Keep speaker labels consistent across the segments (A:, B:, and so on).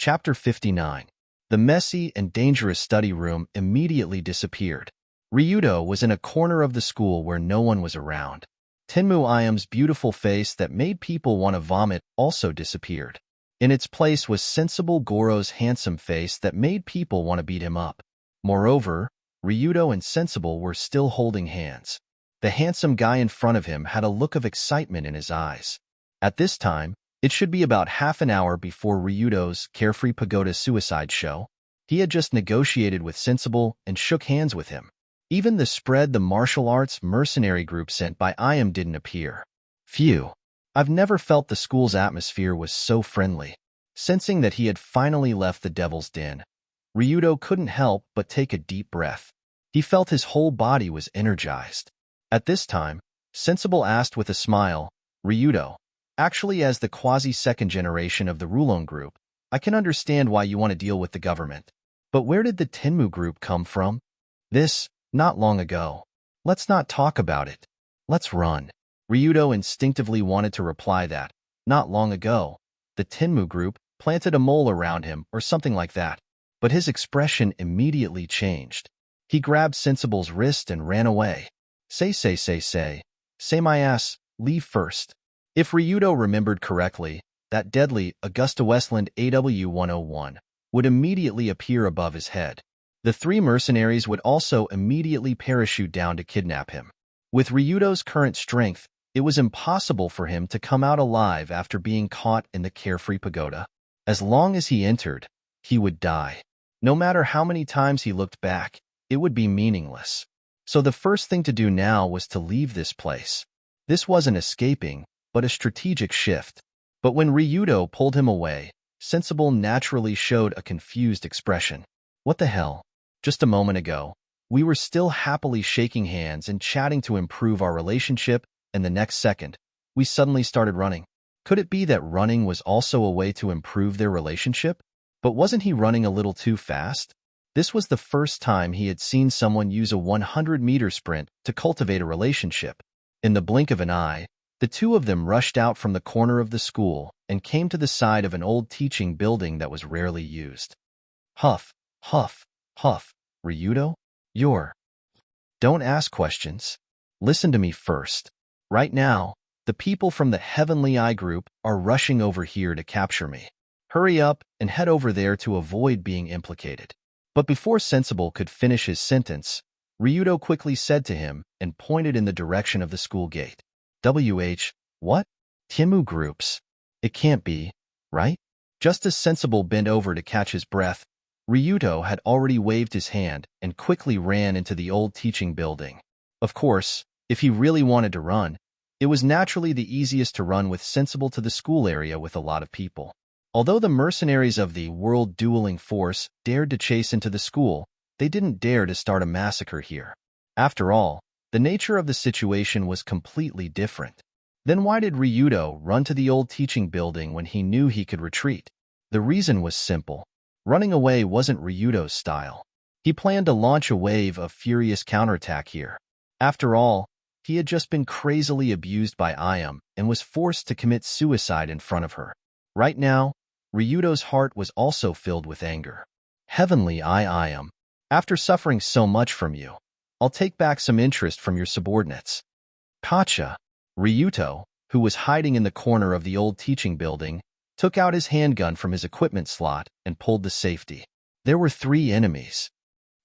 A: Chapter 59. The messy and dangerous study room immediately disappeared. Ryudo was in a corner of the school where no one was around. Tenmu Iam's beautiful face that made people want to vomit also disappeared. In its place was sensible Goro's handsome face that made people want to beat him up. Moreover, Ryudo and Sensible were still holding hands. The handsome guy in front of him had a look of excitement in his eyes. At this time, it should be about half an hour before Ryudo's Carefree Pagoda suicide show. He had just negotiated with Sensible and shook hands with him. Even the martial arts mercenary group sent by Iam didn't appear. Phew. I've never felt the school's atmosphere was so friendly. Sensing that he had finally left the devil's den, Ryudo couldn't help but take a deep breath. He felt his whole body was energized. At this time, Sensible asked with a smile, "Ryudo, actually as the quasi-second generation of the Rulon group, I can understand why you want to deal with the government. But where did the Tenmu group come from? Not long ago. Let's not talk about it. Let's run." Ryudo instinctively wanted to reply that, not long ago, the Tenmu group planted a mole around him or something like that. But his expression immediately changed. He grabbed Sensible's wrist and ran away. Say my ass, leave first. If Ryudo remembered correctly, that deadly Augusta Westland AW-101 would immediately appear above his head. The three mercenaries would also immediately parachute down to kidnap him. With Ryudo's current strength, it was impossible for him to come out alive after being caught in the Carefree Pagoda. As long as he entered, he would die. No matter how many times he looked back, it would be meaningless. So the first thing to do now was to leave this place. This wasn't escaping, but a strategic shift. But when Ryudo pulled him away, Sensible naturally showed a confused expression. What the hell? Just a moment ago, we were still happily shaking hands and chatting to improve our relationship, and the next second, we suddenly started running. Could it be that running was also a way to improve their relationship? But wasn't he running a little too fast? This was the first time he had seen someone use a 100-meter sprint to cultivate a relationship. In the blink of an eye, the two of them rushed out from the corner of the school and came to the side of an old teaching building that was rarely used. Huff, huff, huff. Ryudo? Don't ask questions. Listen to me first. Right now, the people from the Heavenly Eye group are rushing over here to capture me. Hurry up and head over there to avoid being implicated. But before Sensible could finish his sentence, Ryudo quickly said to him and pointed in the direction of the school gate. What? Tenmu groups? It can't be, right? Just as Sensible bent over to catch his breath, Ryudo had already waved his hand and quickly ran into the old teaching building. Of course, if he really wanted to run, it was naturally the easiest to run with Sensible to the school area with a lot of people. Although the mercenaries of the World Dueling Force dared to chase into the school, they didn't dare to start a massacre here. After all, the nature of the situation was completely different. Then why did Ryudo run to the old teaching building when he knew he could retreat? The reason was simple. Running away wasn't Ryudo's style. He planned to launch a wave of furious counterattack here. After all, he had just been crazily abused by Iam and was forced to commit suicide in front of her. Right now, Ryudo's heart was also filled with anger. Heavenly Eye Iam, after suffering so much from you, I'll take back some interest from your subordinates. Gotcha. Ryudo, who was hiding in the corner of the old teaching building, took out his handgun from his equipment slot and pulled the safety. There were 3 enemies.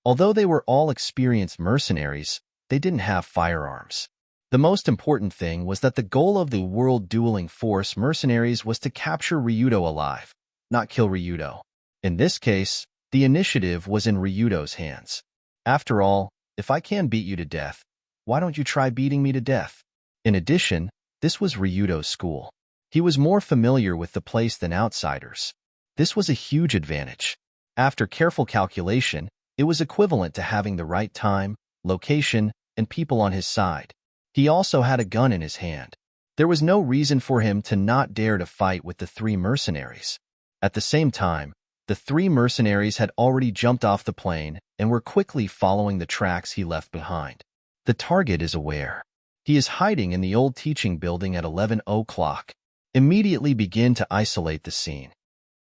A: Although they were all experienced mercenaries, they didn't have firearms. The most important thing was that the goal of the World Dueling Force mercenaries was to capture Ryudo alive, not kill Ryudo. In this case, the initiative was in Ryudo's hands. After all, if I can beat you to death, why don't you try beating me to death? In addition, this was Ryudo's school. He was more familiar with the place than outsiders. This was a huge advantage. After careful calculation, it was equivalent to having the right time, location, and people on his side. He also had a gun in his hand. There was no reason for him to not dare to fight with the 3 mercenaries. At the same time, the 3 mercenaries had already jumped off the plane and were quickly following the tracks he left behind. The target is aware. He is hiding in the old teaching building at 11 o'clock. Immediately begin to isolate the scene.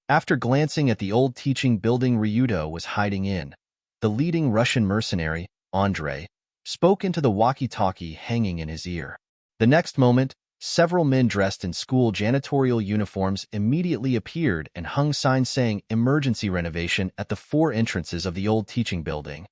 A: After glancing at the old teaching building Ryudo was hiding in, the leading Russian mercenary, Andrei, spoke into the walkie-talkie hanging in his ear. The next moment, several men dressed in school janitorial uniforms immediately appeared and hung signs saying emergency renovation at the 4 entrances of the old teaching building.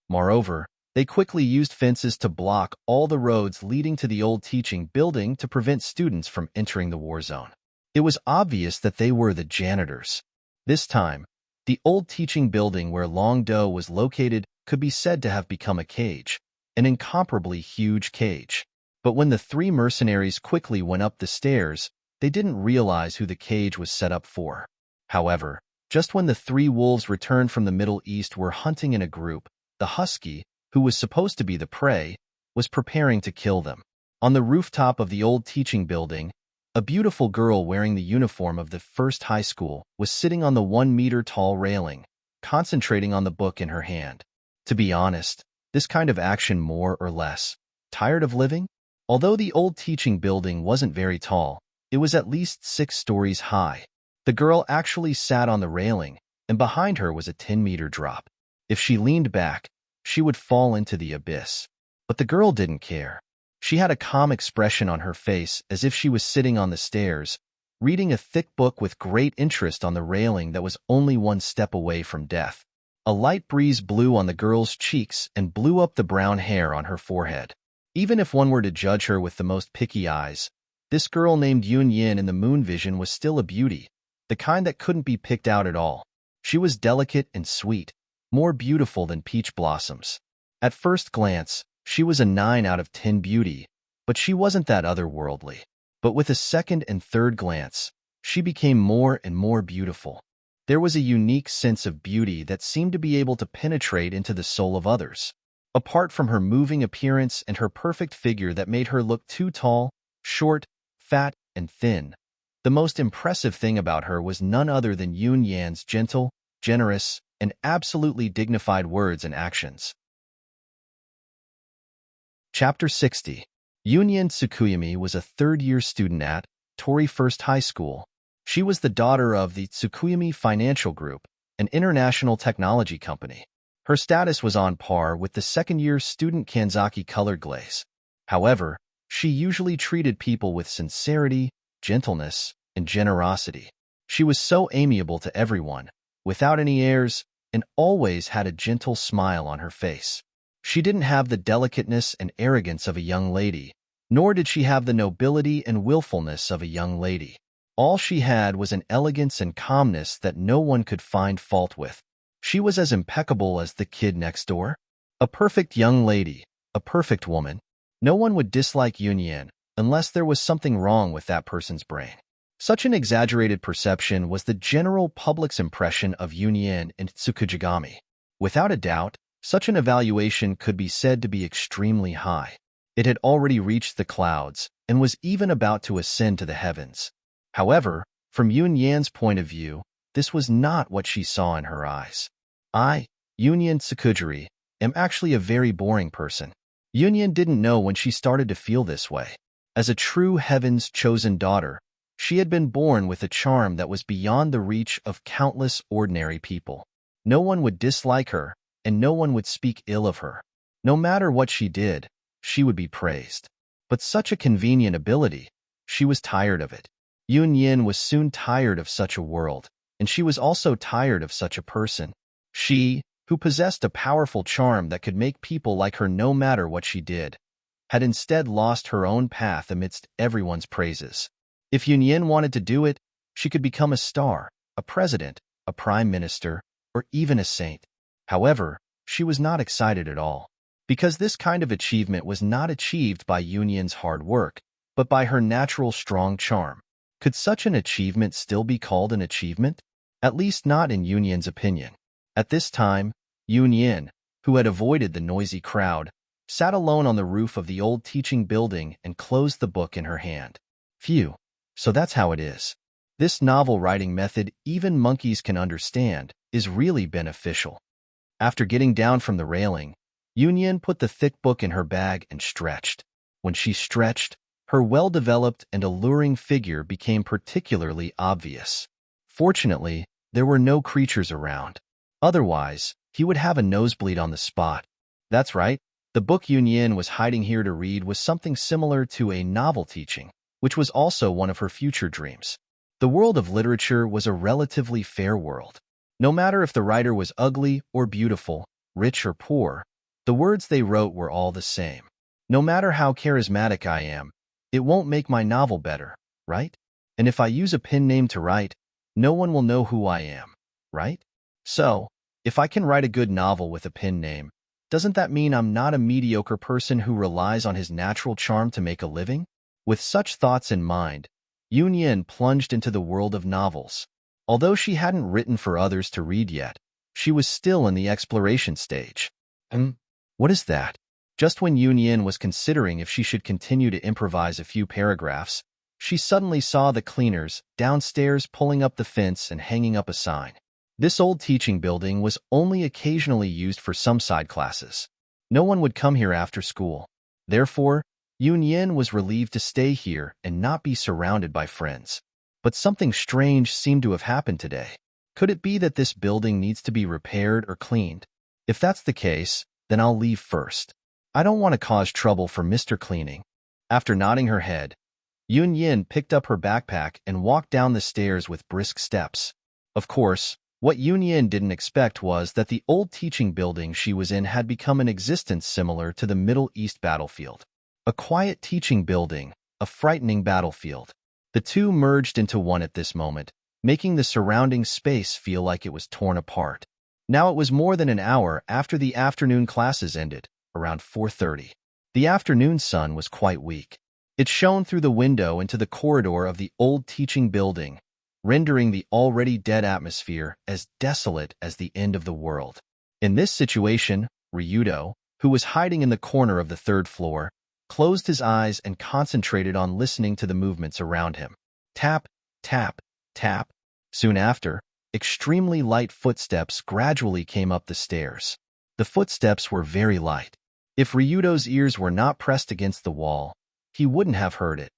A: Moreover, they quickly used fences to block all the roads leading to the old teaching building to prevent students from entering the war zone. It was obvious that they were the janitors. This time, the old teaching building where Long Do was located could be said to have become a cage, an incomparably huge cage. But when the 3 mercenaries quickly went up the stairs, they didn't realize who the cage was set up for. However, just when the 3 wolves returned from the Middle East were hunting in a group, the husky, who was supposed to be the prey, was preparing to kill them. On the rooftop of the old teaching building, a beautiful girl wearing the uniform of the first high school was sitting on the 1-meter-tall railing, concentrating on the book in her hand. To be honest, this kind of action more or less. Tired of living? Although the old teaching building wasn't very tall, it was at least 6 stories high. The girl actually sat on the railing, and behind her was a 10-meter drop. If she leaned back, she would fall into the abyss. But the girl didn't care. She had a calm expression on her face as if she was sitting on the stairs, reading a thick book with great interest on the railing that was only 1 step away from death. A light breeze blew on the girl's cheeks and blew up the brown hair on her forehead. Even if one were to judge her with the most picky eyes, this girl named Yun Yin in the moon vision was still a beauty, the kind that couldn't be picked out at all. She was delicate and sweet, more beautiful than peach blossoms. At first glance, she was a 9 out of 10 beauty, but she wasn't that otherworldly. But with a second and third glance, she became more and more beautiful. There was a unique sense of beauty that seemed to be able to penetrate into the soul of others. Apart from her moving appearance and her perfect figure that made her look too tall, short, fat, and thin, the most impressive thing about her was none other than Yun Yan's gentle, generous, and absolutely dignified words and actions. Chapter 60. Yun Yan Tsukuyami was a 3rd-year student at Tori First High School. She was the daughter of the Tsukuyami Financial Group, an international technology company. Her status was on par with the 2nd-year student Kanzaki colored glaze. However, she usually treated people with sincerity, gentleness, and generosity. She was so amiable to everyone, without any airs, and always had a gentle smile on her face. She didn't have the delicateness and arrogance of a young lady, nor did she have the nobility and willfulness of a young lady. All she had was an elegance and calmness that no one could find fault with. She was as impeccable as the kid next door. A perfect young lady, a perfect woman. No one would dislike Yun Yan unless there was something wrong with that person's brain. Such an exaggerated perception was the general public's impression of Yun Yan and Tsukujigami. Without a doubt, such an evaluation could be said to be extremely high. It had already reached the clouds and was even about to ascend to the heavens. However, from Yun Yan's point of view, this was not what she saw in her eyes. I, Yun Yan Tsukujiri, am actually a very boring person. Yun Yan didn't know when she started to feel this way. As a true heaven's chosen daughter, she had been born with a charm that was beyond the reach of countless ordinary people. No one would dislike her, and no one would speak ill of her. No matter what she did, she would be praised. But such a convenient ability, she was tired of it. Yun Yan was soon tired of such a world, and she was also tired of such a person. She, who possessed a powerful charm that could make people like her no matter what she did, had instead lost her own path amidst everyone's praises. If Yun Yan wanted to do it, she could become a star, a president, a prime minister, or even a saint. However, she was not excited at all, because this kind of achievement was not achieved by Yun Yan's hard work, but by her natural strong charm. Could such an achievement still be called an achievement? At least not in Yun Yan's opinion. At this time, Yun Yan, who had avoided the noisy crowd, sat alone on the roof of the old teaching building and closed the book in her hand. Phew, so that's how it is. This novel writing method even monkeys can understand is really beneficial. After getting down from the railing, Yun Yan put the thick book in her bag and stretched. When she stretched, her well-developed and alluring figure became particularly obvious. Fortunately, there were no creatures around. Otherwise, he would have a nosebleed on the spot. That's right, the book Yunyin was hiding here to read was something similar to a novel teaching, which was also one of her future dreams. The world of literature was a relatively fair world. No matter if the writer was ugly or beautiful, rich or poor, the words they wrote were all the same. No matter how charismatic I am, it won't make my novel better, right? And if I use a pen name to write, no one will know who I am, right? So, if I can write a good novel with a pen name, doesn't that mean I'm not a mediocre person who relies on his natural charm to make a living? With such thoughts in mind, Yunyin plunged into the world of novels. Although she hadn't written for others to read yet, she was still in the exploration stage. What is that? Just when Yunyin was considering if she should continue to improvise a few paragraphs, she suddenly saw the cleaners downstairs pulling up the fence and hanging up a sign. This old teaching building was only occasionally used for some side classes. No one would come here after school. Therefore, Yunyin was relieved to stay here and not be surrounded by friends. But something strange seemed to have happened today. Could it be that this building needs to be repaired or cleaned? If that's the case, then I'll leave first. I don't want to cause trouble for Mr. Cleaning. After nodding her head, Yunyin picked up her backpack and walked down the stairs with brisk steps. Of course, what Yunyin didn't expect was that the old teaching building she was in had become an existence similar to the Middle East battlefield. A quiet teaching building, a frightening battlefield. The two merged into one at this moment, making the surrounding space feel like it was torn apart. Now it was more than an hour after the afternoon classes ended, around 4:30. The afternoon sun was quite weak. It shone through the window into the corridor of the old teaching building, rendering the already dead atmosphere as desolate as the end of the world. In this situation, Ryudo, who was hiding in the corner of the third floor, closed his eyes and concentrated on listening to the movements around him. Tap, tap, tap. Soon after, extremely light footsteps gradually came up the stairs. The footsteps were very light. If Ryudo's ears were not pressed against the wall, he wouldn't have heard it.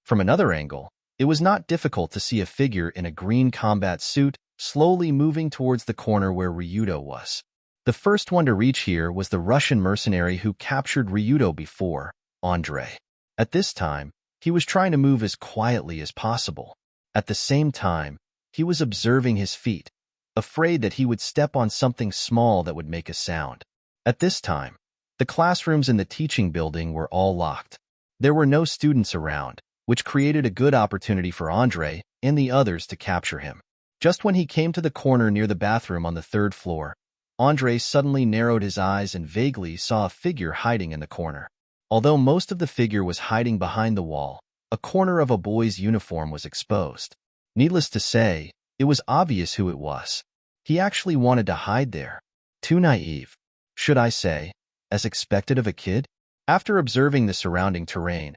A: From another angle, it was not difficult to see a figure in a green combat suit slowly moving towards the corner where Ryudo was. The first one to reach here was the Russian mercenary who captured Ryudo before, Andrei. At this time, he was trying to move as quietly as possible. At the same time, he was observing his feet, afraid that he would step on something small that would make a sound. At this time, the classrooms in the teaching building were all locked. There were no students around, which created a good opportunity for Andrei and the others to capture him. Just when he came to the corner near the bathroom on the third floor, Andrei suddenly narrowed his eyes and vaguely saw a figure hiding in the corner. Although most of the figure was hiding behind the wall, a corner of a boy's uniform was exposed. Needless to say, it was obvious who it was. He actually wanted to hide there. Too naive. Should I say, as expected of a kid? After observing the surrounding terrain,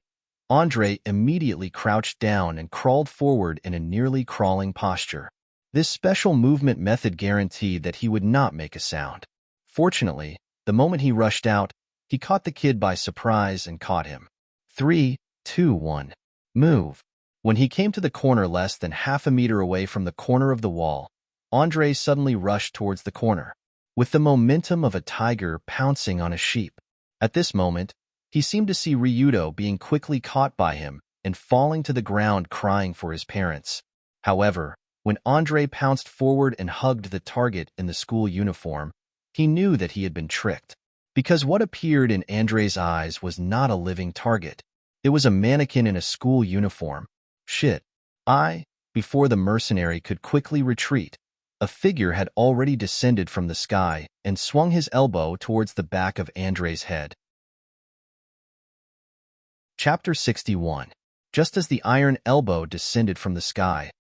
A: Andrei immediately crouched down and crawled forward in a nearly crawling posture. This special movement method guaranteed that he would not make a sound. Fortunately, the moment he rushed out, he caught the kid by surprise and caught him. 3, 2, 1. Move. When he came to the corner less than half a meter away from the corner of the wall, Andrei suddenly rushed towards the corner, with the momentum of a tiger pouncing on a sheep. At this moment, he seemed to see Ryudo being quickly caught by him and falling to the ground crying for his parents. However, when Andrei pounced forward and hugged the target in the school uniform, he knew that he had been tricked. Because what appeared in Andrei's eyes was not a living target. It was a mannequin in a school uniform. Shit. Before the mercenary could quickly retreat, a figure had already descended from the sky and swung his elbow towards the back of Andrei's head. Chapter 61. Just as the iron elbow descended from the sky,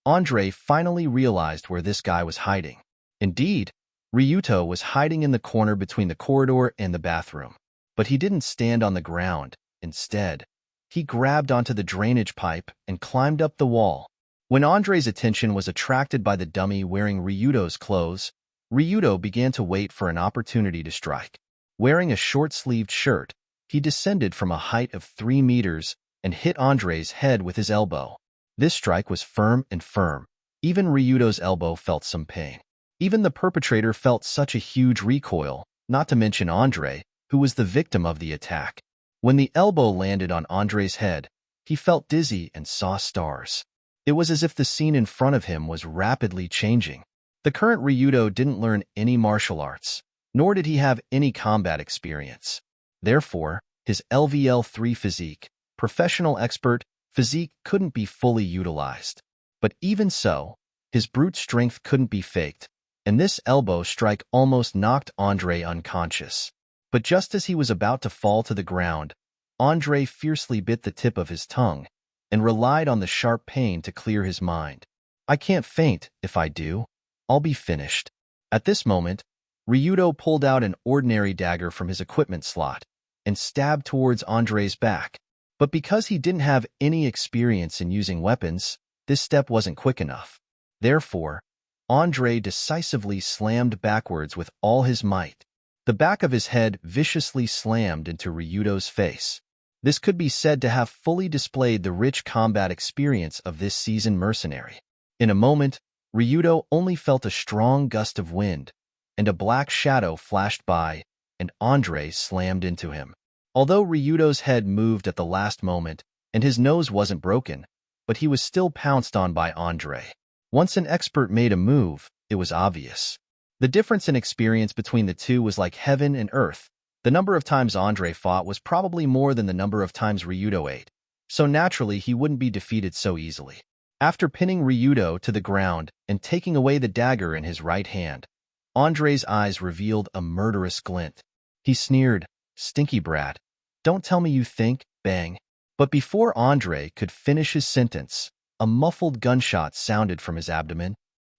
A: Andrei finally realized where this guy was hiding. Indeed, Ryuto was hiding in the corner between the corridor and the bathroom. But he didn't stand on the ground. Instead, he grabbed onto the drainage pipe and climbed up the wall. When Andrei's attention was attracted by the dummy wearing Ryuto's clothes, Ryuto began to wait for an opportunity to strike. Wearing a short-sleeved shirt, he descended from a height of 3 meters and hit Andrei's head with his elbow. This strike was firm and firm, Even Ryudo's elbow felt some pain. Even the perpetrator felt such a huge recoil, not to mention Andre, who was the victim of the attack. When the elbow landed on Andre's head, he felt dizzy and saw stars. It was as if the scene in front of him was rapidly changing. The current Ryudo didn't learn any martial arts, nor did he have any combat experience. Therefore, his LVL3 physique, professional expert physique, couldn't be fully utilized. But even so, his brute strength couldn't be faked, and this elbow strike almost knocked Andre unconscious. But just as he was about to fall to the ground, Andre fiercely bit the tip of his tongue and relied on the sharp pain to clear his mind. I can't faint. If I do, I'll be finished. At this moment, Ryudo pulled out an ordinary dagger from his equipment slot and stabbed towards Andre's back. But because he didn't have any experience in using weapons, this step wasn't quick enough. Therefore, Andre decisively slammed backwards with all his might. The back of his head viciously slammed into Ryudo's face. This could be said to have fully displayed the rich combat experience of this seasoned mercenary. In a moment, Ryudo only felt a strong gust of wind, and a black shadow flashed by, and Andre slammed into him. Although Ryudo's head moved at the last moment, and his nose wasn't broken, but he was still pounced on by Andre. Once an expert made a move, it was obvious. The difference in experience between the two was like heaven and earth. The number of times Andre fought was probably more than the number of times Ryudo ate, so naturally he wouldn't be defeated so easily. After pinning Ryudo to the ground and taking away the dagger in his right hand, Andre's eyes revealed a murderous glint. He sneered, "Stinky brat. Don't tell me you think," bang. But before Andre could finish his sentence, a muffled gunshot sounded from his abdomen.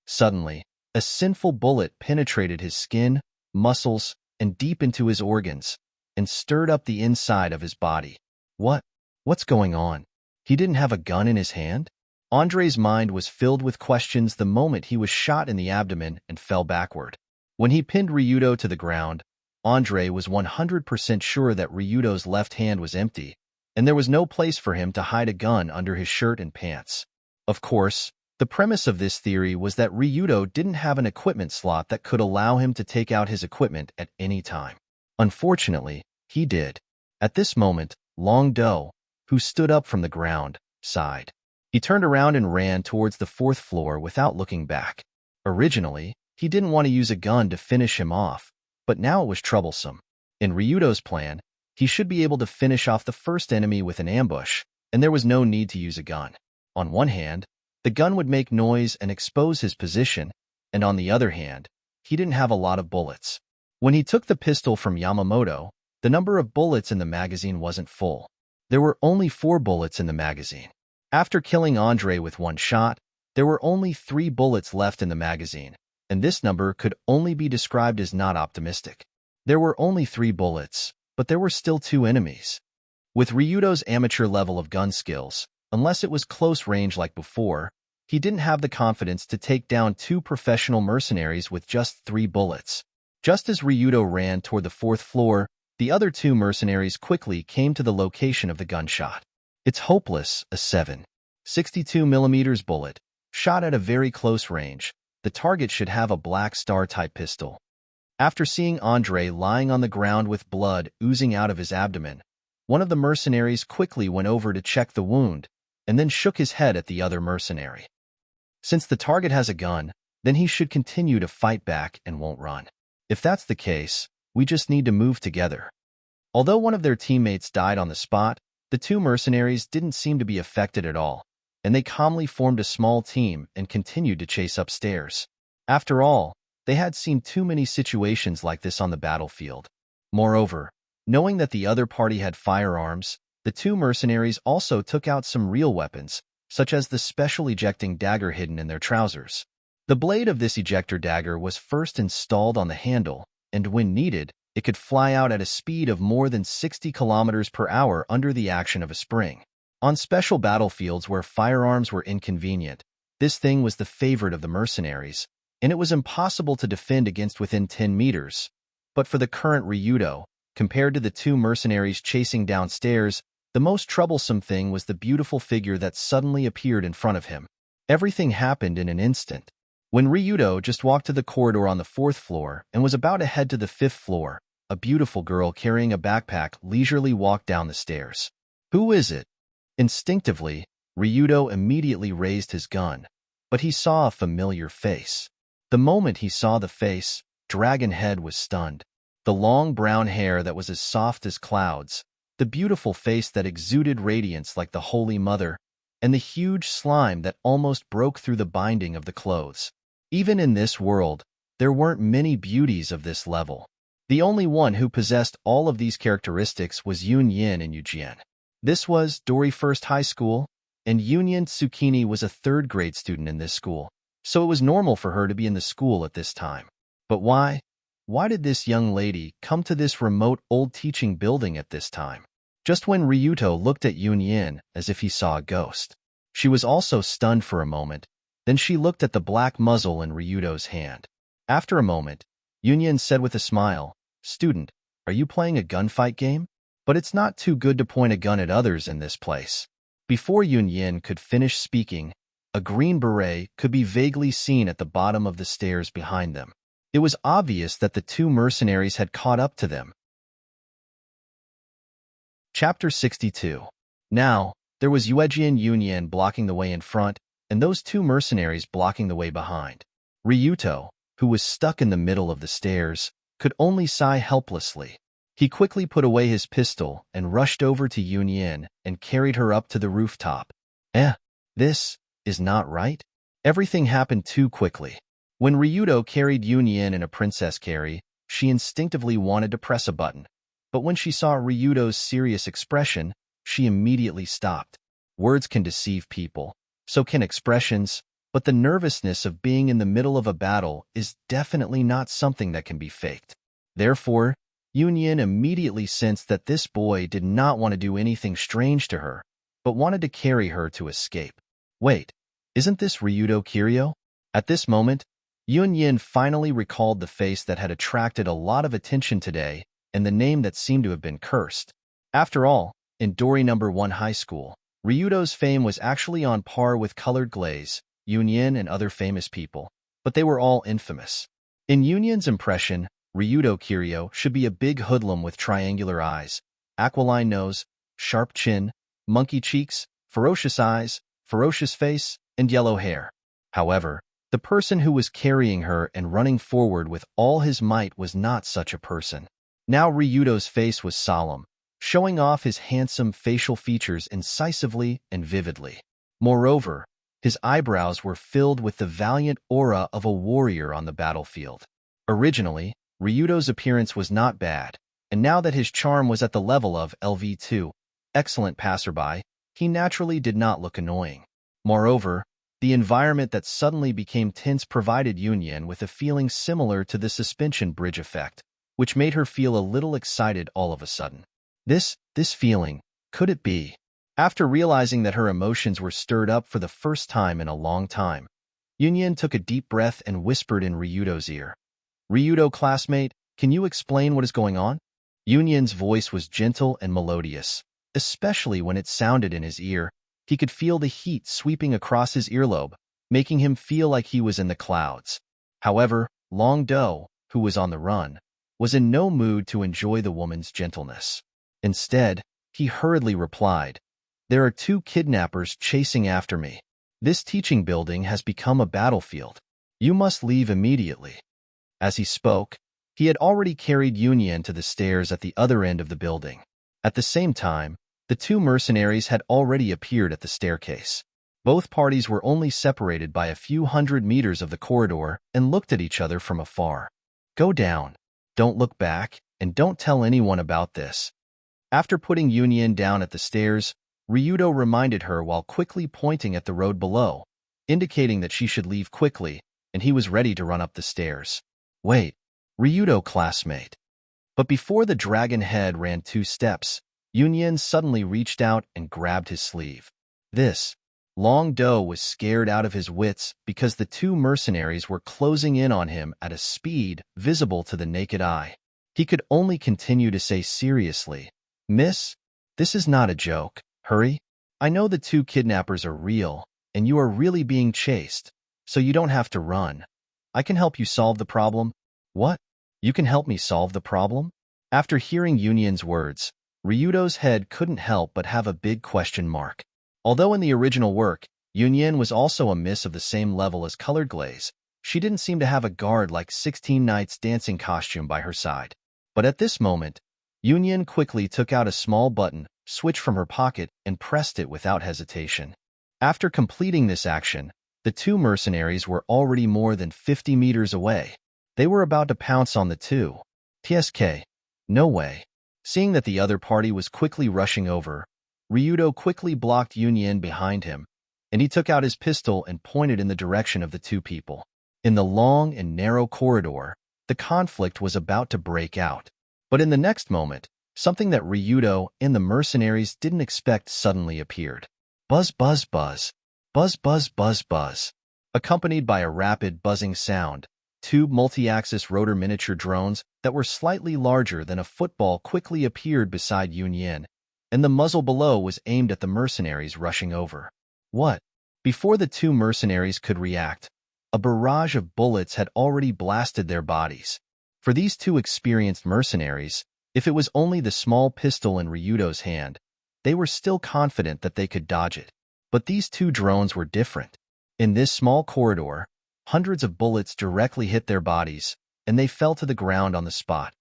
A: Suddenly, a sinful bullet penetrated his skin, muscles, and deep into his organs, and stirred up the inside of his body. What's going on? He didn't have a gun in his hand? Andre's mind was filled with questions the moment he was shot in the abdomen and fell backward. When he pinned Ryudo to the ground, Andre was 100% sure that Ryudo's left hand was empty, and there was no place for him to hide a gun under his shirt and pants. Of course, the premise of this theory was that Ryudo didn't have an equipment slot that could allow him to take out his equipment at any time. Unfortunately, he did. At this moment, Long Do, who stood up from the ground, sighed. He turned around and ran towards the 4th floor without looking back. Originally, he didn't want to use a gun to finish him off, but now it was troublesome. In Ryudo's plan, he should be able to finish off the first enemy with an ambush, and there was no need to use a gun. On one hand, the gun would make noise and expose his position, and on the other hand, he didn't have a lot of bullets. When he took the pistol from Yamamoto, the number of bullets in the magazine wasn't full. There were only 4 bullets in the magazine. After killing Andre with one shot, there were only 3 bullets left in the magazine, and this number could only be described as not optimistic. There were only 3 bullets, but there were still 2 enemies. With Ryudo's amateur level of gun skills, unless it was close range like before, he didn't have the confidence to take down 2 professional mercenaries with just 3 bullets. Just as Ryudo ran toward the 4th floor, the other 2 mercenaries quickly came to the location of the gunshot. It's hopeless, a 7.62mm bullet, shot at a very close range. The target should have a Black Star-type pistol. After seeing Andre lying on the ground with blood oozing out of his abdomen, one of the mercenaries quickly went over to check the wound, and then shook his head at the other mercenary. Since the target has a gun, then he should continue to fight back and won't run. If that's the case, we just need to move together. Although one of their teammates died on the spot, the 2 mercenaries didn't seem to be affected at all, and they calmly formed a small team and continued to chase upstairs. After all, they had seen too many situations like this on the battlefield. Moreover, knowing that the other party had firearms, the 2 mercenaries also took out some real weapons, such as the special ejecting dagger hidden in their trousers. The blade of this ejector dagger was first installed on the handle, and when needed, it could fly out at a speed of more than 60 kilometers per hour under the action of a spring. On special battlefields where firearms were inconvenient, this thing was the favorite of the mercenaries, and it was impossible to defend against within 10 meters. But for the current Ryudo, compared to the 2 mercenaries chasing downstairs, the most troublesome thing was the beautiful figure that suddenly appeared in front of him. Everything happened in an instant. When Ryudo just walked to the corridor on the 4th floor and was about to head to the 5th floor, a beautiful girl carrying a backpack leisurely walked down the stairs. Who is it? Instinctively, Ryudo immediately raised his gun, but he saw a familiar face. The moment he saw the face, Dragonhead was stunned. The long brown hair that was as soft as clouds, the beautiful face that exuded radiance like the Holy Mother, and the huge slime that almost broke through the binding of the clothes. Even in this world, there weren't many beauties of this level. The only one who possessed all of these characteristics was Yunyin in Eugene. This was Dori First High School, and Yunyin Tsukini was a 3rd grade student in this school, so it was normal for her to be in the school at this time. But why? Why did this young lady come to this remote old teaching building at this time? Just when Ryuto looked at Yunyin as if he saw a ghost. She was also stunned for a moment, then she looked at the black muzzle in Ryuto's hand. After a moment, Yunyin said with a smile, "Student, are you playing a gunfight game? But it's not too good to point a gun at others in this place." Before Yunyin could finish speaking, a green beret could be vaguely seen at the bottom of the stairs behind them. It was obvious that the 2 mercenaries had caught up to them. Chapter 62. Now, there was Yuejian Yunyin blocking the way in front, and those 2 mercenaries blocking the way behind. Ryuto, who was stuck in the middle of the stairs, could only sigh helplessly. He quickly put away his pistol and rushed over to Yunyin and carried her up to the rooftop. This is not right. Everything happened too quickly. When Ryuto carried Yunyin in a princess carry, she instinctively wanted to press a button. But when she saw Ryuto's serious expression, she immediately stopped. Words can deceive people, so can expressions, but the nervousness of being in the middle of a battle is definitely not something that can be faked. Therefore, Yunyin immediately sensed that this boy did not want to do anything strange to her, but wanted to carry her to escape. Wait, isn't this Ryudo Kiryu? At this moment, Yunyin finally recalled the face that had attracted a lot of attention today and the name that seemed to have been cursed. After all, in Dori No. 1 High School, Ryudo's fame was actually on par with Colored Glaze, Yunyin, and other famous people, but they were all infamous. In Yunyin's impression, Ryudo Kiryu should be a big hoodlum with triangular eyes, aquiline nose, sharp chin, monkey cheeks, ferocious eyes, ferocious face, and yellow hair. However, the person who was carrying her and running forward with all his might was not such a person. Now Ryudo's face was solemn, showing off his handsome facial features incisively and vividly. Moreover, his eyebrows were filled with the valiant aura of a warrior on the battlefield. Originally, Ryudo's appearance was not bad, and now that his charm was at the level of LV2, excellent passerby, he naturally did not look annoying. Moreover, the environment that suddenly became tense provided Yunyin with a feeling similar to the suspension bridge effect, which made her feel a little excited all of a sudden. This feeling, could it be? After realizing that her emotions were stirred up for the first time in a long time, Yunyin took a deep breath and whispered in Ryudo's ear. "Ryudo classmate, can you explain what is going on?" Yunyin's voice was gentle and melodious, especially when it sounded in his ear. He could feel the heat sweeping across his earlobe, making him feel like he was in the clouds. However, Long Do, who was on the run, was in no mood to enjoy the woman's gentleness. Instead, he hurriedly replied, "There are 2 kidnappers chasing after me. This teaching building has become a battlefield. You must leave immediately." As he spoke, he had already carried Yunyin to the stairs at the other end of the building. At the same time, the 2 mercenaries had already appeared at the staircase. Both parties were only separated by a few hundred meters of the corridor and looked at each other from afar. "Go down. Don't look back, and don't tell anyone about this." After putting Yunyin down at the stairs, Ryudo reminded her while quickly pointing at the road below, indicating that she should leave quickly, and he was ready to run up the stairs. "Wait, Ryudo classmate." But before the dragon head ran 2 steps, Yunyin suddenly reached out and grabbed his sleeve. Long Do was scared out of his wits because the 2 mercenaries were closing in on him at a speed visible to the naked eye. He could only continue to say seriously, "Miss, this is not a joke. Hurry. I know the 2 kidnappers are real, and you are really being chased, so you don't have to run. I can help you solve the problem." "What? You can help me solve the problem?" After hearing Yunyan's words, Ryudo's head couldn't help but have a big question mark. Although in the original work, Yunyan was also a miss of the same level as Colored Glaze, she didn't seem to have a guard like 16 Nights dancing costume by her side. But at this moment, Yunyan quickly took out a small button, switch from her pocket, and pressed it without hesitation. After completing this action, the two mercenaries were already more than 50 meters away. They were about to pounce on the two. TSK. No way. Seeing that the other party was quickly rushing over, Ryudo quickly blocked Yunyan behind him, and he took out his pistol and pointed in the direction of the two people. In the long and narrow corridor, the conflict was about to break out. But in the next moment, something that Ryudo and the mercenaries didn't expect suddenly appeared. Buzz, buzz, buzz. Buzz, buzz, buzz, buzz. Accompanied by a rapid buzzing sound, two multi-axis rotor miniature drones that were slightly larger than a football quickly appeared beside Yunyan, and the muzzle below was aimed at the mercenaries rushing over. What? Before the two mercenaries could react, a barrage of bullets had already blasted their bodies. For these two experienced mercenaries, if it was only the small pistol in Ryudo's hand, they were still confident that they could dodge it. But these two drones were different. In this small corridor, hundreds of bullets directly hit their bodies, and they fell to the ground on the spot.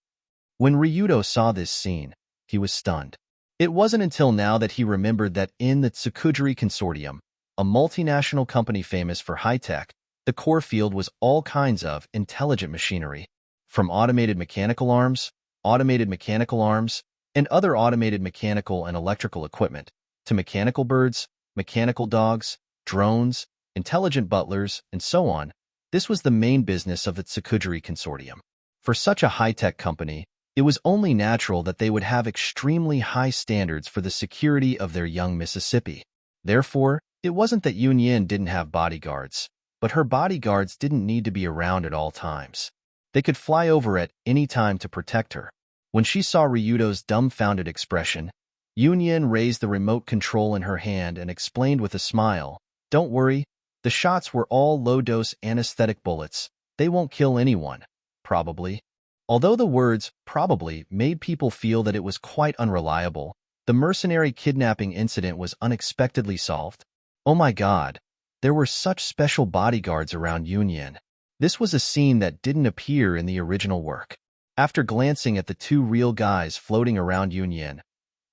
A: When Ryudo saw this scene, he was stunned. It wasn't until now that he remembered that in the Tsukujiri Consortium, a multinational company famous for high-tech, the core field was all kinds of intelligent machinery, from automated mechanical arms, and other automated mechanical and electrical equipment, to mechanical birds, mechanical dogs, drones, intelligent butlers, and so on. This was the main business of the Tsukujiri Consortium. For such a high-tech company, it was only natural that they would have extremely high standards for the security of their young Mississippi. Therefore, it wasn't that Yunyan didn't have bodyguards, but her bodyguards didn't need to be around at all times. They could fly over at any time to protect her. When she saw Ryudo's dumbfounded expression, Yunyan raised the remote control in her hand and explained with a smile, "Don't worry, the shots were all low-dose anesthetic bullets. They won't kill anyone, probably." Although the words "probably" made people feel that it was quite unreliable, the mercenary kidnapping incident was unexpectedly solved. Oh my god, there were such special bodyguards around Yunyan. This was a scene that didn't appear in the original work. After glancing at the two real guys floating around Yunyan,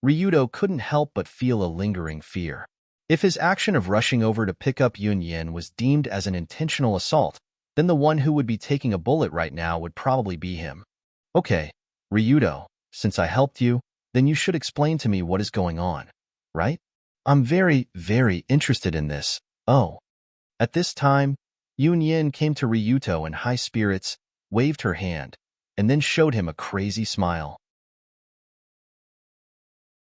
A: Ryudo couldn't help but feel a lingering fear. If his action of rushing over to pick up Yunyan was deemed as an intentional assault, then the one who would be taking a bullet right now would probably be him. Okay, Ryudo, since I helped you, then you should explain to me what is going on, right? I'm very, very interested in this. Oh. At this time, Yunyan came to Ryuto in high spirits, waved her hand, and then showed him a crazy smile.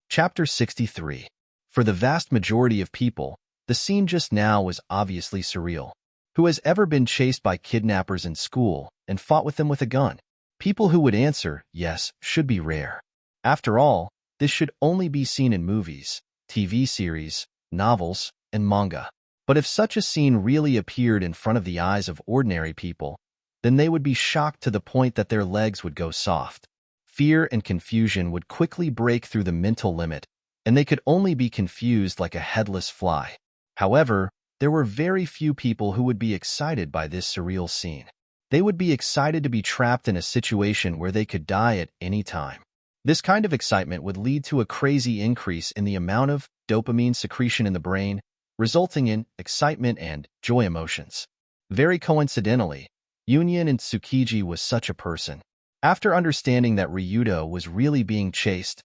A: Chapter 63. For the vast majority of people, the scene just now was obviously surreal. Who has ever been chased by kidnappers in school and fought with them with a gun? People who would answer yes should be rare. After all, this should only be seen in movies, TV series, novels, and manga. But if such a scene really appeared in front of the eyes of ordinary people, then they would be shocked to the point that their legs would go soft. Fear and confusion would quickly break through the mental limit, and they could only be confused like a headless fly. However, there were very few people who would be excited by this surreal scene. They would be excited to be trapped in a situation where they could die at any time. This kind of excitement would lead to a crazy increase in the amount of dopamine secretion in the brain, resulting in excitement and joy emotions. Very coincidentally, Yunyan in Tsukiji was such a person. After understanding that Ryudo was really being chased,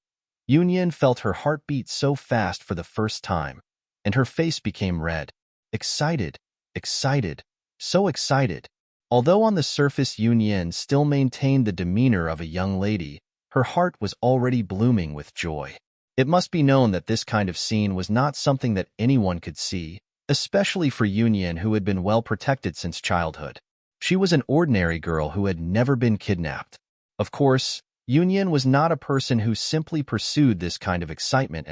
A: Yunyan felt her heart beat so fast for the first time, and her face became red. Excited, excited, so excited. Although on the surface Yunyan still maintained the demeanor of a young lady, her heart was already blooming with joy. It must be known that this kind of scene was not something that anyone could see, especially for Yunyan, who had been well protected since childhood. She was an ordinary girl who had never been kidnapped. Of course, Yunyan was not a person who simply pursued this kind of excitement.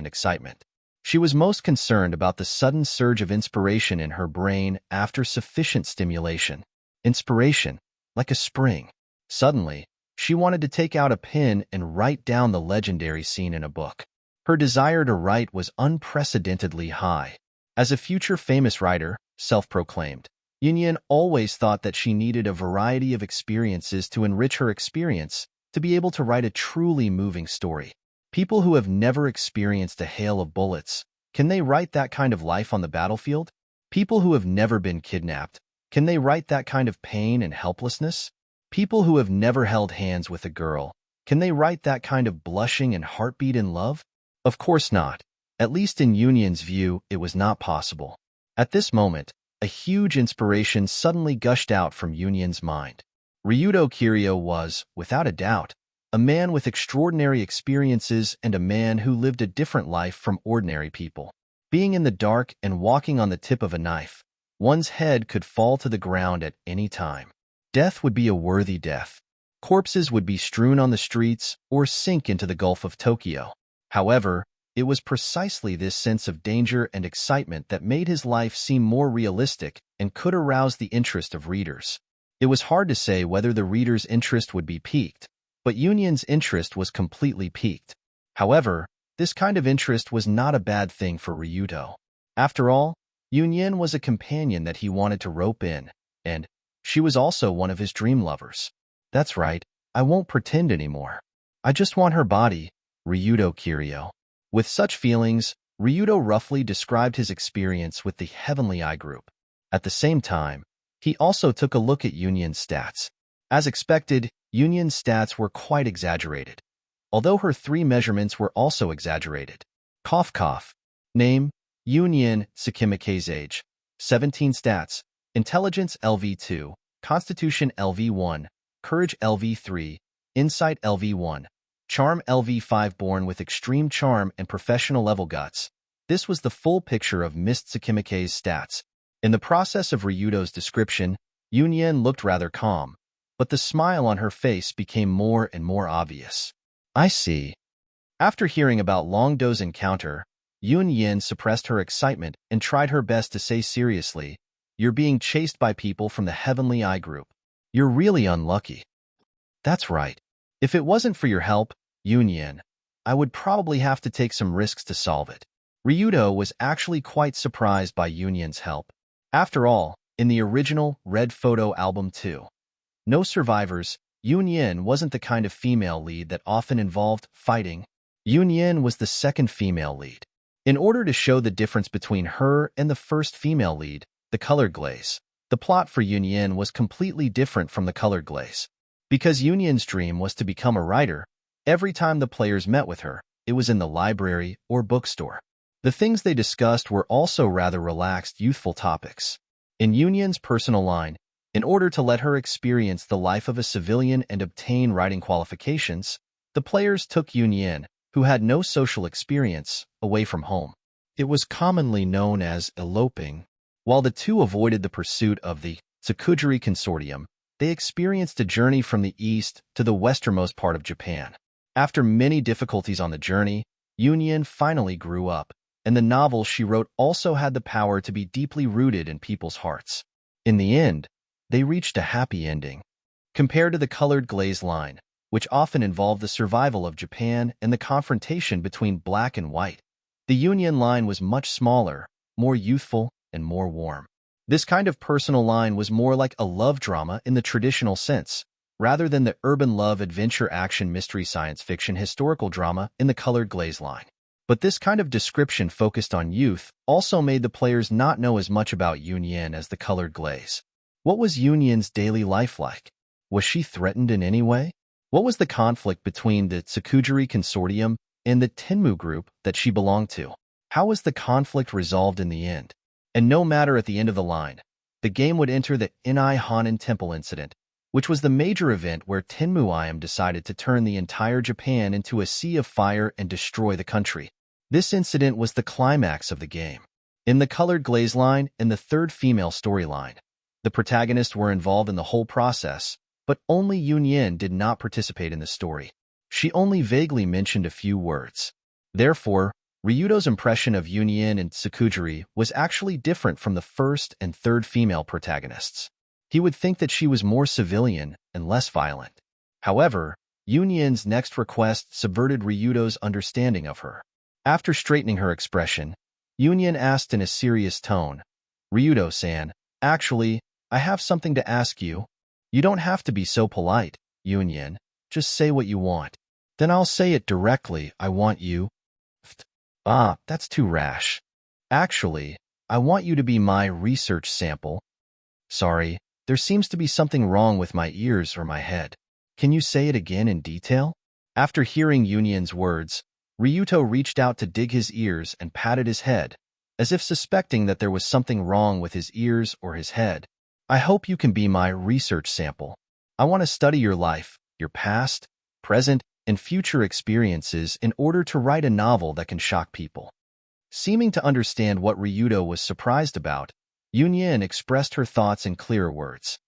A: She was most concerned about the sudden surge of inspiration in her brain after sufficient stimulation. Inspiration, like a spring. Suddenly, she wanted to take out a pen and write down the legendary scene in a book. Her desire to write was unprecedentedly high. As a future famous writer, self-proclaimed, Yunyan always thought that she needed a variety of experiences to enrich her experience to be able to write a truly moving story. People who have never experienced a hail of bullets, can they write that kind of life on the battlefield? People who have never been kidnapped, can they write that kind of pain and helplessness? People who have never held hands with a girl, can they write that kind of blushing and heartbeat in love? Of course not. At least in Yunyan's view, it was not possible. At this moment, a huge inspiration suddenly gushed out from Yunyan's mind. Ryudo Kiryu was, without a doubt, a man with extraordinary experiences and a man who lived a different life from ordinary people. Being in the dark and walking on the tip of a knife, one's head could fall to the ground at any time. Death would be a worthy death. Corpses would be strewn on the streets or sink into the Gulf of Tokyo. However, it was precisely this sense of danger and excitement that made his life seem more realistic and could arouse the interest of readers. It was hard to say whether the reader's interest would be piqued, but Yunyan's interest was completely piqued. However, this kind of interest was not a bad thing for Ryudo. After all, Yunyan was a companion that he wanted to rope in, and she was also one of his dream lovers. That's right, I won't pretend anymore. I just want her body, Ryudo Kiryu. With such feelings, Ryudo roughly described his experience with the Heavenly Eye group. At the same time, he also took a look at Yunyan's stats. As expected, Yunyan's stats were quite exaggerated, although her 3 measurements were also exaggerated. Cough cough. Name, Yunyan Sakimike's age. 17 stats. Intelligence LV2, Constitution LV1, Courage LV3, Insight LV1, Charm LV5. Born with extreme charm and professional level guts. This was the full picture of Mist Sakimike's stats. In the process of Ryudo's description, Yunyan looked rather calm, but the smile on her face became more and more obvious. I see. After hearing about Longdo's encounter, Yunyan suppressed her excitement and tried her best to say seriously, "You're being chased by people from the Heavenly Eye group. You're really unlucky." That's right. If it wasn't for your help, Yunyan, I would probably have to take some risks to solve it. Ryudo was actually quite surprised by Yunyan's help. After all, in the original Red Photo Album 2, No Survivors, Yunyan wasn't the kind of female lead that often involved fighting. Yunyan was the second female lead. In order to show the difference between her and the first female lead, the colored glaze, the plot for Yunyan was completely different from the colored glaze. Because Yunyan's dream was to become a writer, every time the players met with her, it was in the library or bookstore. The things they discussed were also rather relaxed, youthful topics. In Yunyan's personal line, in order to let her experience the life of a civilian and obtain writing qualifications, the players took Yunyan, who had no social experience, away from home. It was commonly known as eloping. While the two avoided the pursuit of the Tsukujiri Consortium, they experienced a journey from the east to the westernmost part of Japan. After many difficulties on the journey, Yunyan finally grew up, and the novel she wrote also had the power to be deeply rooted in people's hearts. In the end, they reached a happy ending. Compared to the colored glaze line, which often involved the survival of Japan and the confrontation between black and white, the Yunyan line was much smaller, more youthful, and more warm. This kind of personal line was more like a love drama in the traditional sense, rather than the urban love adventure action mystery science fiction historical drama in the colored glaze line. But this kind of description focused on youth also made the players not know as much about Yunyan as the colored glaze. What was Yunyan's daily life like? Was she threatened in any way? What was the conflict between the Tsukujiri Consortium and the Tenmu group that she belonged to? How was the conflict resolved in the end? And no matter at the end of the line, the game would enter the Inai Hanan Temple incident, which was the major event where Tenmu Iam decided to turn the entire Japan into a sea of fire and destroy the country. This incident was the climax of the game. In the colored glaze line and the third female storyline, the protagonists were involved in the whole process, but only Yunyan did not participate in the story. She only vaguely mentioned a few words. Therefore, Ryudo's impression of Yunyin and Tsukujiri was actually different from the first and third female protagonists. He would think that she was more civilian and less violent. However, Yunyin's next request subverted Ryudo's understanding of her. After straightening her expression, Yunyin asked in a serious tone, "Ryudo-san, actually, I have something to ask you. You don't have to be so polite, Yunyin. Just say what you want." "Then I'll say it directly. I want you." "Ah, that's too rash. Actually, I want you to be my research sample." "Sorry, there seems to be something wrong with my ears or my head. Can you say it again in detail?" After hearing Yunyin's words, Ryuto reached out to dig his ears and patted his head, as if suspecting that there was something wrong with his ears or his head. "I hope you can be my research sample. I want to study your life, your past, present, and future experiences in order to write a novel that can shock people." Seeming to understand what Ryuto was surprised about, Yunyin expressed her thoughts in clearer words.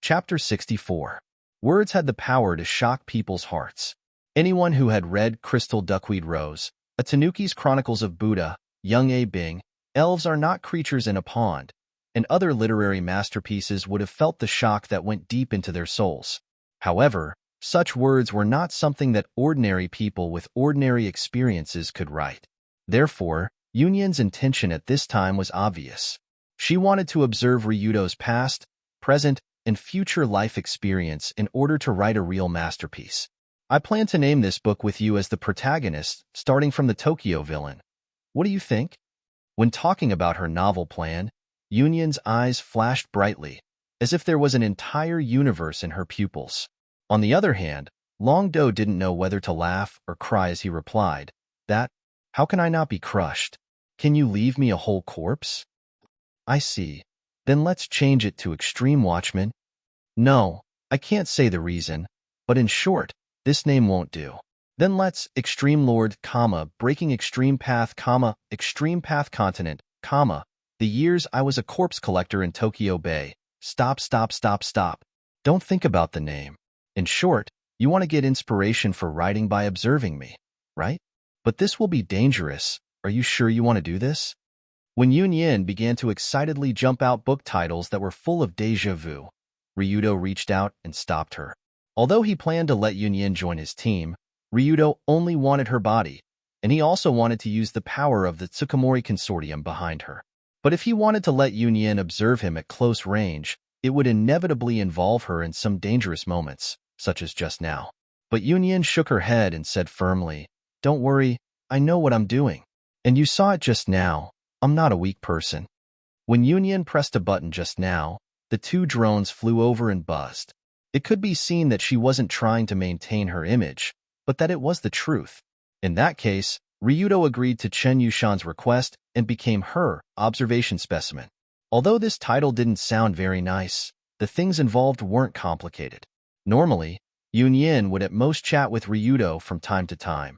A: Chapter 64. Words had the power to shock people's hearts. Anyone who had read Crystal Duckweed Rose, a Tanuki's Chronicles of Buddha, Young A. Bing, Elves Are Not Creatures in a Pond, and other literary masterpieces would have felt the shock that went deep into their souls. However, such words were not something that ordinary people with ordinary experiences could write. Therefore, Yunyin's intention at this time was obvious. She wanted to observe Ryudo's past, present, and future life experience in order to write a real masterpiece. "I plan to name this book with you as the protagonist, starting from the Tokyo villain. What do you think?" When talking about her novel plan, Yunyin's eyes flashed brightly, as if there was an entire universe in her pupils. On the other hand, Longdo didn't know whether to laugh or cry as he replied, "That, how can I not be crushed? Can you leave me a whole corpse?" "I see. Then let's change it to Extreme Watchman." "No, I can't say the reason, but in short, this name won't do." "Then let's Extreme Lord, Breaking Extreme Path, Extreme Path Continent, the years I was a corpse collector in Tokyo Bay. Stop. Don't think about the name. In short, you want to get inspiration for writing by observing me, right? But this will be dangerous. Are you sure you want to do this?" When Yunyin began to excitedly jump out book titles that were full of déjà vu, Ryudo reached out and stopped her. Although he planned to let Yunyin join his team, Ryudo only wanted her body, and he also wanted to use the power of the Tsukumori Consortium behind her. But if he wanted to let Yunyin observe him at close range, it would inevitably involve her in some dangerous moments, such as just now. But Yunyin shook her head and said firmly, "Don't worry, I know what I'm doing. And you saw it just now, I'm not a weak person." When Yunyin pressed a button just now, the two drones flew over and buzzed. It could be seen that she wasn't trying to maintain her image, but that it was the truth. In that case, Ryudo agreed to Chen Yushan's request and became her observation specimen. Although this title didn't sound very nice, the things involved weren't complicated. Normally, Yunyin would at most chat with Ryudo from time to time,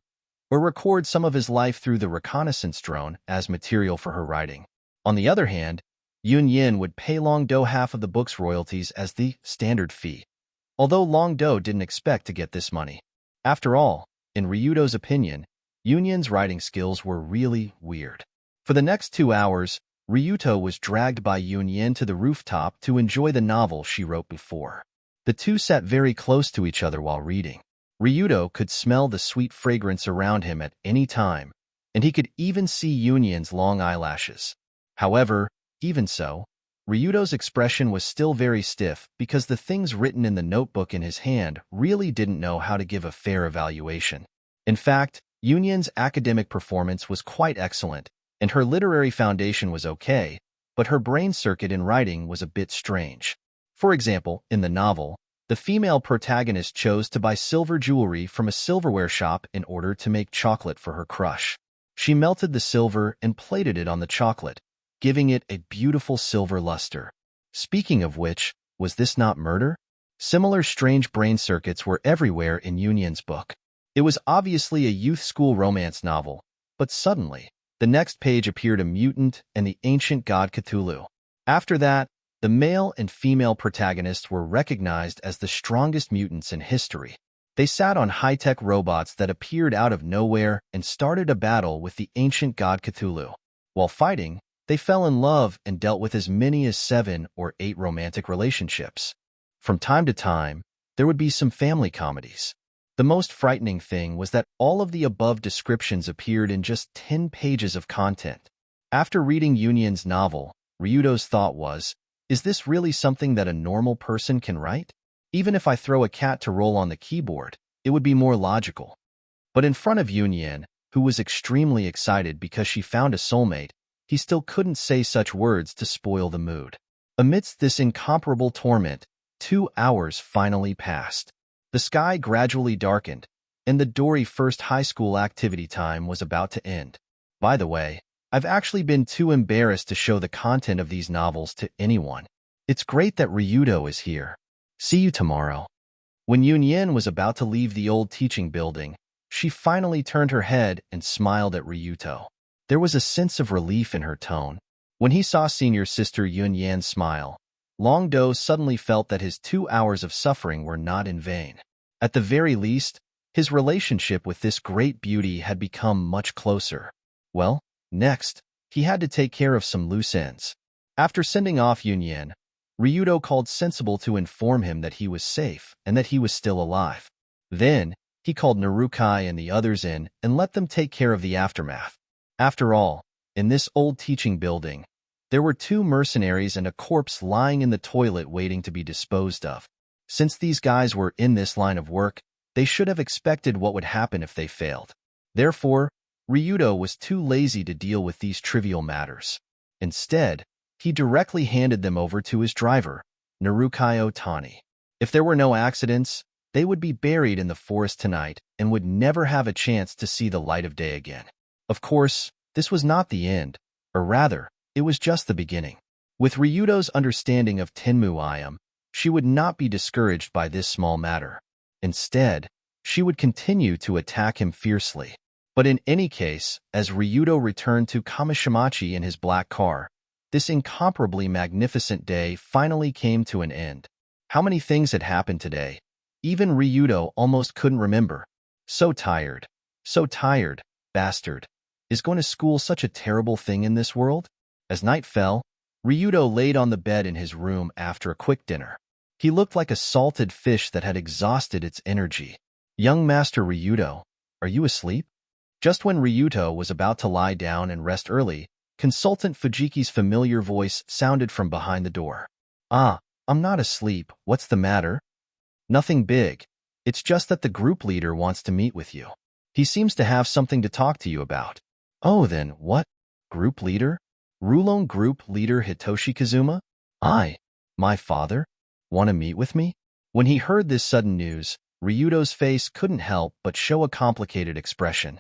A: or record some of his life through the reconnaissance drone as material for her writing. On the other hand, Yunyin would pay Longdo half of the book's royalties as the standard fee, although Longdo didn't expect to get this money. After all, in Ryudo's opinion, Yunyin's writing skills were really weird. For the next 2 hours, Ryuto was dragged by Yunyin to the rooftop to enjoy the novel she wrote before. The two sat very close to each other while reading. Ryuto could smell the sweet fragrance around him at any time, and he could even see Yunyin's long eyelashes. However, even so, Ryuto's expression was still very stiff because the things written in the notebook in his hand really didn't know how to give a fair evaluation. In fact, Yunyin's academic performance was quite excellent, and her literary foundation was okay, but her brain circuit in writing was a bit strange. For example, in the novel, the female protagonist chose to buy silver jewelry from a silverware shop in order to make chocolate for her crush. She melted the silver and plated it on the chocolate, giving it a beautiful silver luster. Speaking of which, was this not murder? Similar strange brain circuits were everywhere in Yunyin's book. It was obviously a youth school romance novel, but suddenly, the next page appeared a mutant and the ancient god Cthulhu. After that, the male and female protagonists were recognized as the strongest mutants in history. They sat on high-tech robots that appeared out of nowhere and started a battle with the ancient god Cthulhu. While fighting, they fell in love and dealt with as many as 7 or 8 romantic relationships. From time to time, there would be some family comedies. The most frightening thing was that all of the above descriptions appeared in just 10 pages of content. After reading Yunyan's novel, Ryudo's thought was, is this really something that a normal person can write? Even if I throw a cat to roll on the keyboard, it would be more logical. But in front of Yunyan, who was extremely excited because she found a soulmate, he still couldn't say such words to spoil the mood. Amidst this incomparable torment, 2 hours finally passed. The sky gradually darkened, and the Dory first high school activity time was about to end. By the way, I've actually been too embarrassed to show the content of these novels to anyone. It's great that Ryudo is here. See you tomorrow. When Yunyan was about to leave the old teaching building, she finally turned her head and smiled at Ryuto. There was a sense of relief in her tone. When he saw senior sister Yunyan smile, Longdo suddenly felt that his 2 hours of suffering were not in vain. At the very least, his relationship with this great beauty had become much closer. Well, next, he had to take care of some loose ends. After sending off Yunyan, Ryudo called Sensible to inform him that he was safe and that he was still alive. Then, he called Narukai and the others in and let them take care of the aftermath. After all, in this old teaching building, there were 2 mercenaries and a corpse lying in the toilet waiting to be disposed of. Since these guys were in this line of work, they should have expected what would happen if they failed. Therefore, Ryudo was too lazy to deal with these trivial matters. Instead, he directly handed them over to his driver, Narukai Otani. If there were no accidents, they would be buried in the forest tonight and would never have a chance to see the light of day again. Of course, this was not the end, or rather, it was just the beginning. With Ryudo's understanding of Tenmu Ayam, she would not be discouraged by this small matter. Instead, she would continue to attack him fiercely. But in any case, as Ryudo returned to Kamishimachi in his black car, this incomparably magnificent day finally came to an end. How many things had happened today? Even Ryudo almost couldn't remember. So tired, bastard. Is going to school such a terrible thing in this world? As night fell, Ryudo laid on the bed in his room after a quick dinner. He looked like a salted fish that had exhausted its energy. Young Master Ryudo, are you asleep? Just when Ryuto was about to lie down and rest early, Consultant Fujiki's familiar voice sounded from behind the door. Ah, I'm not asleep. What's the matter? Nothing big. It's just that the group leader wants to meet with you. He seems to have something to talk to you about. Oh, then what? Group leader? Rulon Group Leader Hitoshi Kazuma? My father? Want to meet with me? When he heard this sudden news, Ryudo's face couldn't help but show a complicated expression.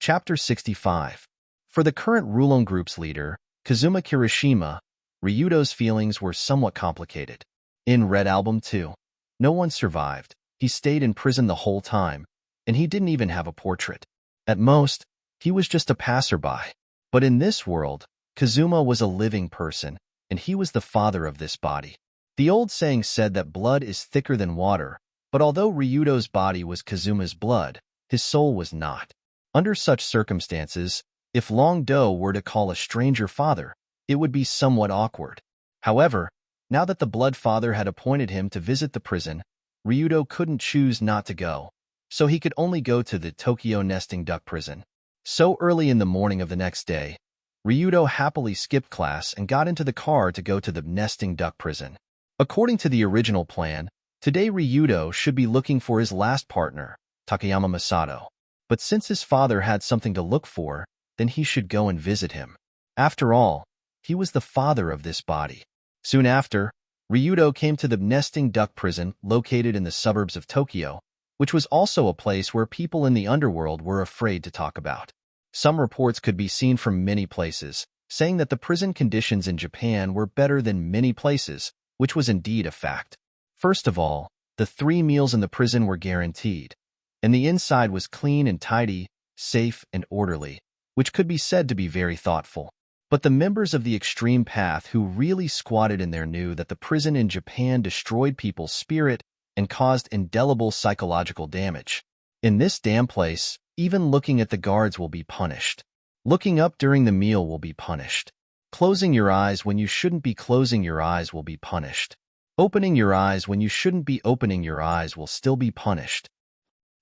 A: Chapter 65. For the current Rulon Group's leader, Kazuma Kirishima, Ryudo's feelings were somewhat complicated. In Red Album 2, no one survived. He stayed in prison the whole time, and he didn't even have a portrait. At most, he was just a passerby. But in this world, Kazuma was a living person, and he was the father of this body. The old saying said that blood is thicker than water, but although Ryudo's body was Kazuma's blood, his soul was not. Under such circumstances, if Longdo were to call a stranger father, it would be somewhat awkward. However, now that the blood father had appointed him to visit the prison, Ryudo couldn't choose not to go, so he could only go to the Tokyo nesting duck prison. So early in the morning of the next day, Ryudo happily skipped class and got into the car to go to the nesting duck prison. According to the original plan, today Ryudo should be looking for his last partner, Takayama Masato. But since his father had something to look for, then he should go and visit him. After all, he was the father of this body. Soon after, Ryudo came to the nesting duck prison located in the suburbs of Tokyo, which was also a place where people in the underworld were afraid to talk about. Some reports could be seen from many places, saying that the prison conditions in Japan were better than many places, which was indeed a fact. First of all, the 3 meals in the prison were guaranteed, and the inside was clean and tidy, safe and orderly, which could be said to be very thoughtful. But the members of the extreme path who really squatted in there knew that the prison in Japan destroyed people's spirit and caused indelible psychological damage. In this damn place, even looking at the guards will be punished. Looking up during the meal will be punished. Closing your eyes when you shouldn't be closing your eyes will be punished. Opening your eyes when you shouldn't be opening your eyes will still be punished.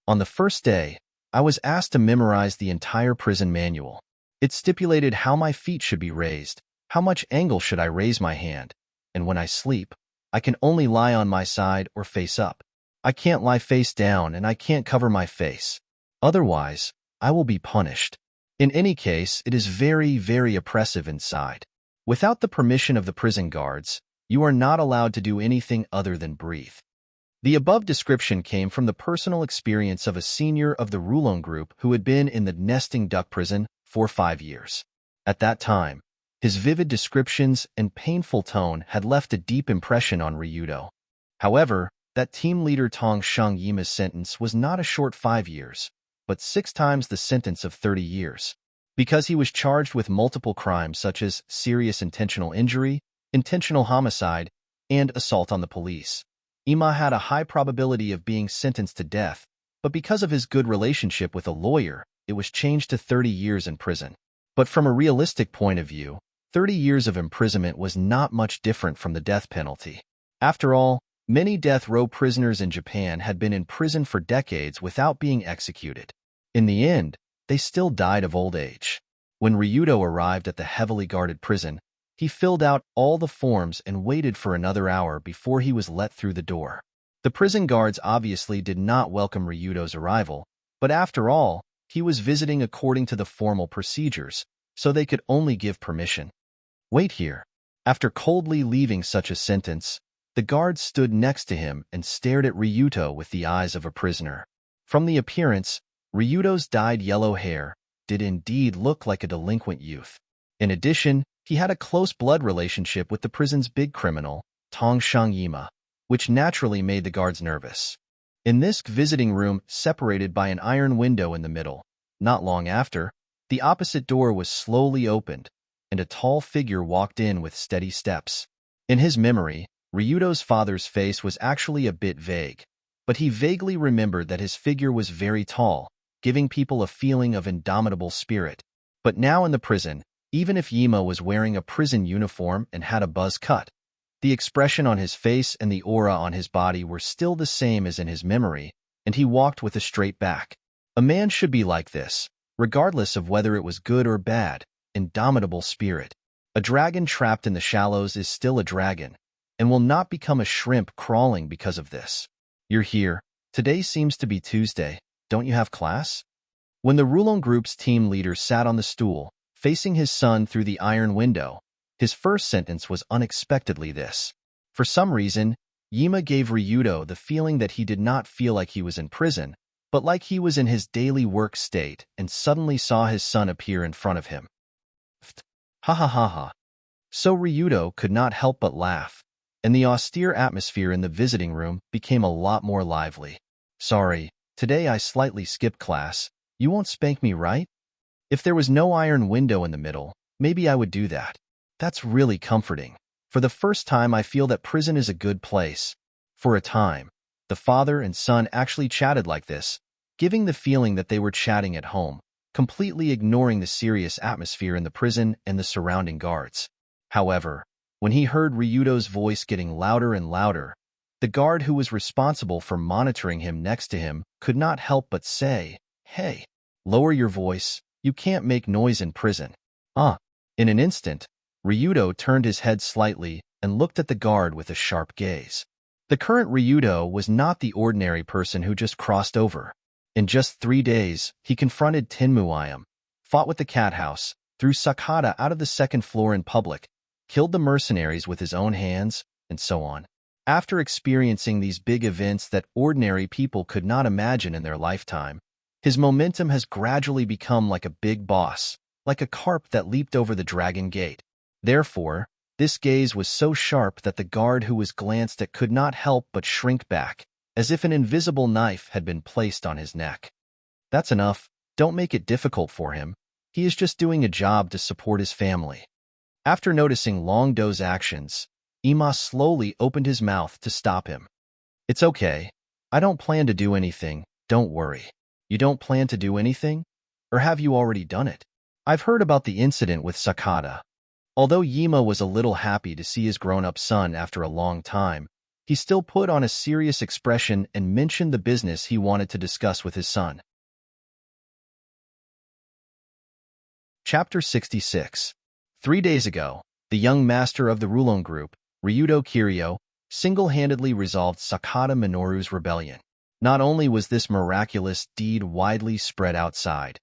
A: On the first day, I was asked to memorize the entire prison manual. It stipulated how my feet should be raised, how much angle should I raise my hand, and when I sleep, I can only lie on my side or face up. I can't lie face down and I can't cover my face. Otherwise, I will be punished. In any case, it is very, very oppressive inside. Without the permission of the prison guards, you are not allowed to do anything other than breathe. The above description came from the personal experience of a senior of the Rulon group who had been in the nesting duck prison for 5 years. At that time, his vivid descriptions and painful tone had left a deep impression on Ryudo. However, that team leader Tong Shang-yima's sentence was not a short 5 years, but 6 times the sentence of 30 years. Because he was charged with multiple crimes such as serious intentional injury, intentional homicide, and assault on the police. Ima had a high probability of being sentenced to death, but because of his good relationship with a lawyer, it was changed to 30 years in prison. But from a realistic point of view, 30 years of imprisonment was not much different from the death penalty. After all, many death row prisoners in Japan had been in prison for decades without being executed. In the end, they still died of old age. When Ryudo arrived at the heavily guarded prison, he filled out all the forms and waited for another hour before he was let through the door. The prison guards obviously did not welcome Ryudo's arrival, but after all, he was visiting according to the formal procedures, so they could only give permission. Wait here. After coldly leaving such a sentence, the guards stood next to him and stared at Ryudo with the eyes of a prisoner. From the appearance, Ryudo's dyed yellow hair did indeed look like a delinquent youth. In addition, he had a close blood relationship with the prison's big criminal, Tong Shang-yima, which naturally made the guards nervous. In this visiting room, separated by an iron window in the middle, not long after, the opposite door was slowly opened, and a tall figure walked in with steady steps. In his memory, Ryudo's father's face was actually a bit vague, but he vaguely remembered that his figure was very tall, giving people a feeling of indomitable spirit. But now in the prison, even if Yima was wearing a prison uniform and had a buzz cut, the expression on his face and the aura on his body were still the same as in his memory, and he walked with a straight back. A man should be like this, regardless of whether it was good or bad, indomitable spirit. A dragon trapped in the shallows is still a dragon, and will not become a shrimp crawling because of this. You're here. Today seems to be Tuesday. Don't you have class? When the Rulon group's team leader sat on the stool, facing his son through the iron window, his first sentence was unexpectedly this. For some reason, Yima gave Ryudo the feeling that he did not feel like he was in prison, but like he was in his daily work state and suddenly saw his son appear in front of him. Ha ha ha ha. So Ryudo could not help but laugh, and the austere atmosphere in the visiting room became a lot more lively. Sorry, today I slightly skipped class. You won't spank me, right? If there was no iron window in the middle, maybe I would do that. That's really comforting. For the first time, I feel that prison is a good place. For a time, the father and son actually chatted like this, giving the feeling that they were chatting at home, completely ignoring the serious atmosphere in the prison and the surrounding guards. However, when he heard Ryudo's voice getting louder and louder, the guard who was responsible for monitoring him next to him could not help but say, "Hey, lower your voice. You can't make noise in prison." In an instant, Ryudo turned his head slightly and looked at the guard with a sharp gaze. The current Ryudo was not the ordinary person who just crossed over. In just 3 days, he confronted Tenmuayam, fought with the cat house, threw Sakata out of the 2nd floor in public, killed the mercenaries with his own hands, and so on. After experiencing these big events that ordinary people could not imagine in their lifetime, his momentum has gradually become like a big boss, like a carp that leaped over the dragon gate. Therefore, this gaze was so sharp that the guard who was glanced at could not help but shrink back, as if an invisible knife had been placed on his neck. That's enough. Don't make it difficult for him. He is just doing a job to support his family. After noticing Long Do's actions, Ima slowly opened his mouth to stop him. It's okay. I don't plan to do anything, don't worry. You don't plan to do anything? Or have you already done it? I've heard about the incident with Sakata. Although Yima was a little happy to see his grown-up son after a long time, he still put on a serious expression and mentioned the business he wanted to discuss with his son. Chapter 66. 3 days ago, the young master of the Rulon group, Ryudo Kiryu, single-handedly resolved Sakata Minoru's rebellion. Not only was this miraculous deed widely spread outside,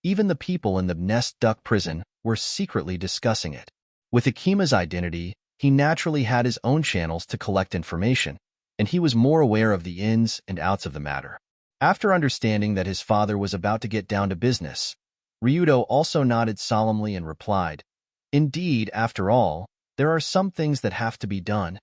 A: even the people in the Nest Duck prison were secretly discussing it. With Akima's identity, he naturally had his own channels to collect information, and he was more aware of the ins and outs of the matter. After understanding that his father was about to get down to business, Ryudo also nodded solemnly and replied, "Indeed, after all, there are some things that have to be done.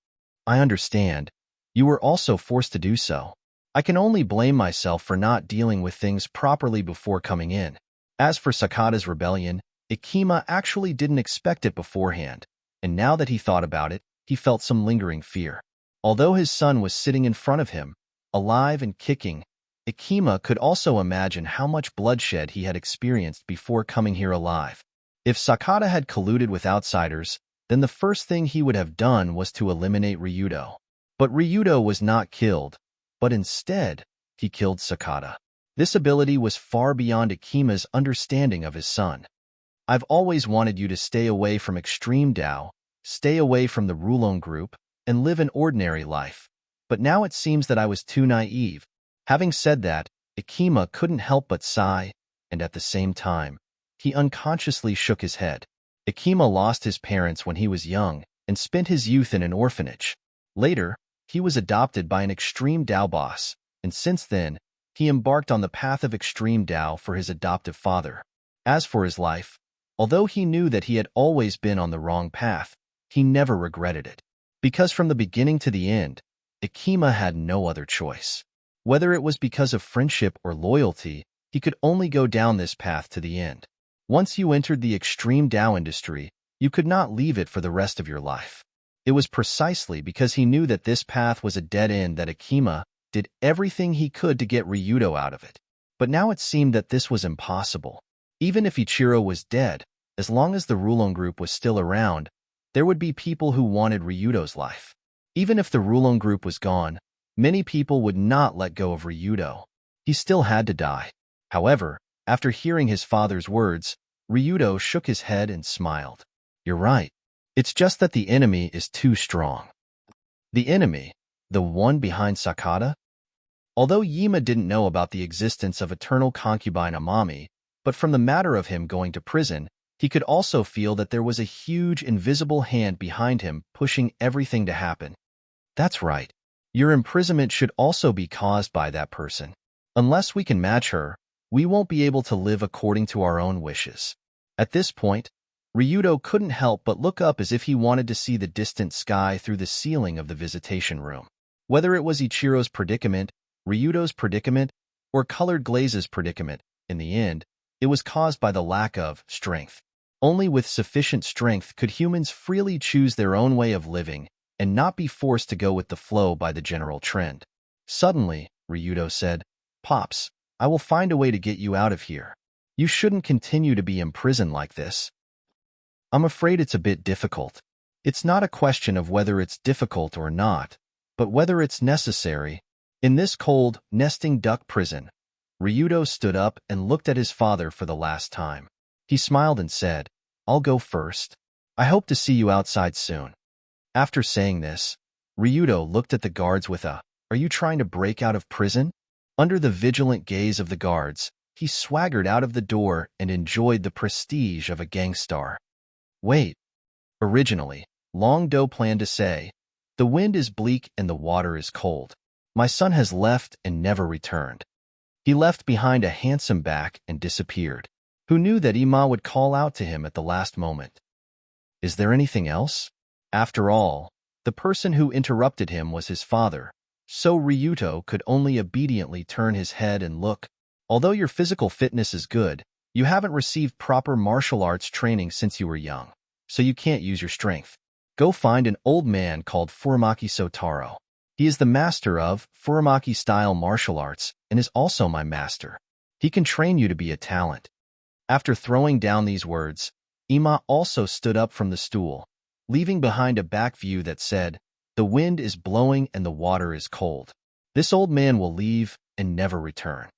A: I understand. You were also forced to do so. I can only blame myself for not dealing with things properly before coming in." As for Sakata's rebellion, Ikima actually didn't expect it beforehand, and now that he thought about it, he felt some lingering fear. Although his son was sitting in front of him, alive and kicking, Ikima could also imagine how much bloodshed he had experienced before coming here alive. If Sakata had colluded with outsiders, then the first thing he would have done was to eliminate Ryudo. But Ryudo was not killed, but instead, he killed Sakata. This ability was far beyond Ikima's understanding of his son. "I've always wanted you to stay away from extreme Tao, stay away from the Rulon group, and live an ordinary life. But now it seems that I was too naive." Having said that, Ikima couldn't help but sigh, and at the same time, he unconsciously shook his head. Ikima lost his parents when he was young and spent his youth in an orphanage. Later, he was adopted by an extreme Tao boss, and since then, he embarked on the path of extreme Tao for his adoptive father. As for his life, although he knew that he had always been on the wrong path, he never regretted it. Because from the beginning to the end, Ikima had no other choice. Whether it was because of friendship or loyalty, he could only go down this path to the end. Once you entered the extreme Tao industry, you could not leave it for the rest of your life. It was precisely because he knew that this path was a dead end that Ikima did everything he could to get Ryudo out of it. But now it seemed that this was impossible. Even if Ichiro was dead, as long as the Rulon group was still around, there would be people who wanted Ryudo's life. Even if the Rulon group was gone, many people would not let go of Ryudo. He still had to die. However, after hearing his father's words, Ryudo shook his head and smiled. "You're right. It's just that the enemy is too strong." The enemy? The one behind Sakata? Although Yima didn't know about the existence of eternal concubine Amami, but from the matter of him going to prison, he could also feel that there was a huge invisible hand behind him pushing everything to happen. That's right. Your imprisonment should also be caused by that person. Unless we can match her, we won't be able to live according to our own wishes. At this point, Ryudo couldn't help but look up as if he wanted to see the distant sky through the ceiling of the visitation room. Whether it was Ichiro's predicament, Ryudo's predicament, or Colored Glaze's predicament, in the end, it was caused by the lack of strength. Only with sufficient strength could humans freely choose their own way of living and not be forced to go with the flow by the general trend. Suddenly, Ryudo said, "Pops, I will find a way to get you out of here. You shouldn't continue to be imprisoned like this." "I'm afraid it's a bit difficult. It's not a question of whether it's difficult or not, but whether it's necessary." In this cold, nesting duck prison, Ryudo stood up and looked at his father for the last time. He smiled and said, "I'll go first. I hope to see you outside soon." After saying this, Ryudo looked at the guards with a, "Are you trying to break out of prison?" Under the vigilant gaze of the guards, he swaggered out of the door and enjoyed the prestige of a gangstar. Wait. Originally, Long Do planned to say, "The wind is bleak and the water is cold. My son has left and never returned." He left behind a handsome back and disappeared. Who knew that Ima would call out to him at the last moment? Is there anything else? After all, the person who interrupted him was his father, so Ryudo could only obediently turn his head and look. Although your physical fitness is good, you haven't received proper martial arts training since you were young, so you can't use your strength. Go find an old man called Furamaki Sotaro. He is the master of Furamaki-style martial arts and is also my master. He can train you to be a talent. After throwing down these words, Ima also stood up from the stool, leaving behind a back view that said, "The wind is blowing and the water is cold. This old man will leave and never return."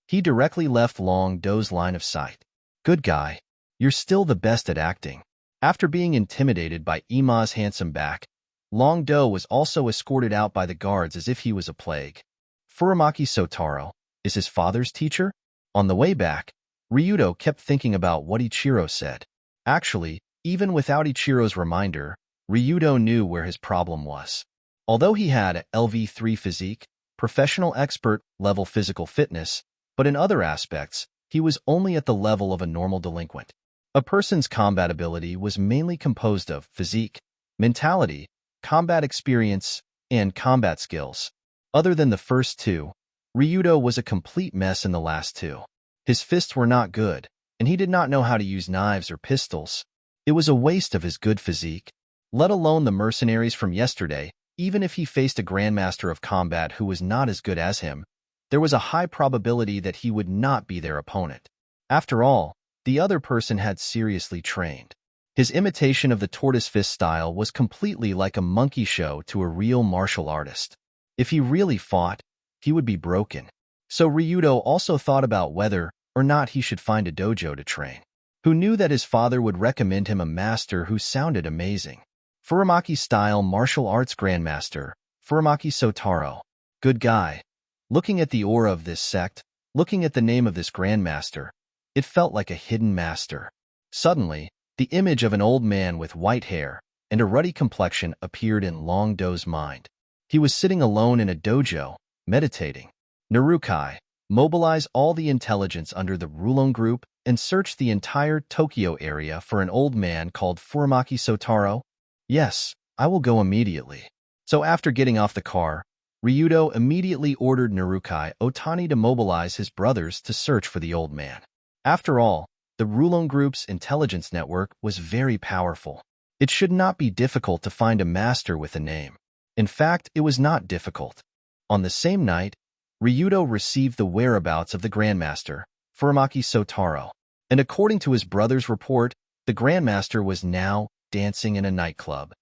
A: He directly left Long Do's line of sight. "Good guy, you're still the best at acting." After being intimidated by Ima's handsome back, Long Do was also escorted out by the guards as if he was a plague. Furamaki Sotaro is his father's teacher? On the way back, Ryudo kept thinking about what Ichiro said. Actually, even without Ichiro's reminder, Ryudo knew where his problem was. Although he had a LV3 physique, professional expert level physical fitness, but in other aspects, he was only at the level of a normal delinquent. A person's combat ability was mainly composed of physique, mentality, combat experience, and combat skills. Other than the first two, Ryudo was a complete mess in the last two. His fists were not good, and he did not know how to use knives or pistols. It was a waste of his good physique, let alone the mercenaries from yesterday. Even if he faced a grandmaster of combat who was not as good as him, there was a high probability that he would not be their opponent. After all, the other person had seriously trained. His imitation of the tortoise fist style was completely like a monkey show to a real martial artist. If he really fought, he would be broken. So Ryudo also thought about whether or not he should find a dojo to train. Who knew that his father would recommend him a master who sounded amazing? Furamaki-style martial arts grandmaster, Furamaki Sotaro. Good guy. Looking at the aura of this sect, looking at the name of this grandmaster, it felt like a hidden master. Suddenly, the image of an old man with white hair and a ruddy complexion appeared in Long Do's mind. He was sitting alone in a dojo, meditating. Narukai, mobilize all the intelligence under the Rulon Group and search the entire Tokyo area for an old man called Furamaki Sotaro. Yes, I will go immediately. So after getting off the car, Ryudo immediately ordered Narukai Otani to mobilize his brothers to search for the old man. After all, the Rulon Group's intelligence network was very powerful. It should not be difficult to find a master with a name. In fact, it was not difficult. On the same night, Ryudo received the whereabouts of the Grandmaster, Furamaki Sotaro, and according to his brother's report, the Grandmaster was now dancing in a nightclub.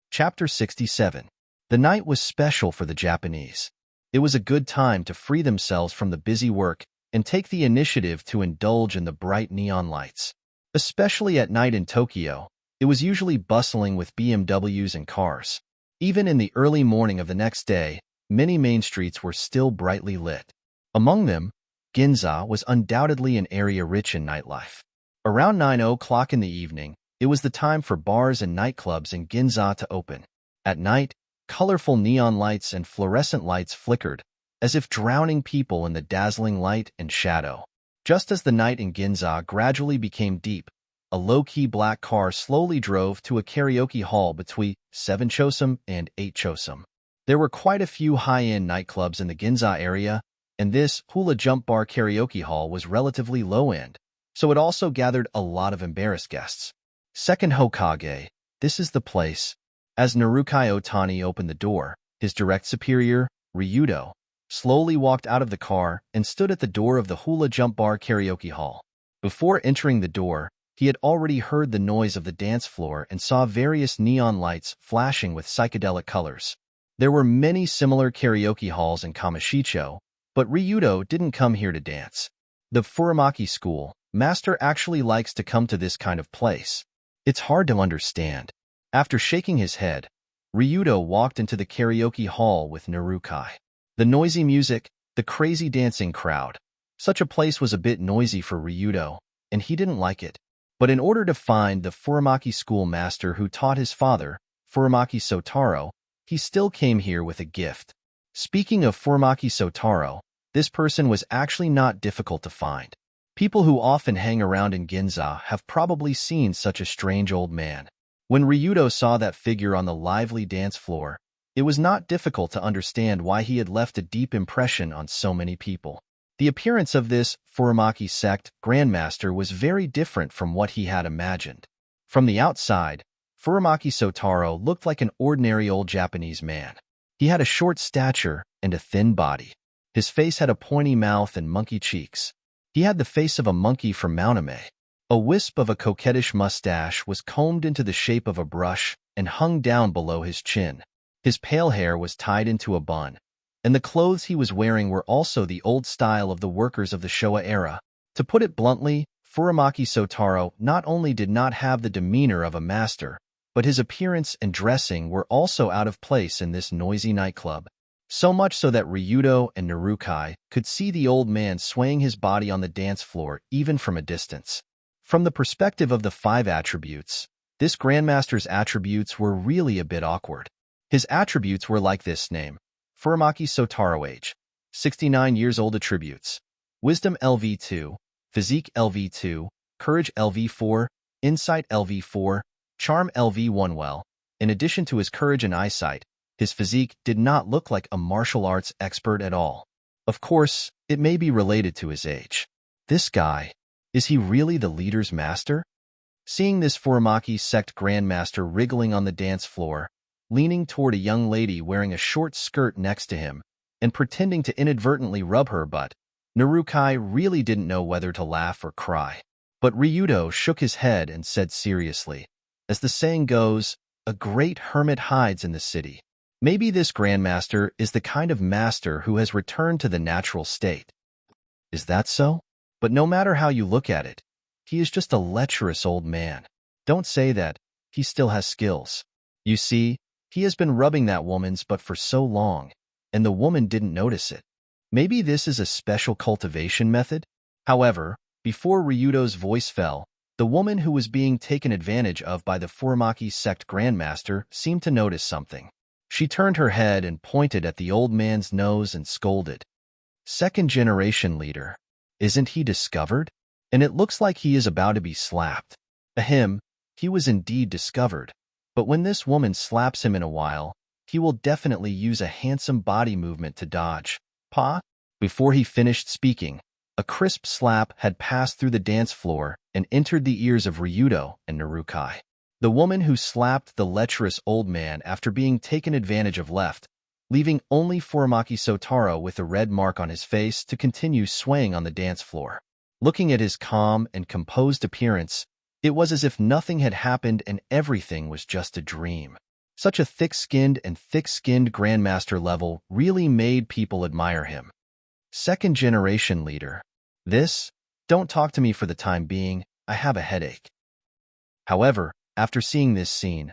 A: Chapter 67. The night was special for the Japanese. It was a good time to free themselves from the busy work and take the initiative to indulge in the bright neon lights. Especially at night in Tokyo, it was usually bustling with BMWs and cars. Even in the early morning of the next day, many main streets were still brightly lit. Among them, Ginza was undoubtedly an area rich in nightlife. Around 9 o'clock in the evening, it was the time for bars and nightclubs in Ginza to open. At night, colorful neon lights and fluorescent lights flickered, as if drowning people in the dazzling light and shadow. Just as the night in Ginza gradually became deep, a low-key black car slowly drove to a karaoke hall between 7 Chosum and 8 Chosum. There were quite a few high-end nightclubs in the Ginza area, and this hula jump bar karaoke hall was relatively low-end, so it also gathered a lot of embarrassed guests. Second Hokage, this is the place. As Narukai Otani opened the door, his direct superior, Ryudo, slowly walked out of the car and stood at the door of the hula jump bar karaoke hall. Before entering the door, he had already heard the noise of the dance floor and saw various neon lights flashing with psychedelic colors. There were many similar karaoke halls in Kamashicho, but Ryudo didn't come here to dance. The Furamaki school master actually likes to come to this kind of place. It's hard to understand. After shaking his head, Ryudo walked into the karaoke hall with Narukai. The noisy music, the crazy dancing crowd. Such a place was a bit noisy for Ryudo, and he didn't like it. But in order to find the Furamaki school master who taught his father, Furamaki Sotaro, he still came here with a gift. Speaking of Furamaki Sotaro, this person was actually not difficult to find. People who often hang around in Ginza have probably seen such a strange old man. When Ryudo saw that figure on the lively dance floor, it was not difficult to understand why he had left a deep impression on so many people. The appearance of this Furamaki sect grandmaster was very different from what he had imagined. From the outside, Furamaki Sotaro looked like an ordinary old Japanese man. He had a short stature and a thin body. His face had a pointy mouth and monkey cheeks. He had the face of a monkey from Mount Ame. A wisp of a coquettish mustache was combed into the shape of a brush and hung down below his chin. His pale hair was tied into a bun, and the clothes he was wearing were also the old style of the workers of the Showa era. To put it bluntly, Furamaki Sotaro not only did not have the demeanor of a master, but his appearance and dressing were also out of place in this noisy nightclub. So much so that Ryudo and Narukai could see the old man swaying his body on the dance floor even from a distance. From the perspective of the 5 attributes, this Grandmaster's attributes were really a bit awkward. His attributes were like this name: Furamaki Sotaro, age 69 years old. Attributes: Wisdom LV2, Physique LV2, Courage LV4, Insight LV4, Charm LV1. Well, in addition to his courage and eyesight, his physique did not look like a martial arts expert at all. Of course, it may be related to his age. This guy, is he really the leader's master? Seeing this Furamaki sect grandmaster wriggling on the dance floor, leaning toward a young lady wearing a short skirt next to him, and pretending to inadvertently rub her butt, Narukai really didn't know whether to laugh or cry. But Ryudo shook his head and said seriously, as the saying goes, a great hermit hides in the city. Maybe this grandmaster is the kind of master who has returned to the natural state. Is that so? But no matter how you look at it, he is just a lecherous old man. Don't say that, he still has skills. You see, he has been rubbing that woman's butt for so long, and the woman didn't notice it. Maybe this is a special cultivation method? However, before Ryudo's voice fell, the woman who was being taken advantage of by the Furamaki sect grandmaster seemed to notice something. She turned her head and pointed at the old man's nose and scolded. Second-generation leader. Isn't he discovered? And it looks like he is about to be slapped. Ahem, he was indeed discovered. But when this woman slaps him in a while, he will definitely use a handsome body movement to dodge. Pa? Before he finished speaking, a crisp slap had passed through the dance floor and entered the ears of Ryudo and Narukai. The woman who slapped the lecherous old man after being taken advantage of left, leaving only Furamaki Sotaro with a red mark on his face to continue swaying on the dance floor. Looking at his calm and composed appearance, it was as if nothing had happened and everything was just a dream. Such a thick-skinned grandmaster level really made people admire him. Second-generation leader. Don't talk to me for the time being, I have a headache. However, after seeing this scene,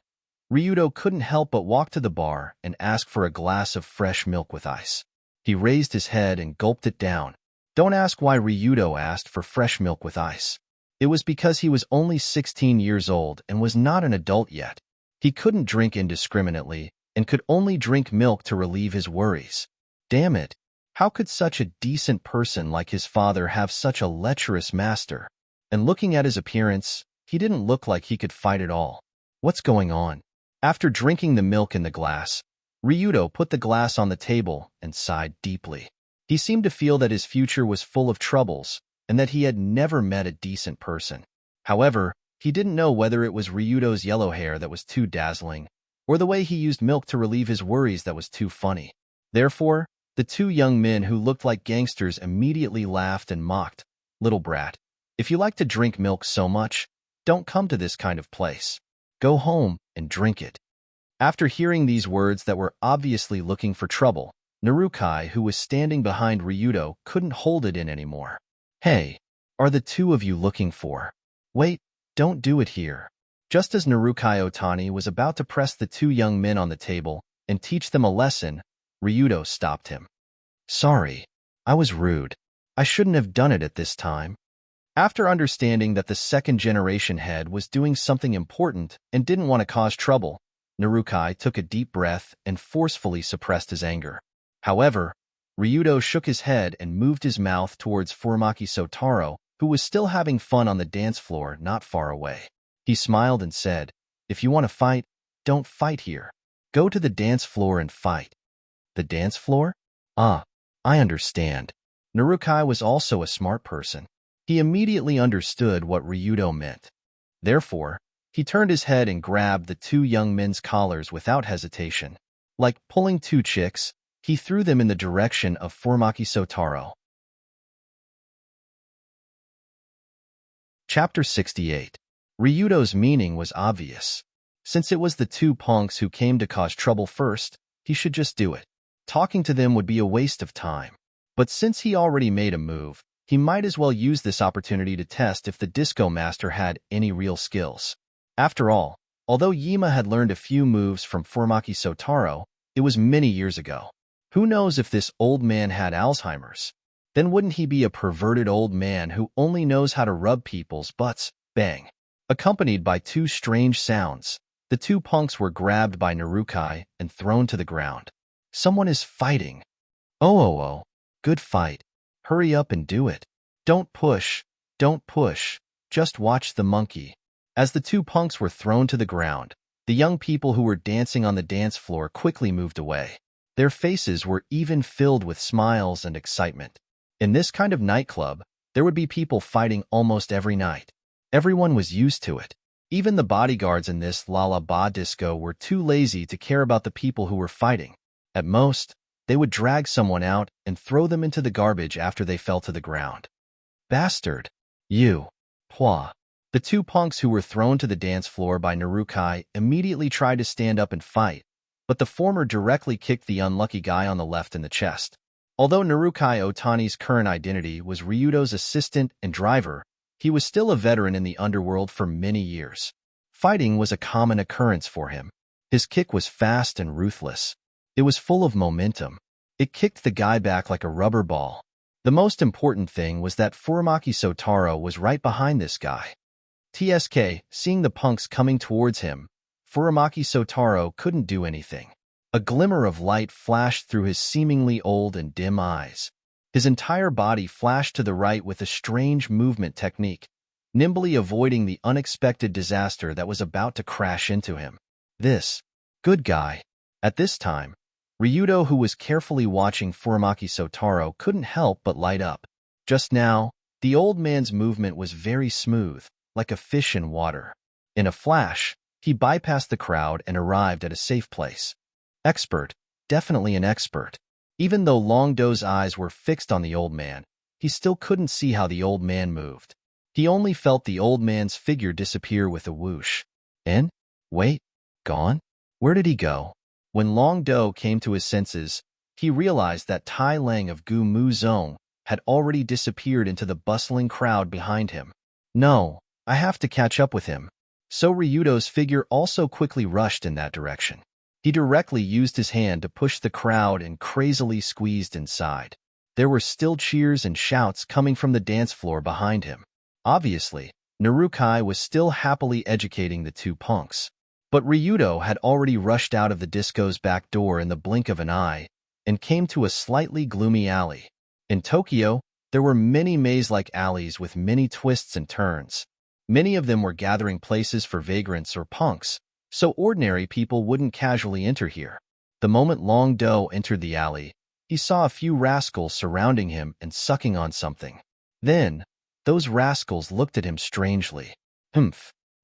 A: Ryudo couldn't help but walk to the bar and ask for a glass of fresh milk with ice. He raised his head and gulped it down. Don't ask why Ryudo asked for fresh milk with ice. It was because he was only 16 years old and was not an adult yet. He couldn't drink indiscriminately and could only drink milk to relieve his worries. Damn it! How could such a decent person like his father have such a lecherous master? And looking at his appearance, he didn't look like he could fight at all. What's going on? After drinking the milk in the glass, Ryudo put the glass on the table and sighed deeply. He seemed to feel that his future was full of troubles and that he had never met a decent person. However, he didn't know whether it was Ryudo's yellow hair that was too dazzling or the way he used milk to relieve his worries that was too funny. Therefore, the 2 young men who looked like gangsters immediately laughed and mocked. Little brat, if you like to drink milk so much, don't come to this kind of place. Go home and drink it. After hearing these words that were obviously looking for trouble, Narukai, who was standing behind Ryudo, couldn't hold it in anymore. Hey, are the 2 of you looking for? Wait, don't do it here. Just as Narukai Otani was about to press the 2 young men on the table and teach them a lesson, Ryudo stopped him. Sorry, I was rude. I shouldn't have done it at this time. After understanding that the second-generation head was doing something important and didn't want to cause trouble, Narukai took a deep breath and forcefully suppressed his anger. However, Ryudo shook his head and moved his mouth towards Furamaki Sotaro, who was still having fun on the dance floor not far away. He smiled and said, If you want to fight, don't fight here. Go to the dance floor and fight. The dance floor? Ah, I understand. Narukai was also a smart person. He immediately understood what Ryudo meant. Therefore, He turned his head and grabbed the two young men's collars without hesitation. Like pulling two chicks, he threw them in the direction of Furamaki Sotaro. Chapter 68. Ryudo's meaning was obvious. Since it was the two punks who came to cause trouble first, he should just do it. Talking to them would be a waste of time. But since he already made a move, he might as well use this opportunity to test if the disco master had any real skills. After all, although Yima had learned a few moves from Furamaki Sotaro, it was many years ago. Who knows if this old man had Alzheimer's? Then wouldn't he be a perverted old man who only knows how to rub people's butts? Bang! Accompanied by two strange sounds, the two punks were grabbed by Narukai and thrown to the ground. Someone is fighting. Oh, good fight. Hurry up and do it. Don't push, just watch the monkey. As the two punks were thrown to the ground, the young people who were dancing on the dance floor quickly moved away. Their faces were even filled with smiles and excitement. In this kind of nightclub, there would be people fighting almost every night. Everyone was used to it. Even the bodyguards in this la-la-ba disco were too lazy to care about the people who were fighting. At most, they would drag someone out and throw them into the garbage after they fell to the ground. Bastard! You! Pwah! The two punks who were thrown to the dance floor by Narukai immediately tried to stand up and fight, but the former directly kicked the unlucky guy on the left in the chest. Although Narukai Otani's current identity was Ryudo's assistant and driver, he was still a veteran in the underworld for many years. Fighting was a common occurrence for him. His kick was fast and ruthless. It was full of momentum. It kicked the guy back like a rubber ball. The most important thing was that Furamaki Sotaro was right behind this guy. TSK, seeing the punks coming towards him, Furamaki Sotaro couldn't do anything. A glimmer of light flashed through his seemingly old and dim eyes. His entire body flashed to the right with a strange movement technique, nimbly avoiding the unexpected disaster that was about to crash into him. This good guy. At this time, Ryudo, who was carefully watching Furamaki Sotaro, couldn't help but light up. Just now, the old man's movement was very smooth, like a fish in water. In a flash, he bypassed the crowd and arrived at a safe place. Expert, definitely an expert. Even though Longdo's eyes were fixed on the old man, he still couldn't see how the old man moved. He only felt the old man's figure disappear with a whoosh. Wait, gone? Where did he go? When Longdo came to his senses, he realized that Tai Lang of Gu Mu Zong had already disappeared into the bustling crowd behind him. No, I have to catch up with him. So Ryudo's figure also quickly rushed in that direction. He directly used his hand to push the crowd and crazily squeezed inside. There were still cheers and shouts coming from the dance floor behind him. Obviously, Narukai was still happily educating the two punks. But Ryudo had already rushed out of the disco's back door in the blink of an eye and came to a slightly gloomy alley. In Tokyo, there were many maze-like alleys with many twists and turns. Many of them were gathering places for vagrants or punks, so ordinary people wouldn't casually enter here. The moment Longdo entered the alley, he saw a few rascals surrounding him and sucking on something. Then, those rascals looked at him strangely.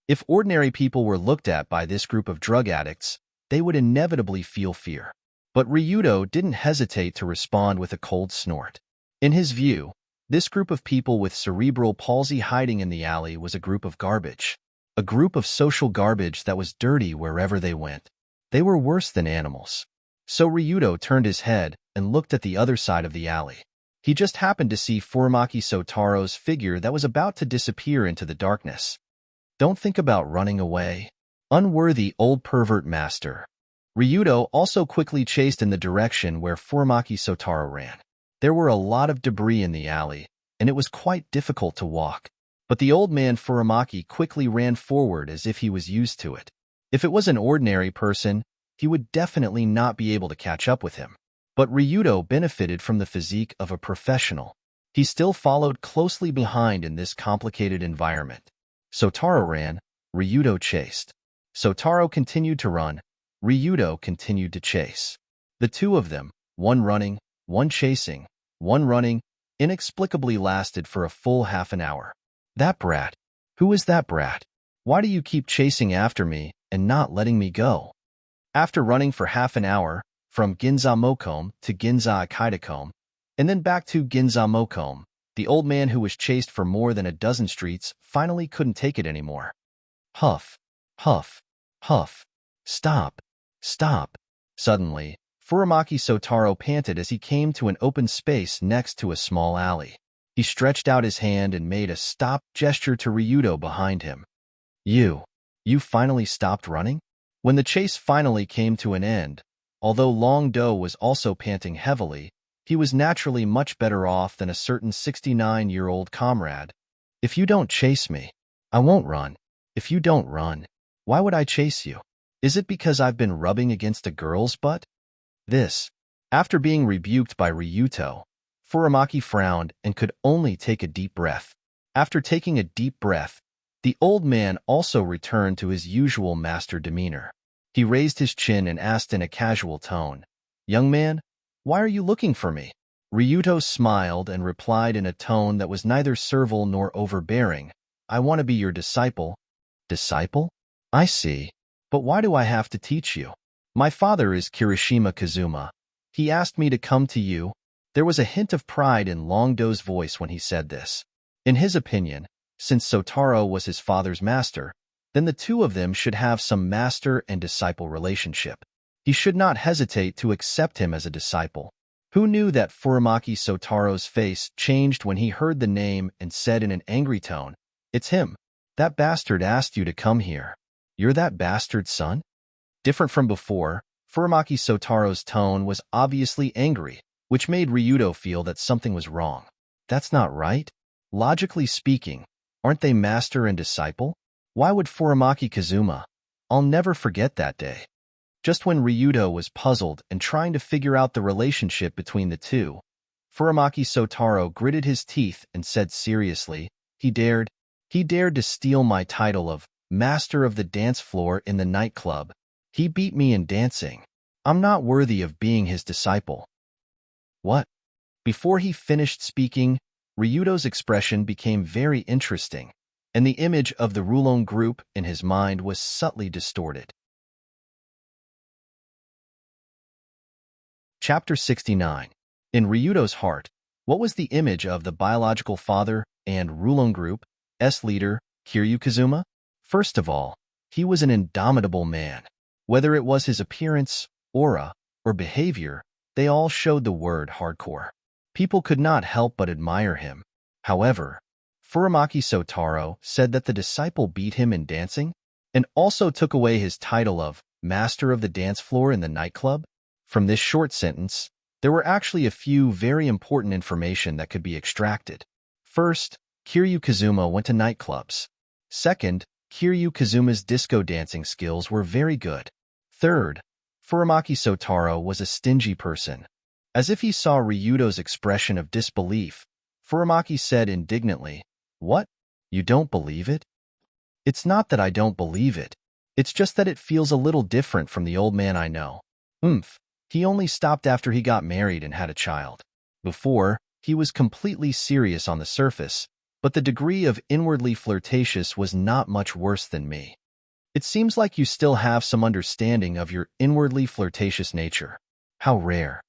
A: If ordinary people were looked at by this group of drug addicts, they would inevitably feel fear. But Ryudo didn't hesitate to respond with a cold snort. In his view, this group of people with cerebral palsy hiding in the alley was a group of garbage. A group of social garbage that was dirty wherever they went. They were worse than animals. So Ryudo turned his head and looked at the other side of the alley. He just happened to see Furamaki Sotaro's figure that was about to disappear into the darkness. Don't think about running away. Unworthy old pervert master. Ryudo also quickly chased in the direction where Furamaki Sotaro ran. There were a lot of debris in the alley, and it was quite difficult to walk. But the old man Furamaki quickly ran forward as if he was used to it. If it was an ordinary person, he would definitely not be able to catch up with him. But Ryudo benefited from the physique of a professional. He still followed closely behind in this complicated environment. Sotaro ran, Ryudo chased. Sotaro continued to run, Ryudo continued to chase. The two of them, one running, one chasing, one running, inexplicably lasted for a full half an hour. That brat. Who is that brat? Why do you keep chasing after me and not letting me go? After running for half an hour, from Ginza Mokom to Ginza Akaidakom, and then back to Ginza Mokom, the old man who was chased for more than a dozen streets finally couldn't take it anymore. Huff, huff, huff. Stop, stop. Suddenly, Furamaki Sotaro panted as he came to an open space next to a small alley. He stretched out his hand and made a stop gesture to Ryudo behind him. You finally stopped running? When the chase finally came to an end, although Long Do was also panting heavily, he was naturally much better off than a certain 69-year-old comrade. If you don't chase me, I won't run. If you don't run, why would I chase you? Is it because I've been rubbing against a girl's butt? This. After being rebuked by Ryuto, Furamaki frowned and could only take a deep breath. After taking a deep breath, the old man also returned to his usual master demeanor. He raised his chin and asked in a casual tone, "Young man, why are you looking for me?" Ryuto smiled and replied in a tone that was neither servile nor overbearing, "I want to be your disciple." Disciple? I see. But why do I have to teach you? My father is Kirishima Kazuma. He asked me to come to you. There was a hint of pride in Long Do's voice when he said this. In his opinion, since Sotaro was his father's master, then the two of them should have some master and disciple relationship. He should not hesitate to accept him as a disciple. Who knew that Furamaki Sotaro's face changed when he heard the name and said in an angry tone, "It's him. That bastard asked you to come here. You're that bastard's son?" Different from before, Furamaki Sotaro's tone was obviously angry, which made Ryudo feel that something was wrong. That's not right. Logically speaking, aren't they master and disciple? Why would Furamaki Kazuma? I'll never forget that day. Just when Ryudo was puzzled and trying to figure out the relationship between the two, Furamaki Sotaro gritted his teeth and said seriously, He dared to steal my title of Master of the Dance Floor in the nightclub. He beat me in dancing. I'm not worthy of being his disciple." What? Before he finished speaking, Ryudo's expression became very interesting, and the image of the Rulon group in his mind was subtly distorted. Chapter 69. In Ryudo's heart, what was the image of the biological father and Rulon group's leader, Kiryu Kazuma? First of all, he was an indomitable man. Whether it was his appearance, aura, or behavior, they all showed the word hardcore. People could not help but admire him. However, Furamaki Sotaro said that the disciple beat him in dancing and also took away his title of Master of the Dance Floor in the nightclub. From this short sentence, there were actually a few very important information that could be extracted. First, Kiryu Kazuma went to nightclubs. Second, Kiryu Kazuma's disco dancing skills were very good. Third, Furamaki Sotaro was a stingy person. As if he saw Ryudo's expression of disbelief, Furamaki said indignantly, "What? You don't believe it?" "It's not that I don't believe it. It's just that it feels a little different from the old man I know. He only stopped after he got married and had a child. Before, he was completely serious on the surface, but the degree of inwardly flirtatious was not much worse than me. It seems like you still have some understanding of your inwardly flirtatious nature. How rare."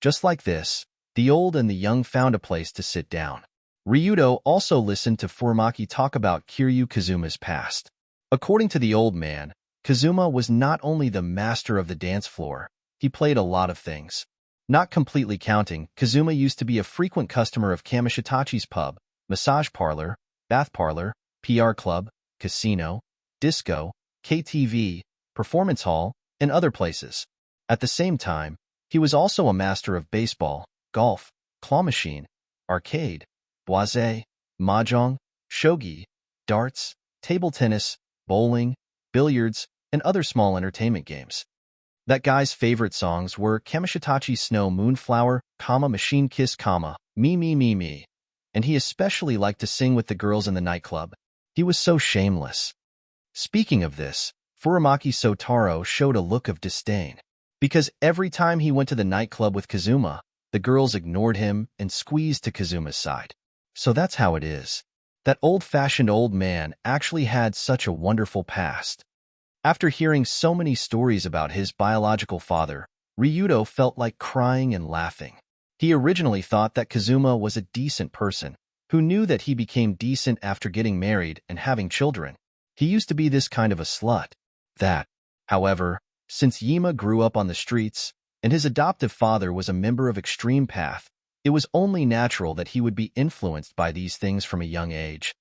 A: Just like this, the old and the young found a place to sit down. Ryudo also listened to Furamaki talk about Kiryu Kazuma's past. According to the old man, Kazuma was not only the master of the dance floor, he played a lot of things. Not completely counting, Kazuma used to be a frequent customer of Kamishitachi's pub, massage parlor, bath parlor, PR club, casino, disco, KTV, performance hall, and other places. At the same time, he was also a master of baseball, golf, claw machine, arcade, boise, mahjong, shogi, darts, table tennis, bowling, billiards, and other small entertainment games. That guy's favorite songs were Kamishitachi's Snow Moonflower, Machine Kiss, Me Me Me Me, and he especially liked to sing with the girls in the nightclub. He was so shameless. Speaking of this, Furamaki Sotaro showed a look of disdain, because every time he went to the nightclub with Kazuma, the girls ignored him and squeezed to Kazuma's side. So that's how it is. That old-fashioned old man actually had such a wonderful past. After hearing so many stories about his biological father, Ryudo felt like crying and laughing. He originally thought that Kazuma was a decent person, who knew that he became decent after getting married and having children. He used to be this kind of a slut. However, since Yima grew up on the streets, and his adoptive father was a member of Extreme Path, it was only natural that he would be influenced by these things from a young age.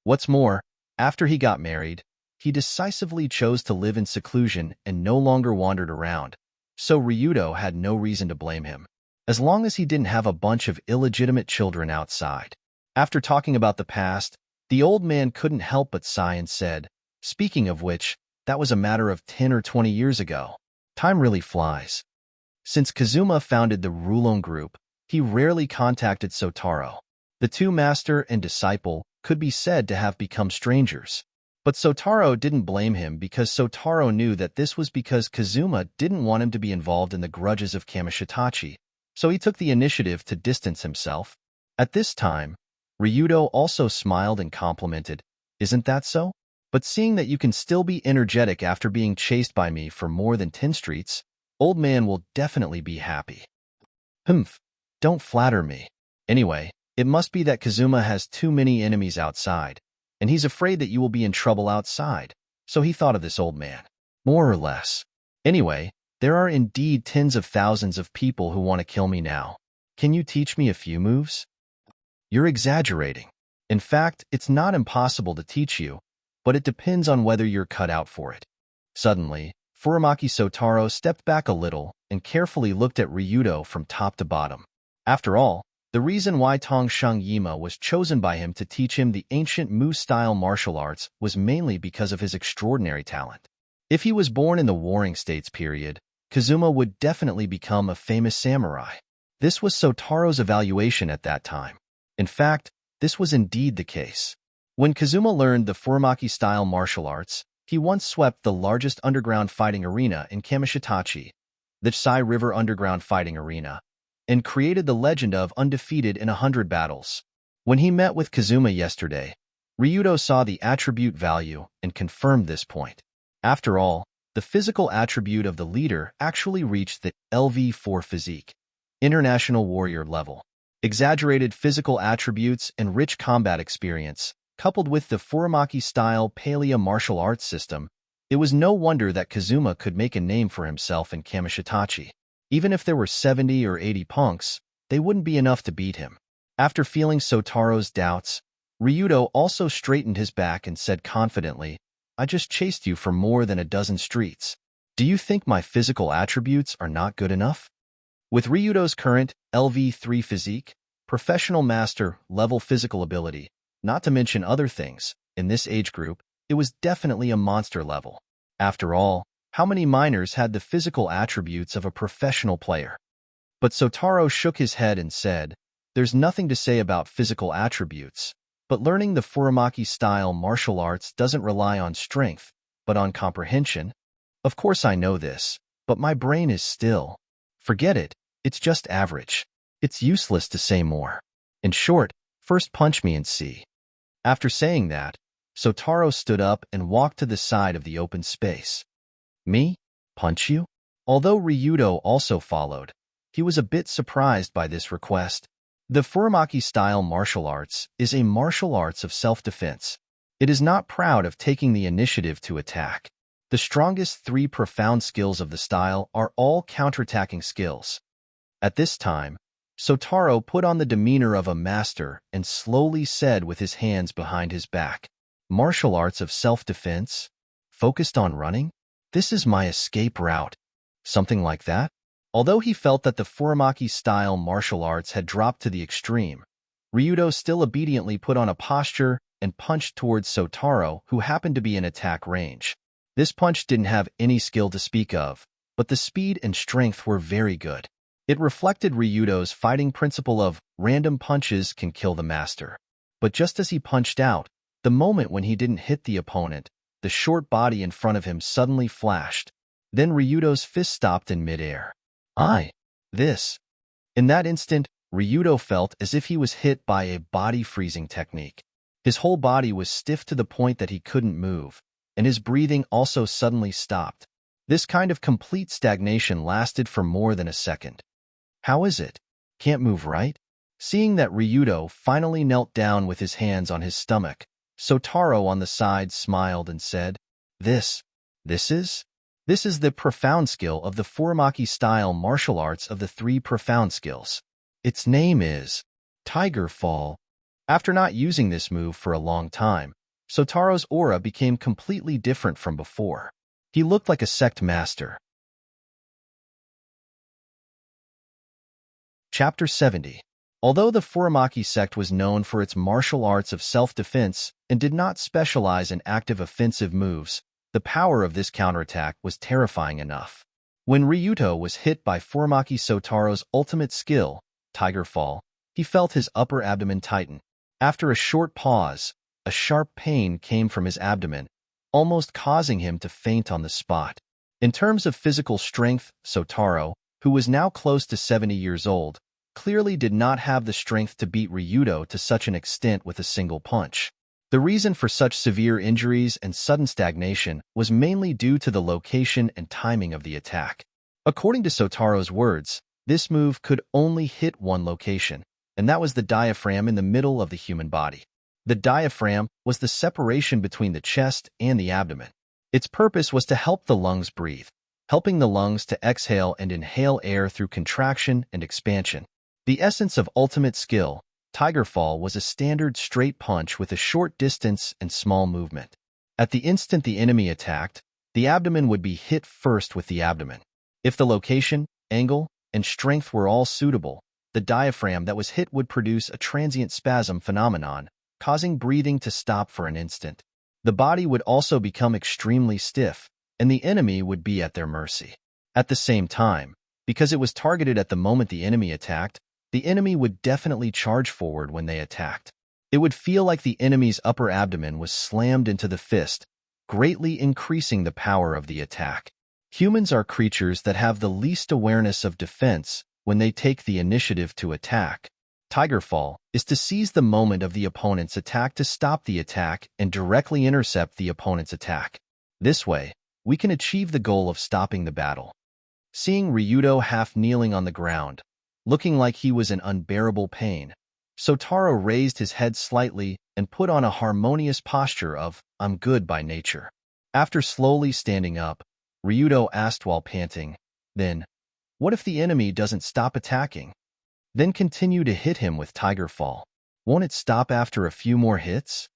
A: What's more, after he got married, he decisively chose to live in seclusion and no longer wandered around, so Ryudo had no reason to blame him, as long as he didn't have a bunch of illegitimate children outside. After talking about the past, the old man couldn't help but sigh and said, "Speaking of which, that was a matter of 10 or 20 years ago. Time really flies." Since Kazuma founded the Rulon group, he rarely contacted Sotaro. The two master and disciple could be said to have become strangers. But Sotaro didn't blame him because Sotaro knew that this was because Kazuma didn't want him to be involved in the grudges of Kamishitachi, so he took the initiative to distance himself. At this time, Ryudo also smiled and complimented, "Isn't that so? But seeing that you can still be energetic after being chased by me for more than 10 streets, old man will definitely be happy." "Humph, don't flatter me. Anyway, it must be that Kazuma has too many enemies outside, and he's afraid that you will be in trouble outside, so he thought of this old man. More or less. Anyway, there are indeed tens of thousands of people who want to kill me now. Can you teach me a few moves?" "You're exaggerating. In fact, it's not impossible to teach you, but it depends on whether you're cut out for it." Suddenly, Furamaki Sotaro stepped back a little and carefully looked at Ryudo from top to bottom. After all, the reason why Tongsheng Yima was chosen by him to teach him the ancient Mu-style martial arts was mainly because of his extraordinary talent. If he was born in the Warring States period, Kazuma would definitely become a famous samurai. This was Sotaro's evaluation at that time. In fact, this was indeed the case. When Kazuma learned the Furamaki-style martial arts, he once swept the largest underground fighting arena in Kamishitachi, the Sai River Underground Fighting Arena, and created the legend of undefeated in 100 battles. When he met with Kazuma yesterday, Ryudo saw the attribute value and confirmed this point. After all, the physical attribute of the leader actually reached the LV4 physique, International Warrior level. Exaggerated physical attributes and rich combat experience, coupled with the Furamaki-style Palea martial arts system, it was no wonder that Kazuma could make a name for himself in Kamishitachi. Even if there were 70 or 80 punks, they wouldn't be enough to beat him. After feeling Sotaro's doubts, Ryudo also straightened his back and said confidently, "I just chased you for more than a dozen streets. Do you think my physical attributes are not good enough?" With Ryudo's current LV3 physique, professional master level physical ability, not to mention other things, in this age group, it was definitely a monster level. After all, how many minors had the physical attributes of a professional player? But Sotaro shook his head and said, "There's nothing to say about physical attributes, but learning the Furamaki-style martial arts doesn't rely on strength, but on comprehension. Of course I know this, but my brain is still. Forget it, it's just average. It's useless to say more. In short, first punch me and see." After saying that, Sotaro stood up and walked to the side of the open space. "Me? Punch you?" Although Ryudo also followed, he was a bit surprised by this request. The Furamaki-style martial arts is a martial arts of self-defense. It is not proud of taking the initiative to attack. The strongest 3 profound skills of the style are all counterattacking skills. At this time, Sotaro put on the demeanor of a master and slowly said with his hands behind his back, "Martial arts of self-defense? Focused on running? This is my escape route." Something like that? Although he felt that the Furamaki-style martial arts had dropped to the extreme, Ryudo still obediently put on a posture and punched towards Sotaro, who happened to be in attack range. This punch didn't have any skill to speak of, but the speed and strength were very good. It reflected Ryudo's fighting principle of random punches can kill the master. But just as he punched out, the moment when he didn't hit the opponent, the short body in front of him suddenly flashed. Then Ryudo's fist stopped in midair. This. In that instant, Ryudo felt as if he was hit by a body-freezing technique. His whole body was stiff to the point that he couldn't move, and his breathing also suddenly stopped. This kind of complete stagnation lasted for more than a second. How is it? Can't move, right? Seeing that Ryudo finally knelt down with his hands on his stomach, Sotaro on the side smiled and said, This is the profound skill of the Furamaki-style martial arts of the 3 profound skills. Its name is Tiger Fall. After not using this move for a long time, Sotaro's aura became completely different from before. He looked like a sect master. Chapter 70. Although the Furamaki sect was known for its martial arts of self-defense and did not specialize in active offensive moves, the power of this counterattack was terrifying enough. When Ryuto was hit by Furamaki Sotaro's ultimate skill, Tiger Fall, he felt his upper abdomen tighten. After a short pause, a sharp pain came from his abdomen, almost causing him to faint on the spot. In terms of physical strength, Sotaro, who was now close to 70 years old, clearly did not have the strength to beat Ryudo to such an extent with a single punch. The reason for such severe injuries and sudden stagnation was mainly due to the location and timing of the attack. According to Sotaro's words, this move could only hit one location, and that was the diaphragm in the middle of the human body. The diaphragm was the separation between the chest and the abdomen. Its purpose was to help the lungs breathe, helping the lungs to exhale and inhale air through contraction and expansion. The essence of ultimate skill, Tiger Fall, was a standard straight punch with a short distance and small movement. At the instant the enemy attacked, the abdomen would be hit first with the abdomen. If the location, angle, and strength were all suitable, the diaphragm that was hit would produce a transient spasm phenomenon, causing breathing to stop for an instant. The body would also become extremely stiff, and the enemy would be at their mercy. At the same time, because it was targeted at the moment the enemy attacked, the enemy would definitely charge forward when they attacked. It would feel like the enemy's upper abdomen was slammed into the fist, greatly increasing the power of the attack. Humans are creatures that have the least awareness of defense when they take the initiative to attack. Tiger Fall is to seize the moment of the opponent's attack to stop the attack and directly intercept the opponent's attack. This way, we can achieve the goal of stopping the battle. Seeing Ryudo half kneeling on the ground, looking like he was in unbearable pain, Sotaro raised his head slightly and put on a harmonious posture of, I'm good by nature. After slowly standing up, Ryudo asked while panting, Then, what if the enemy doesn't stop attacking? Then continue to hit him with Tiger Fall. Won't it stop after a few more hits?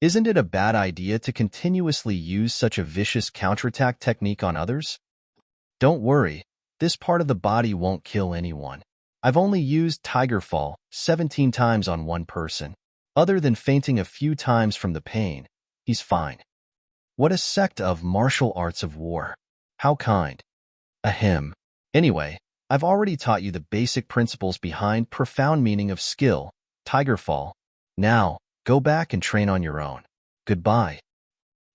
A: Isn't it a bad idea to continuously use such a vicious counterattack technique on others? Don't worry, this part of the body won't kill anyone. I've only used Tiger Fall 17 times on one person. Other than fainting a few times from the pain, he's fine. What a sect of martial arts of war. How kind. Ahem. Anyway, I've already taught you the basic principles behind profound meaning of skill, Tiger Fall. Now, go back and train on your own. Goodbye.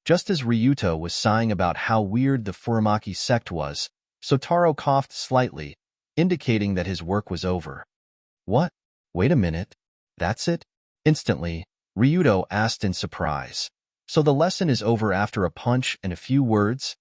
A: Just as Ryuto was sighing about how weird the Furamaki sect was, Sotaro coughed slightly, indicating that his work was over. What? Wait a minute. That's it? Instantly, Ryuto asked in surprise. So the lesson is over after a punch and a few words?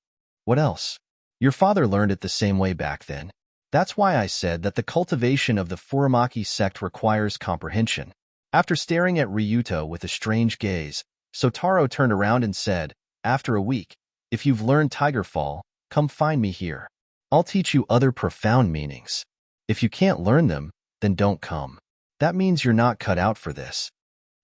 A: What else? Your father learned it the same way back then. That's why I said that the cultivation of the Furamaki sect requires comprehension. After staring at Ryuto with a strange gaze, Sotaro turned around and said, After a week, if you've learned Tiger Fall, come find me here. I'll teach you other profound meanings. If you can't learn them, then don't come. That means you're not cut out for this.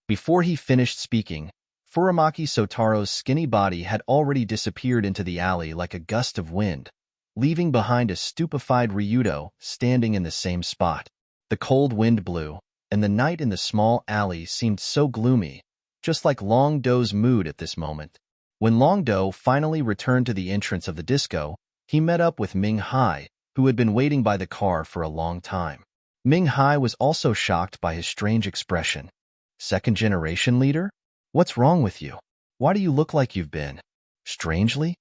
A: Before he finished speaking, Furamaki Sotaro's skinny body had already disappeared into the alley like a gust of wind, leaving behind a stupefied Ryudo standing in the same spot. The cold wind blew, and the night in the small alley seemed so gloomy, just like Long Do's mood at this moment. When Long Do finally returned to the entrance of the disco, he met up with Ming Hai, who had been waiting by the car for a long time. Ming Hai was also shocked by his strange expression. Second-generation leader? What's wrong with you? Why do you look like you've been? Strangely?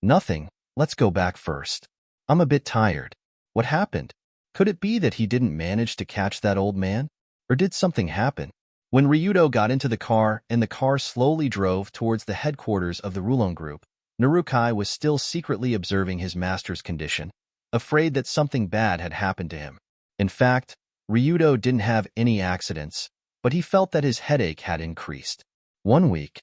A: Nothing. Let's go back first. I'm a bit tired. What happened? Could it be that he didn't manage to catch that old man? Or did something happen? When Ryudo got into the car and the car slowly drove towards the headquarters of the Rulon Group, Narukai was still secretly observing his master's condition, afraid that something bad had happened to him. In fact, Ryudo didn't have any accidents, but he felt that his headache had increased. 1 week.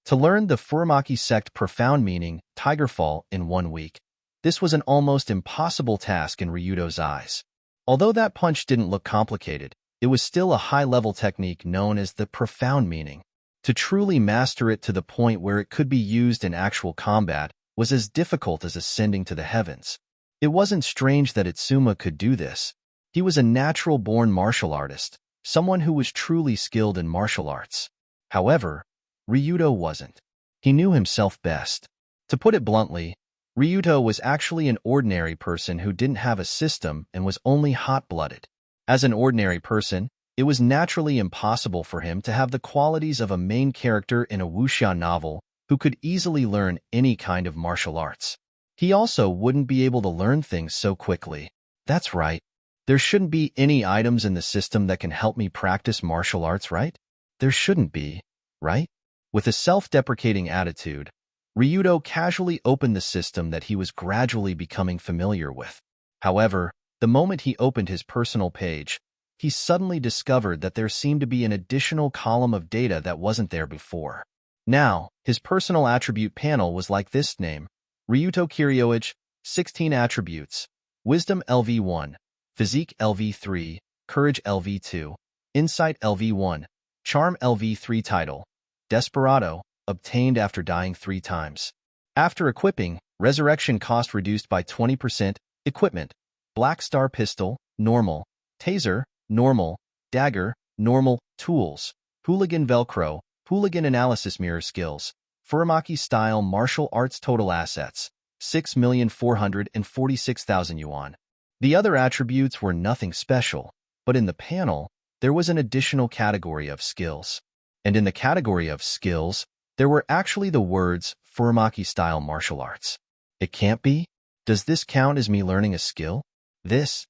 A: To learn the Furamaki sect profound meaning, Tigerfall, in 1 week. This was an almost impossible task in Ryudo's eyes. Although that punch didn't look complicated, it was still a high-level technique known as the profound meaning. To truly master it to the point where it could be used in actual combat was as difficult as ascending to the heavens. It wasn't strange that Itsuma could do this. He was a natural-born martial artist, someone who was truly skilled in martial arts. However, Ryudo wasn't. He knew himself best. To put it bluntly, Ryudo was actually an ordinary person who didn't have a system and was only hot-blooded. As an ordinary person, it was naturally impossible for him to have the qualities of a main character in a wuxia novel who could easily learn any kind of martial arts. He also wouldn't be able to learn things so quickly. That's right. There shouldn't be any items in the system that can help me practice martial arts, right? There shouldn't be, right? With a self-deprecating attitude, Ryudo casually opened the system that he was gradually becoming familiar with. However, the moment he opened his personal page, he suddenly discovered that there seemed to be an additional column of data that wasn't there before. Now, his personal attribute panel was like this: name, Ryuto Kiryoichi, 16 attributes, Wisdom LV1, Physique LV3, Courage LV2, Insight LV1, Charm LV3. Title, Desperado, obtained after dying 3 times. After equipping, resurrection cost reduced by 20%, equipment, Black Star Pistol, normal, Taser, normal, Dagger, normal, tools, Hooligan Velcro, Hooligan Analysis Mirror skills, Furamaki style martial arts. Total assets, 6,446,000 yuan. The other attributes were nothing special, but in the panel, there was an additional category of skills. And in the category of skills, there were actually the words Furamaki style martial arts. It can't be? Does this count as me learning a skill? This?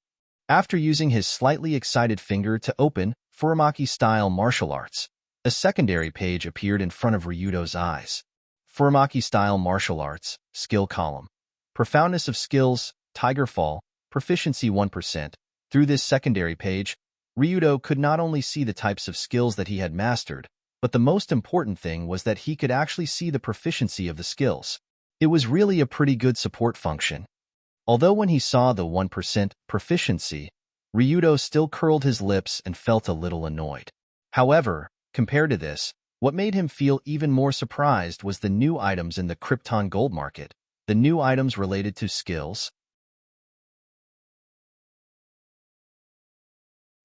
A: After using his slightly excited finger to open Furamaki style martial arts, a secondary page appeared in front of Ryudo's eyes. Furamaki style martial arts, skill column. Profoundness of skills, Tigerfall, proficiency 1%. Through this secondary page, Ryudo could not only see the types of skills that he had mastered, but the most important thing was that he could actually see the proficiency of the skills. It was really a pretty good support function. Although when he saw the 1% proficiency, Ryudo still curled his lips and felt a little annoyed. However, compared to this, what made him feel even more surprised was the new items in the Krypton gold market, the new items related to skills.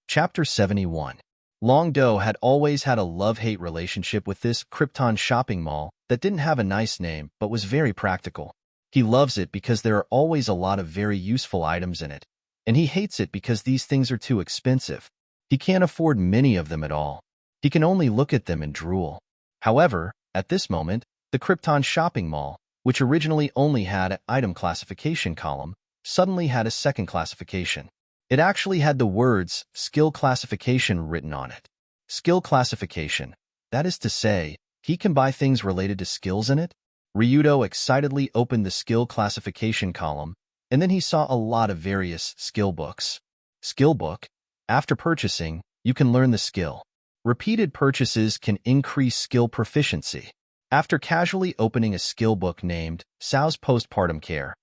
A: Chapter 71. Long Do had always had a love-hate relationship with this Krypton shopping mall that didn't have a nice name but was very practical. He loves it because there are always a lot of very useful items in it, and he hates it because these things are too expensive. He can't afford many of them at all. He can only look at them and drool. However, at this moment, the Krypton shopping mall, which originally only had an item classification column, suddenly had a second classification. It actually had the words skill classification written on it. Skill classification. That is to say, he can buy things related to skills in it? Ryudo excitedly opened the skill classification column, and then he saw a lot of various skill books. Skill book. After purchasing, you can learn the skill. Repeated purchases can increase skill proficiency. After casually opening a skill book named Sao's Postpartum Care,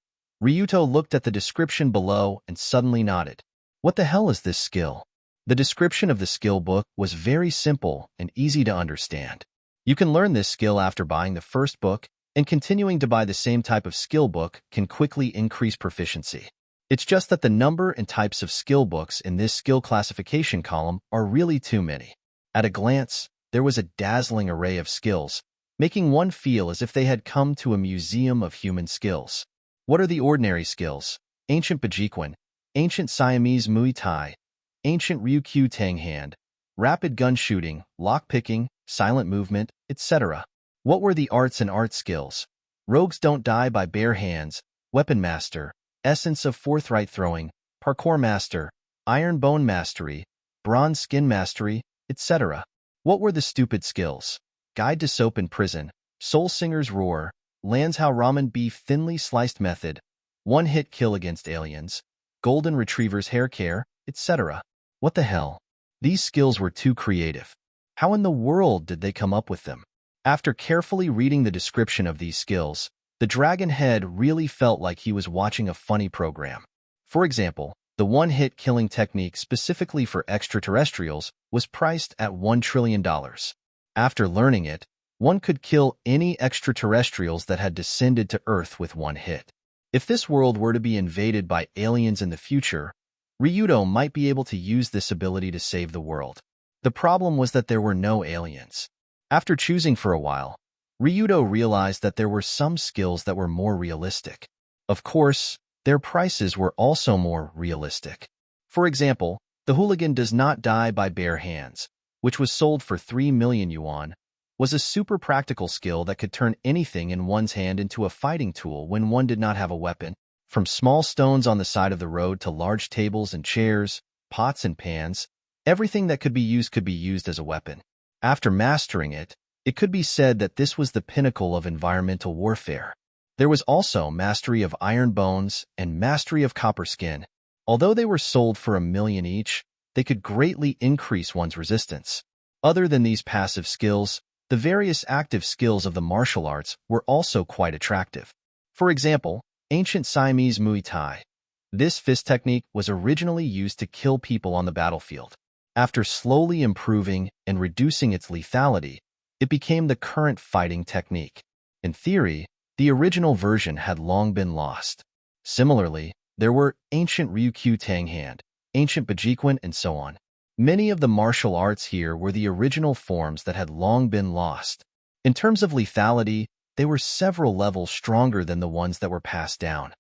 A: Ryuto looked at the description below and suddenly nodded. What the hell is this skill? The description of the skill book was very simple and easy to understand. You can learn this skill after buying the first book, and continuing to buy the same type of skill book can quickly increase proficiency. It's just that the number and types of skill books in this skill classification column are really too many. At a glance, there was a dazzling array of skills, making one feel as if they had come to a museum of human skills. What are the ordinary skills? Ancient Bajikwan, Ancient Siamese Muay Thai, Ancient Ryukyu Tang Hand, Rapid Gun Shooting, Lockpicking, Silent Movement, etc. What were the arts and art skills? Rogues Don't Die by Bare Hands, Weapon Master, Essence of Forthright Throwing, Parkour Master, Iron Bone Mastery, Bronze Skin Mastery, etc. What were the stupid skills? Guide to Soap in Prison, Soul Singer's Roar, Lands How Ramen Beef Thinly Sliced Method, One-Hit Kill Against Aliens, Golden Retriever's Hair Care, etc. What the hell? These skills were too creative. How in the world did they come up with them? After carefully reading the description of these skills, the dragon head really felt like he was watching a funny program. For example, the one-hit killing technique specifically for extraterrestrials was priced at $1 trillion. After learning it, one could kill any extraterrestrials that had descended to Earth with one hit. If this world were to be invaded by aliens in the future, Ryudo might be able to use this ability to save the world. The problem was that there were no aliens. After choosing for a while, Ryudo realized that there were some skills that were more realistic. Of course, their prices were also more realistic. For example, the hooligan does not die by bare hands, which was sold for 3 million yuan, was a super practical skill that could turn anything in one's hand into a fighting tool when one did not have a weapon. From small stones on the side of the road to large tables and chairs, pots and pans, everything that could be used as a weapon. After mastering it, it could be said that this was the pinnacle of environmental warfare. There was also mastery of iron bones and mastery of copper skin. Although they were sold for 1 million each, they could greatly increase one's resistance. Other than these passive skills, the various active skills of the martial arts were also quite attractive. For example, ancient Siamese Muay Thai. This fist technique was originally used to kill people on the battlefield. After slowly improving and reducing its lethality, it became the current fighting technique. In theory, the original version had long been lost. Similarly, there were ancient Ryukyu Tang Hand, ancient Bajiquan, and so on. Many of the martial arts here were the original forms that had long been lost. In terms of lethality, they were several levels stronger than the ones that were passed down.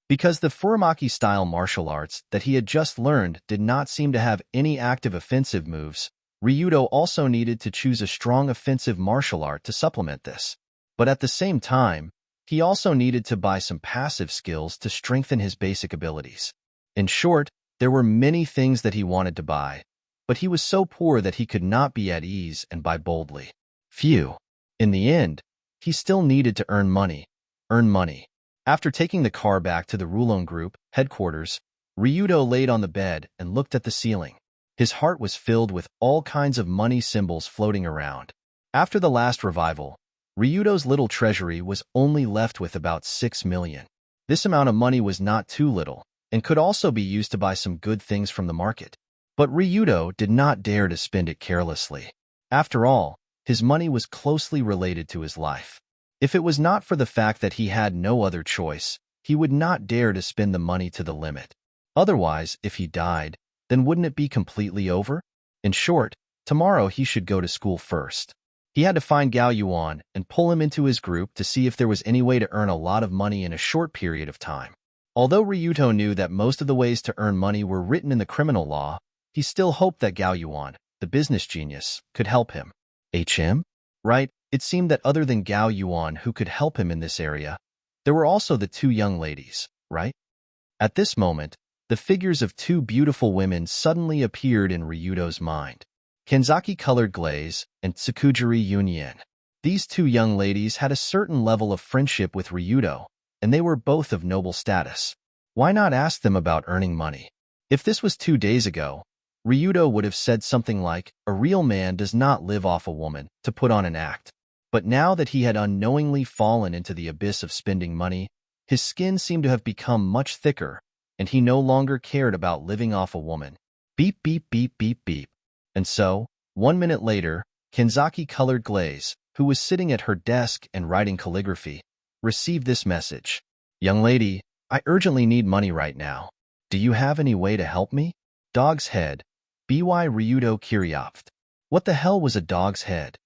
A: Because the Furamaki-style martial arts that he had just learned did not seem to have any active offensive moves, Ryudo also needed to choose a strong offensive martial art to supplement this. But at the same time, he also needed to buy some passive skills to strengthen his basic abilities. In short, there were many things that he wanted to buy, but he was so poor that he could not be at ease and buy boldly. Phew. In the end, he still needed to earn money. After taking the car back to the Rulon Group headquarters, Ryudo laid on the bed and looked at the ceiling. His heart was filled with all kinds of money symbols floating around. After the last revival, Ryudo's little treasury was only left with about 6 million. This amount of money was not too little, and could also be used to buy some good things from the market. But Ryudo did not dare to spend it carelessly. After all, his money was closely related to his life. If it was not for the fact that he had no other choice, he would not dare to spend the money to the limit. Otherwise, if he died, then wouldn't it be completely over? In short, tomorrow he should go to school first. He had to find Gao Yuan and pull him into his group to see if there was any way to earn a lot of money in a short period of time. Although Ryudo knew that most of the ways to earn money were written in the criminal law, he still hoped that Gao Yuan, the business genius, could help him. HM? Right, it seemed that other than Gao Yuan who could help him in this area, there were also the 2 young ladies, right? At this moment, the figures of 2 beautiful women suddenly appeared in Ryudo's mind. Kenzaki Colored Glaze and Tsukujiri Yunyan. These 2 young ladies had a certain level of friendship with Ryudo, and they were both of noble status. Why not ask them about earning money? If this was 2 days ago, Ryudo would have said something like, "A real man does not live off a woman," to put on an act. But now that he had unknowingly fallen into the abyss of spending money, his skin seemed to have become much thicker, and he no longer cared about living off a woman. Beep, beep, beep, beep, beep. And so, 1 minute later, Kenzaki Colored Glaze, who was sitting at her desk and writing calligraphy, received this message. "Young lady, I urgently need money right now. Do you have any way to help me? Dog's head. By Ryudo Kiryopht." What the hell was a dog's head?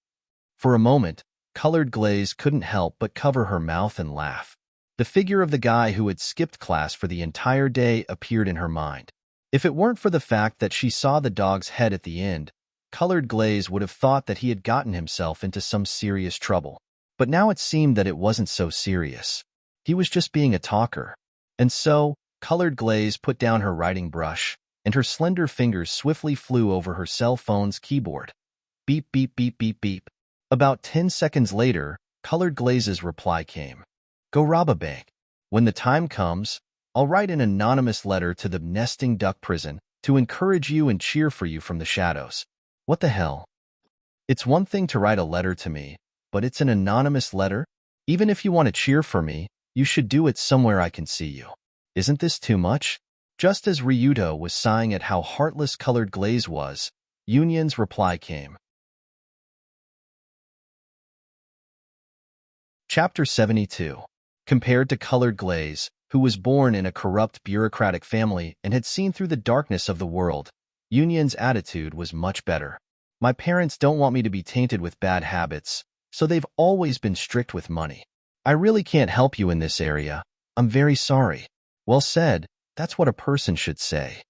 A: For a moment, Colored Glaze couldn't help but cover her mouth and laugh. The figure of the guy who had skipped class for the entire day appeared in her mind. If it weren't for the fact that she saw the dog's head at the end, Colored Glaze would have thought that he had gotten himself into some serious trouble. But now it seemed that it wasn't so serious. He was just being a talker. And so, Colored Glaze put down her writing brush, and her slender fingers swiftly flew over her cell phone's keyboard. Beep, beep, beep, beep, beep. About 10 seconds later, Colored Glaze's reply came. Go rob a bank. When the time comes, I'll write an anonymous letter to the nesting duck prison to encourage you and cheer for you from the shadows. What the hell? It's one thing to write a letter to me, but it's an anonymous letter? Even if you want to cheer for me, you should do it somewhere I can see you. Isn't this too much? Just as Ryuto was sighing at how heartless Colored Glaze was, Union's reply came. Chapter 72. Compared to Colored Glaze, who was born in a corrupt bureaucratic family and had seen through the darkness of the world, Union's attitude was much better. My parents don't want me to be tainted with bad habits, so they've always been strict with money. I really can't help you in this area. I'm very sorry. Well said, that's what a person should say.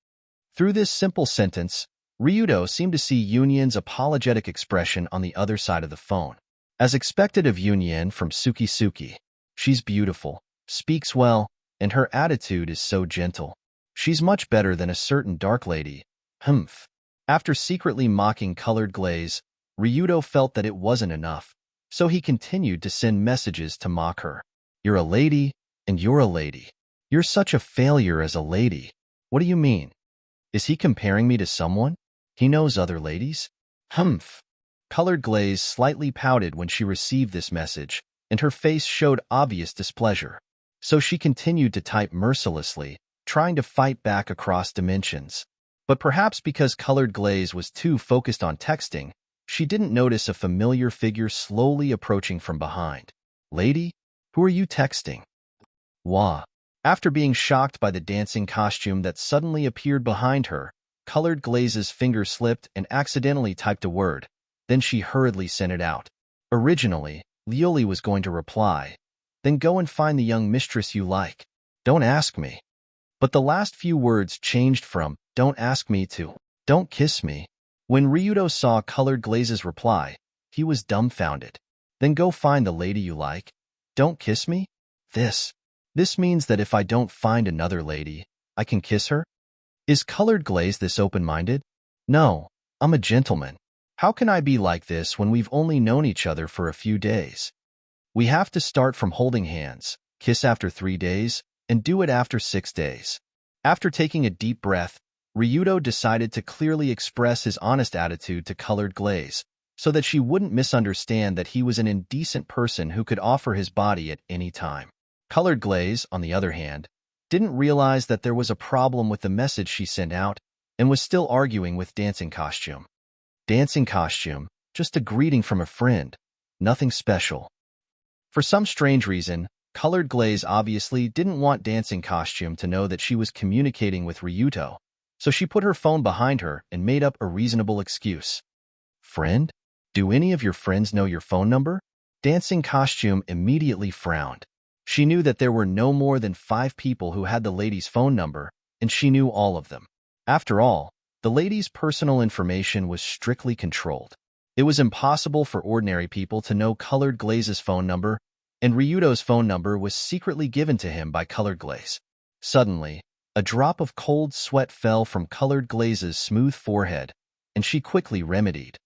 A: Through this simple sentence, Ryuto seemed to see Union's apologetic expression on the other side of the phone. As expected of Union from Suki, she's beautiful, speaks well, and her attitude is so gentle. She's much better than a certain dark lady. Humph. After secretly mocking Colored Glaze, Ryuto felt that it wasn't enough, so he continued to send messages to mock her. You're a lady, and you're a lady. You're such a failure as a lady. What do you mean? Is he comparing me to someone? He knows other ladies? Humph. Colored Glaze slightly pouted when she received this message, and her face showed obvious displeasure. So she continued to type mercilessly, trying to fight back across dimensions. But perhaps because Colored Glaze was too focused on texting, she didn't notice a familiar figure slowly approaching from behind. Lady, who are you texting? Wah. After being shocked by the dancing costume that suddenly appeared behind her, Colored Glaze's finger slipped and accidentally typed a word. Then she hurriedly sent it out. Originally, Lioli was going to reply, then go and find the young mistress you like. Don't ask me. But the last few words changed from, don't ask me to, don't kiss me. When Ryuto saw Colored Glaze's reply, he was dumbfounded. Then go find the lady you like. Don't kiss me? This means that if I don't find another lady, I can kiss her? Is Colored Glaze this open-minded? No, I'm a gentleman. How can I be like this when we've only known each other for a few days? We have to start from holding hands, kiss after 3 days, and do it after 6 days. After taking a deep breath, Ryuto decided to clearly express his honest attitude to Colored Glaze, so that she wouldn't misunderstand that he was an indecent person who could offer his body at any time. Colored Glaze, on the other hand, didn't realize that there was a problem with the message she sent out and was still arguing with Dancing Costume. Dancing Costume, just a greeting from a friend, nothing special. For some strange reason, Colored Glaze obviously didn't want Dancing Costume to know that she was communicating with Ryuto, so she put her phone behind her and made up a reasonable excuse. Friend? Do any of your friends know your phone number? Dancing Costume immediately frowned. She knew that there were no more than 5 people who had the lady's phone number, and she knew all of them. After all, the lady's personal information was strictly controlled. It was impossible for ordinary people to know Colored Glaze's phone number, and Ryuto's phone number was secretly given to him by Colored Glaze. Suddenly, a drop of cold sweat fell from Colored Glaze's smooth forehead, and she quickly remedied.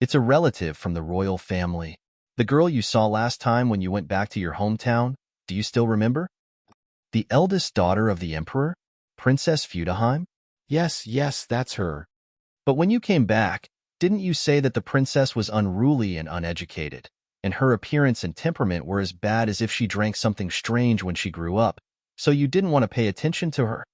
A: It's a relative from the royal family. The girl you saw last time when you went back to your hometown, do you still remember? The eldest daughter of the emperor? Princess Feudahime? Yes, that's her. But when you came back, didn't you say that the princess was unruly and uneducated, and her appearance and temperament were as bad as if she drank something strange when she grew up, so you didn't want to pay attention to her?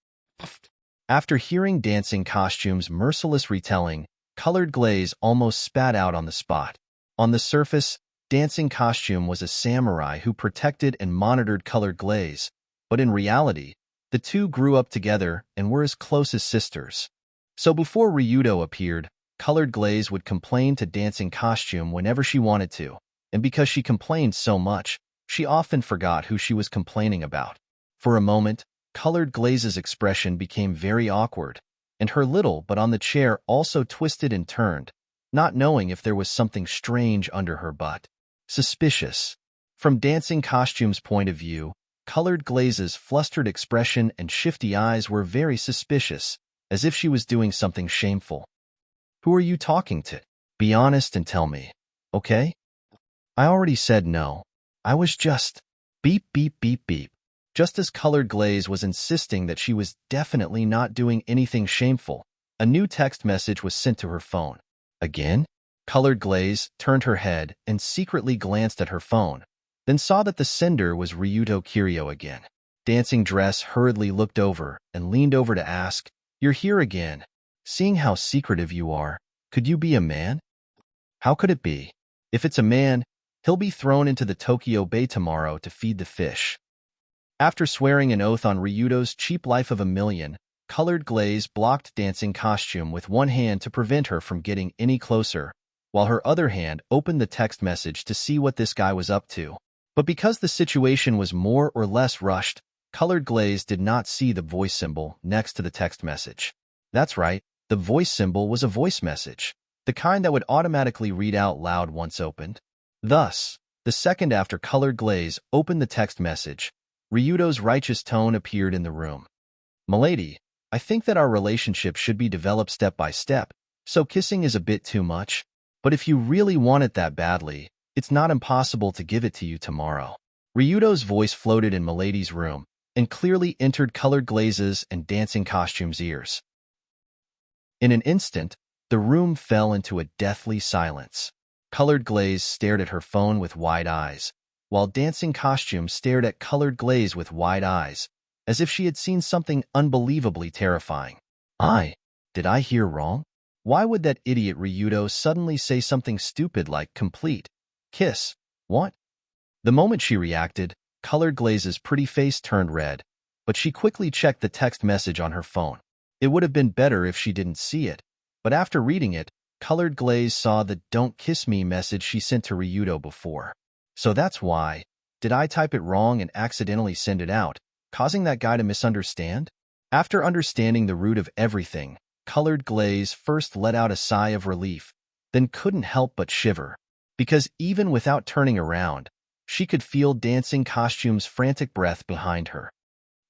A: After hearing Dancing Costume's merciless retelling, Colored Glaze almost spat out on the spot. On the surface, Dancing Costume was a samurai who protected and monitored Colored Glaze, but in reality, the two grew up together and were as close as sisters. So before Ryuto appeared, Colored Glaze would complain to Dancing Costume whenever she wanted to, and because she complained so much, she often forgot who she was complaining about. For a moment, Colored Glaze's expression became very awkward, and her little butt on the chair also twisted and turned, not knowing if there was something strange under her butt. Suspicious. From Dancing Costume's point of view, Colored Glaze's flustered expression and shifty eyes were very suspicious, as if she was doing something shameful. Who are you talking to? Be honest and tell me, okay? I already said no. I was just beep, beep, beep, beep. Just as Colored Glaze was insisting that she was definitely not doing anything shameful, a new text message was sent to her phone. Again? Colored Glaze turned her head and secretly glanced at her phone, then saw that the sender was Ryuto Kiryu again. Dancing Dress hurriedly looked over and leaned over to ask, "You're here again. Seeing how secretive you are, could you be a man?" "How could it be? If it's a man, he'll be thrown into the Tokyo Bay tomorrow to feed the fish." After swearing an oath on Ryuto's cheap life of a million, Colored Glaze blocked Dancing Costume with one hand to prevent her from getting any closer, while her other hand opened the text message to see what this guy was up to. But because the situation was more or less rushed, Colored Glaze did not see the voice symbol next to the text message. That's right, the voice symbol was a voice message, the kind that would automatically read out loud once opened. Thus, the second after Colored Glaze opened the text message, Ryuto's righteous tone appeared in the room. "Milady, I think that our relationship should be developed step by step, so kissing is a bit too much. But if you really want it that badly, it's not impossible to give it to you tomorrow." Ryuto's voice floated in Milady's room and clearly entered Colored Glaze's and Dancing Costume's ears. In an instant, the room fell into a deathly silence. Colored Glaze stared at her phone with wide eyes, while Dancing Costume stared at Colored Glaze with wide eyes, as if she had seen something unbelievably terrifying. Did I hear wrong? Why would that idiot Ryuto suddenly say something stupid like complete kiss? What? The moment she reacted, Colored Glaze's pretty face turned red, but she quickly checked the text message on her phone. It would have been better if she didn't see it, but after reading it, Colored Glaze saw the "Don't kiss me" message she sent to Ryuto before. So that's why. Did I type it wrong and accidentally send it out, causing that guy to misunderstand? After understanding the root of everything, Colored Glaze first let out a sigh of relief, then couldn't help but shiver, because even without turning around, she could feel Dancing Costume's frantic breath behind her.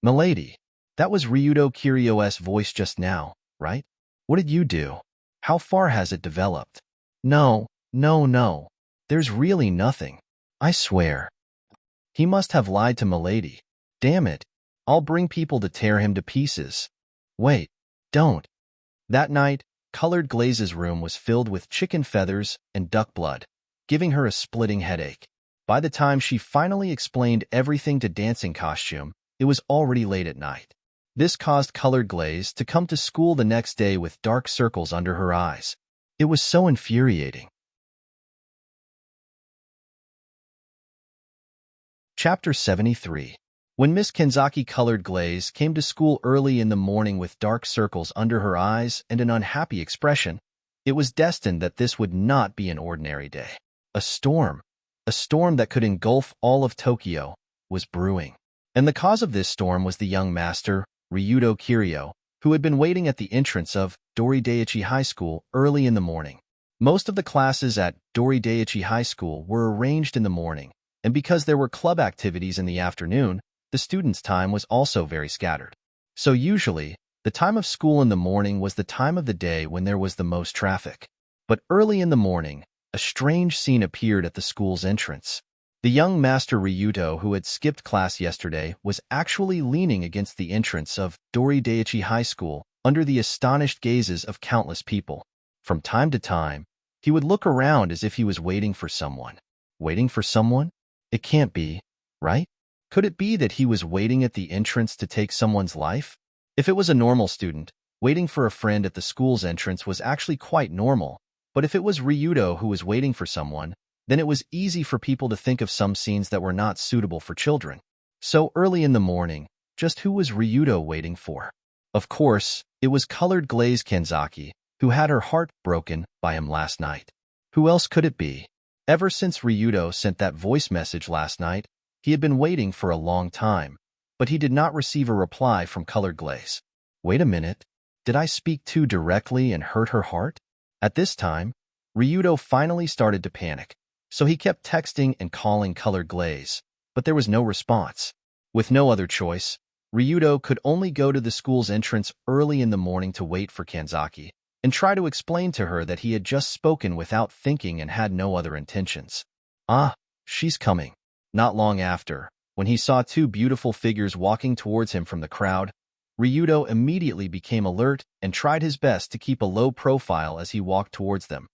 A: "Milady, that was Ryuto Kiryu's voice just now, right? What did you do? How far has it developed?" No. There's really nothing. I swear." He must have lied to Milady. Damn it. I'll bring people to tear him to pieces. Wait, don't. That night, Colored Glaze's room was filled with chicken feathers and duck blood, giving her a splitting headache. By the time she finally explained everything to Dancing Costume, it was already late at night. This caused Colored Glaze to come to school the next day with dark circles under her eyes. It was so infuriating. Chapter 73. When Miss Kenzaki Colored Glaze came to school early in the morning with dark circles under her eyes and an unhappy expression, it was destined that this would not be an ordinary day. A storm that could engulf all of Tokyo, was brewing. And the cause of this storm was the young master, Ryuto Kiryu, who had been waiting at the entrance of Dori-Daiichi High School early in the morning. Most of the classes at Dori-Daiichi High School were arranged in the morning, and because there were club activities in the afternoon, the students' time was also very scattered. So usually, the time of school in the morning was the time of the day when there was the most traffic. But early in the morning, a strange scene appeared at the school's entrance. The young master Ryuto, who had skipped class yesterday, was actually leaning against the entrance of Dori-Daiichi High School under the astonished gazes of countless people. From time to time, he would look around as if he was waiting for someone. Waiting for someone? It can't be, right? Could it be that he was waiting at the entrance to take someone's life? If it was a normal student, waiting for a friend at the school's entrance was actually quite normal. But if it was Ryuto who was waiting for someone, then it was easy for people to think of some scenes that were not suitable for children. So early in the morning, just who was Ryuto waiting for? Of course, it was Colored Glaze Kenzaki, who had her heart broken by him last night. Who else could it be? Ever since Ryuto sent that voice message last night, he had been waiting for a long time, but he did not receive a reply from Colored Glaze. Wait a minute, did I speak too directly and hurt her heart? At this time, Ryuto finally started to panic, so he kept texting and calling Colored Glaze, but there was no response. With no other choice, Ryuto could only go to the school's entrance early in the morning to wait for Kenzaki, and try to explain to her that he had just spoken without thinking and had no other intentions. Ah, she's coming. Not long after, when he saw two beautiful figures walking towards him from the crowd, Ryudo immediately became alert and tried his best to keep a low profile as he walked towards them.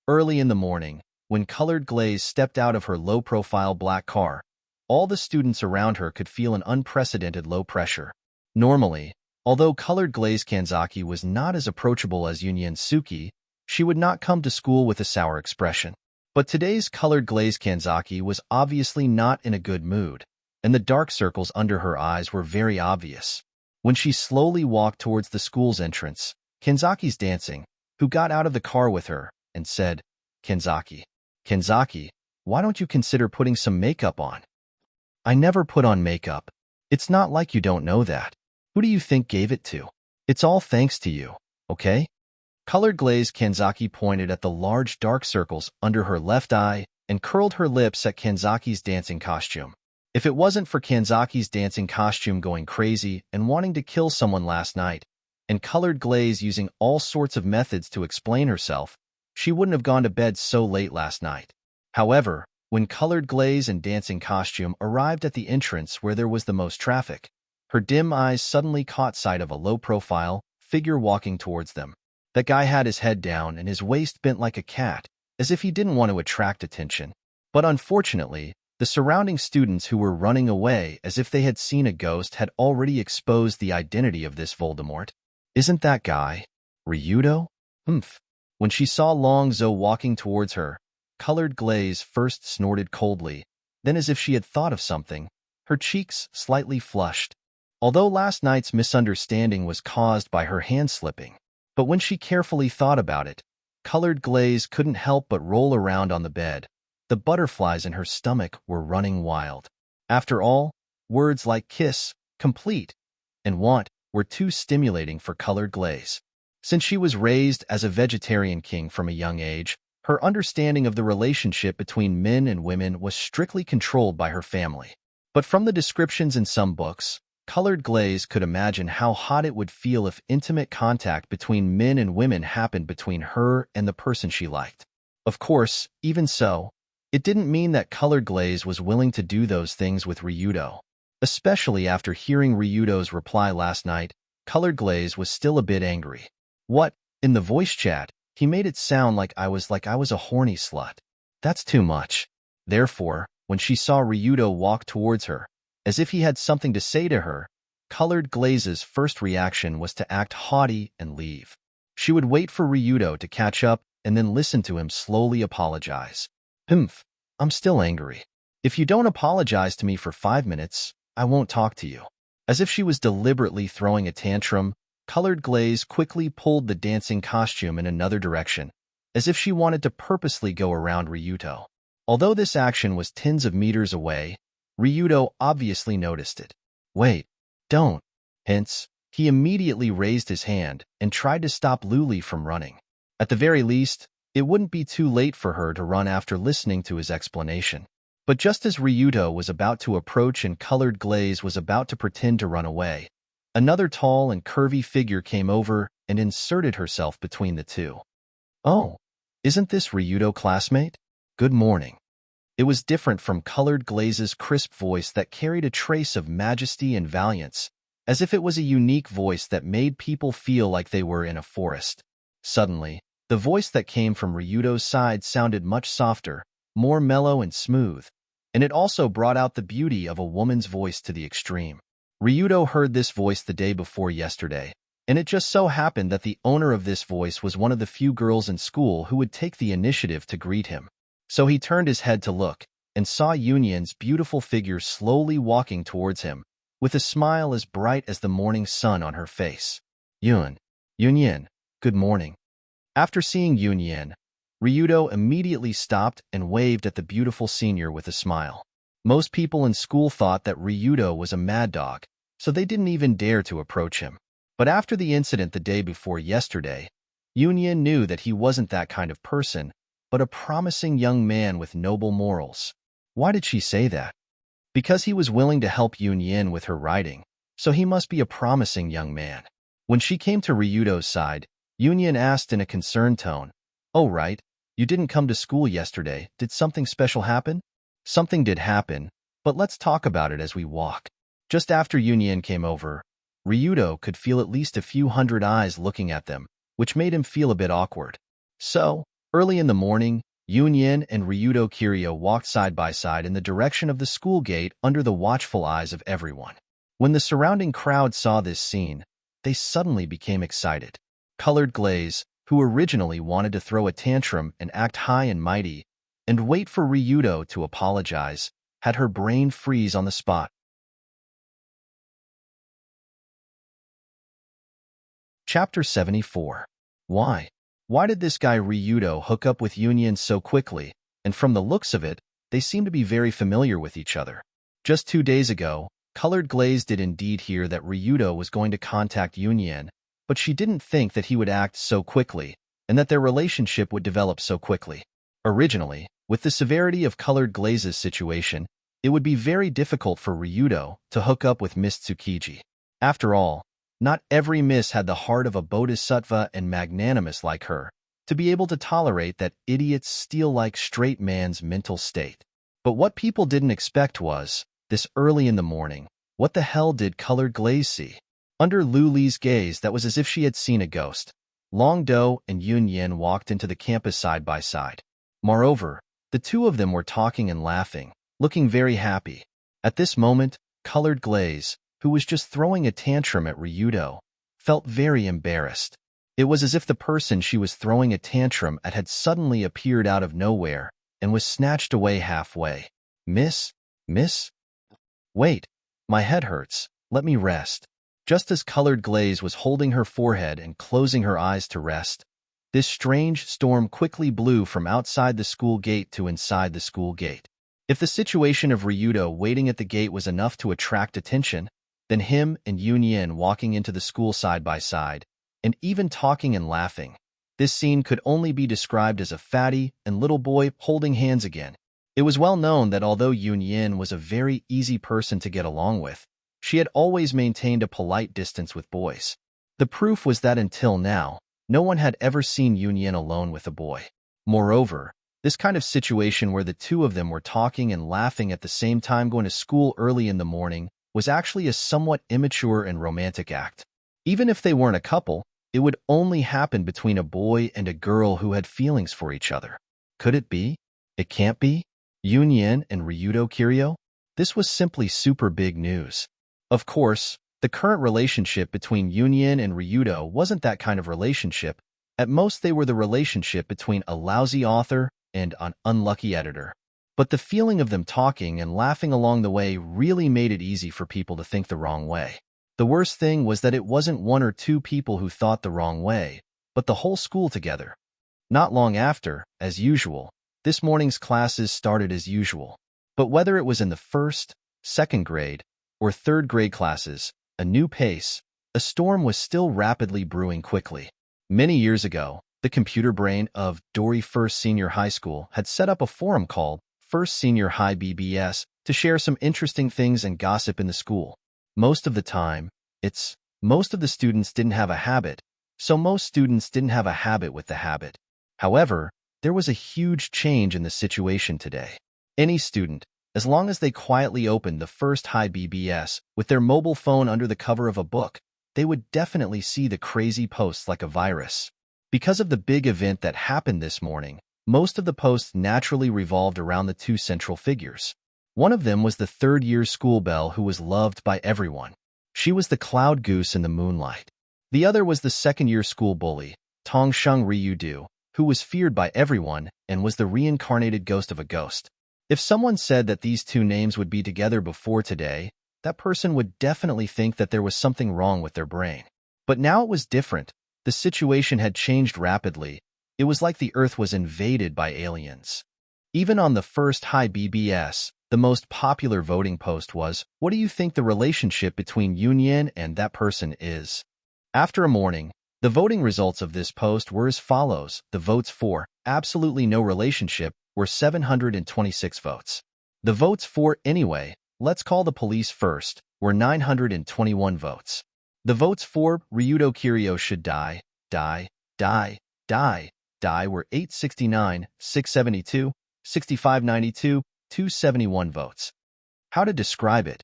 A: Early in the morning, when Colored Glaze stepped out of her low-profile black car, all the students around her could feel an unprecedented low pressure. Normally, although Colored Glaze Kanzaki was not as approachable as Yunyin Suki, she would not come to school with a sour expression. But today's Colored Glaze Kanzaki was obviously not in a good mood, and the dark circles under her eyes were very obvious. When she slowly walked towards the school's entrance, Kanzaki's dancing, who got out of the car with her, and said, Kanzaki, why don't you consider putting some makeup on? I never put on makeup. It's not like you don't know that. Who do you think gave it to? It's all thanks to you, okay? Colored Glaze Kanzaki pointed at the large dark circles under her left eye and curled her lips at Kanzaki's dancing costume. If it wasn't for Kanzaki's dancing costume going crazy and wanting to kill someone last night, and Colored Glaze using all sorts of methods to explain herself, she wouldn't have gone to bed so late last night. However, when Colored Glaze and dancing costume arrived at the entrance where there was the most traffic, her dim eyes suddenly caught sight of a low-profile figure walking towards them. That guy had his head down and his waist bent like a cat, as if he didn't want to attract attention. But unfortunately, the surrounding students who were running away as if they had seen a ghost had already exposed the identity of this Voldemort. Isn't that guy Ryudo? Humph. When she saw Long Zhou walking towards her, Colored Glaze first snorted coldly, then as if she had thought of something, her cheeks slightly flushed. Although last night's misunderstanding was caused by her hand slipping, but when she carefully thought about it, Colored Glaze couldn't help but roll around on the bed. The butterflies in her stomach were running wild. After all, words like kiss, complete, and want were too stimulating for Colored Glaze. Since she was raised as a vegetarian king from a young age, her understanding of the relationship between men and women was strictly controlled by her family. But from the descriptions in some books, Colored Glaze could imagine how hot it would feel if intimate contact between men and women happened between her and the person she liked. Of course, even so, it didn't mean that Colored Glaze was willing to do those things with Ryudo. Especially after hearing Ryudo's reply last night, Colored Glaze was still a bit angry. What? In the voice chat, he made it sound like I was a horny slut. That's too much. Therefore, when she saw Ryudo walk towards her, as if he had something to say to her, Colored Glaze's first reaction was to act haughty and leave. She would wait for Ryudo to catch up and then listen to him slowly apologize. Humph, I'm still angry. If you don't apologize to me for 5 minutes, I won't talk to you. As if she was deliberately throwing a tantrum, Colored Glaze quickly pulled the dancing costume in another direction, as if she wanted to purposely go around Ryudo. Although this action was tens of meters away, Ryudo obviously noticed it. Wait, don't. Hence, he immediately raised his hand and tried to stop Luli from running. At the very least, it wouldn't be too late for her to run after listening to his explanation. But just as Ryudo was about to approach and Colored Glaze was about to pretend to run away, another tall and curvy figure came over and inserted herself between the two. Oh, isn't this Ryudo classmate? Good morning. It was different from Colored Glaze's crisp voice that carried a trace of majesty and valiance, as if it was a unique voice that made people feel like they were in a forest. Suddenly, the voice that came from Ryudo's side sounded much softer, more mellow and smooth, and it also brought out the beauty of a woman's voice to the extreme. Ryudo heard this voice the day before yesterday, and it just so happened that the owner of this voice was one of the few girls in school who would take the initiative to greet him. So he turned his head to look, and saw Yunyin's beautiful figure slowly walking towards him, with a smile as bright as the morning sun on her face. Yunyin, good morning. After seeing Yunyin, Ryudo immediately stopped and waved at the beautiful senior with a smile. Most people in school thought that Ryudo was a mad dog, so they didn't even dare to approach him. But after the incident the day before yesterday, Yunyin knew that he wasn't that kind of person, but a promising young man with noble morals. Why did she say that? Because he was willing to help Yunyin with her writing, so he must be a promising young man. When she came to Ryudo's side, Union asked in a concerned tone. Oh, right. You didn't come to school yesterday. Did something special happen? Something did happen, but let's talk about it as we walk. Just after Union came over, Ryudo could feel at least a few hundred eyes looking at them, which made him feel a bit awkward. So, early in the morning, Union and Ryudo Kiryu walked side by side in the direction of the school gate under the watchful eyes of everyone. When the surrounding crowd saw this scene, they suddenly became excited. Colored Glaze, who originally wanted to throw a tantrum and act high and mighty, and wait for Ryudo to apologize, had her brain freeze on the spot. Chapter 74. Why? Why did this guy Ryudo hook up with Union so quickly? And from the looks of it, they seem to be very familiar with each other. Just 2 days ago, Colored Glaze did indeed hear that Ryudo was going to contact Union, but she didn't think that he would act so quickly, and that their relationship would develop so quickly. Originally, with the severity of Colored Glaze's situation, it would be very difficult for Ryudo to hook up with Miss Tsukiji. After all, not every miss had the heart of a bodhisattva and magnanimous like her, to be able to tolerate that idiot's steel-like straight man's mental state. But what people didn't expect was, this early in the morning, what the hell did Colored Glaze see? Under Lu Li's gaze, that was as if she had seen a ghost. Long Do and Yun Yin walked into the campus side by side. Moreover, the two of them were talking and laughing, looking very happy. At this moment, Colored Glaze, who was just throwing a tantrum at Ryudo, felt very embarrassed. It was as if the person she was throwing a tantrum at had suddenly appeared out of nowhere and was snatched away halfway. Miss? Wait, my head hurts. Let me rest. Just as Colored Glaze was holding her forehead and closing her eyes to rest, this strange storm quickly blew from outside the school gate to inside the school gate. If the situation of Ryudo waiting at the gate was enough to attract attention, then him and Yun Yin walking into the school side by side, and even talking and laughing, this scene could only be described as a fatty and little boy holding hands again. It was well known that although Yun Yin was a very easy person to get along with, she had always maintained a polite distance with boys. The proof was that until now, no one had ever seen Yun Yin alone with a boy. Moreover, this kind of situation where the two of them were talking and laughing at the same time going to school early in the morning was actually a somewhat immature and romantic act. Even if they weren't a couple, it would only happen between a boy and a girl who had feelings for each other. Could it be? It can't be? Yun Yin and Ryudo Kiryu? This was simply super big news. Of course, the current relationship between Yun Yin and Ryudo wasn't that kind of relationship. At most, they were the relationship between a lousy author and an unlucky editor. But the feeling of them talking and laughing along the way really made it easy for people to think the wrong way. The worst thing was that it wasn't one or two people who thought the wrong way, but the whole school together. Not long after, as usual, this morning's classes started as usual. But whether it was in the first, second grade, or third grade classes, a new pace, a storm was still rapidly brewing quickly. Many years ago, the computer brain of Dory First Senior High School had set up a forum called First Senior High BBS to share some interesting things and gossip in the school. Most of the time, most of the students didn't have a habit, so most students didn't have a habit with the habit. However, there was a huge change in the situation today. Any student, as long as they quietly opened the First High BBS with their mobile phone under the cover of a book, they would definitely see the crazy posts like a virus. Because of the big event that happened this morning, most of the posts naturally revolved around the two central figures. One of them was the third-year school belle who was loved by everyone. She was the cloud goose in the moonlight. The other was the second-year school bully, Tongsheng Ryudu, who was feared by everyone and was the reincarnated ghost of a ghost. If someone said that these two names would be together before today, that person would definitely think that there was something wrong with their brain. But now it was different. The situation had changed rapidly. It was like the Earth was invaded by aliens. Even on the First High BBS, the most popular voting post was, "What do you think the relationship between Yun Yin and that person is?" After a morning, the voting results of this post were as follows. The votes for absolutely no relationship were 726 votes. The votes for anyway, let's call the police first, were 921 votes. The votes for Ryudo Kiryu should die die, die, die were 869, 672, 6592, 271 votes. How to describe it?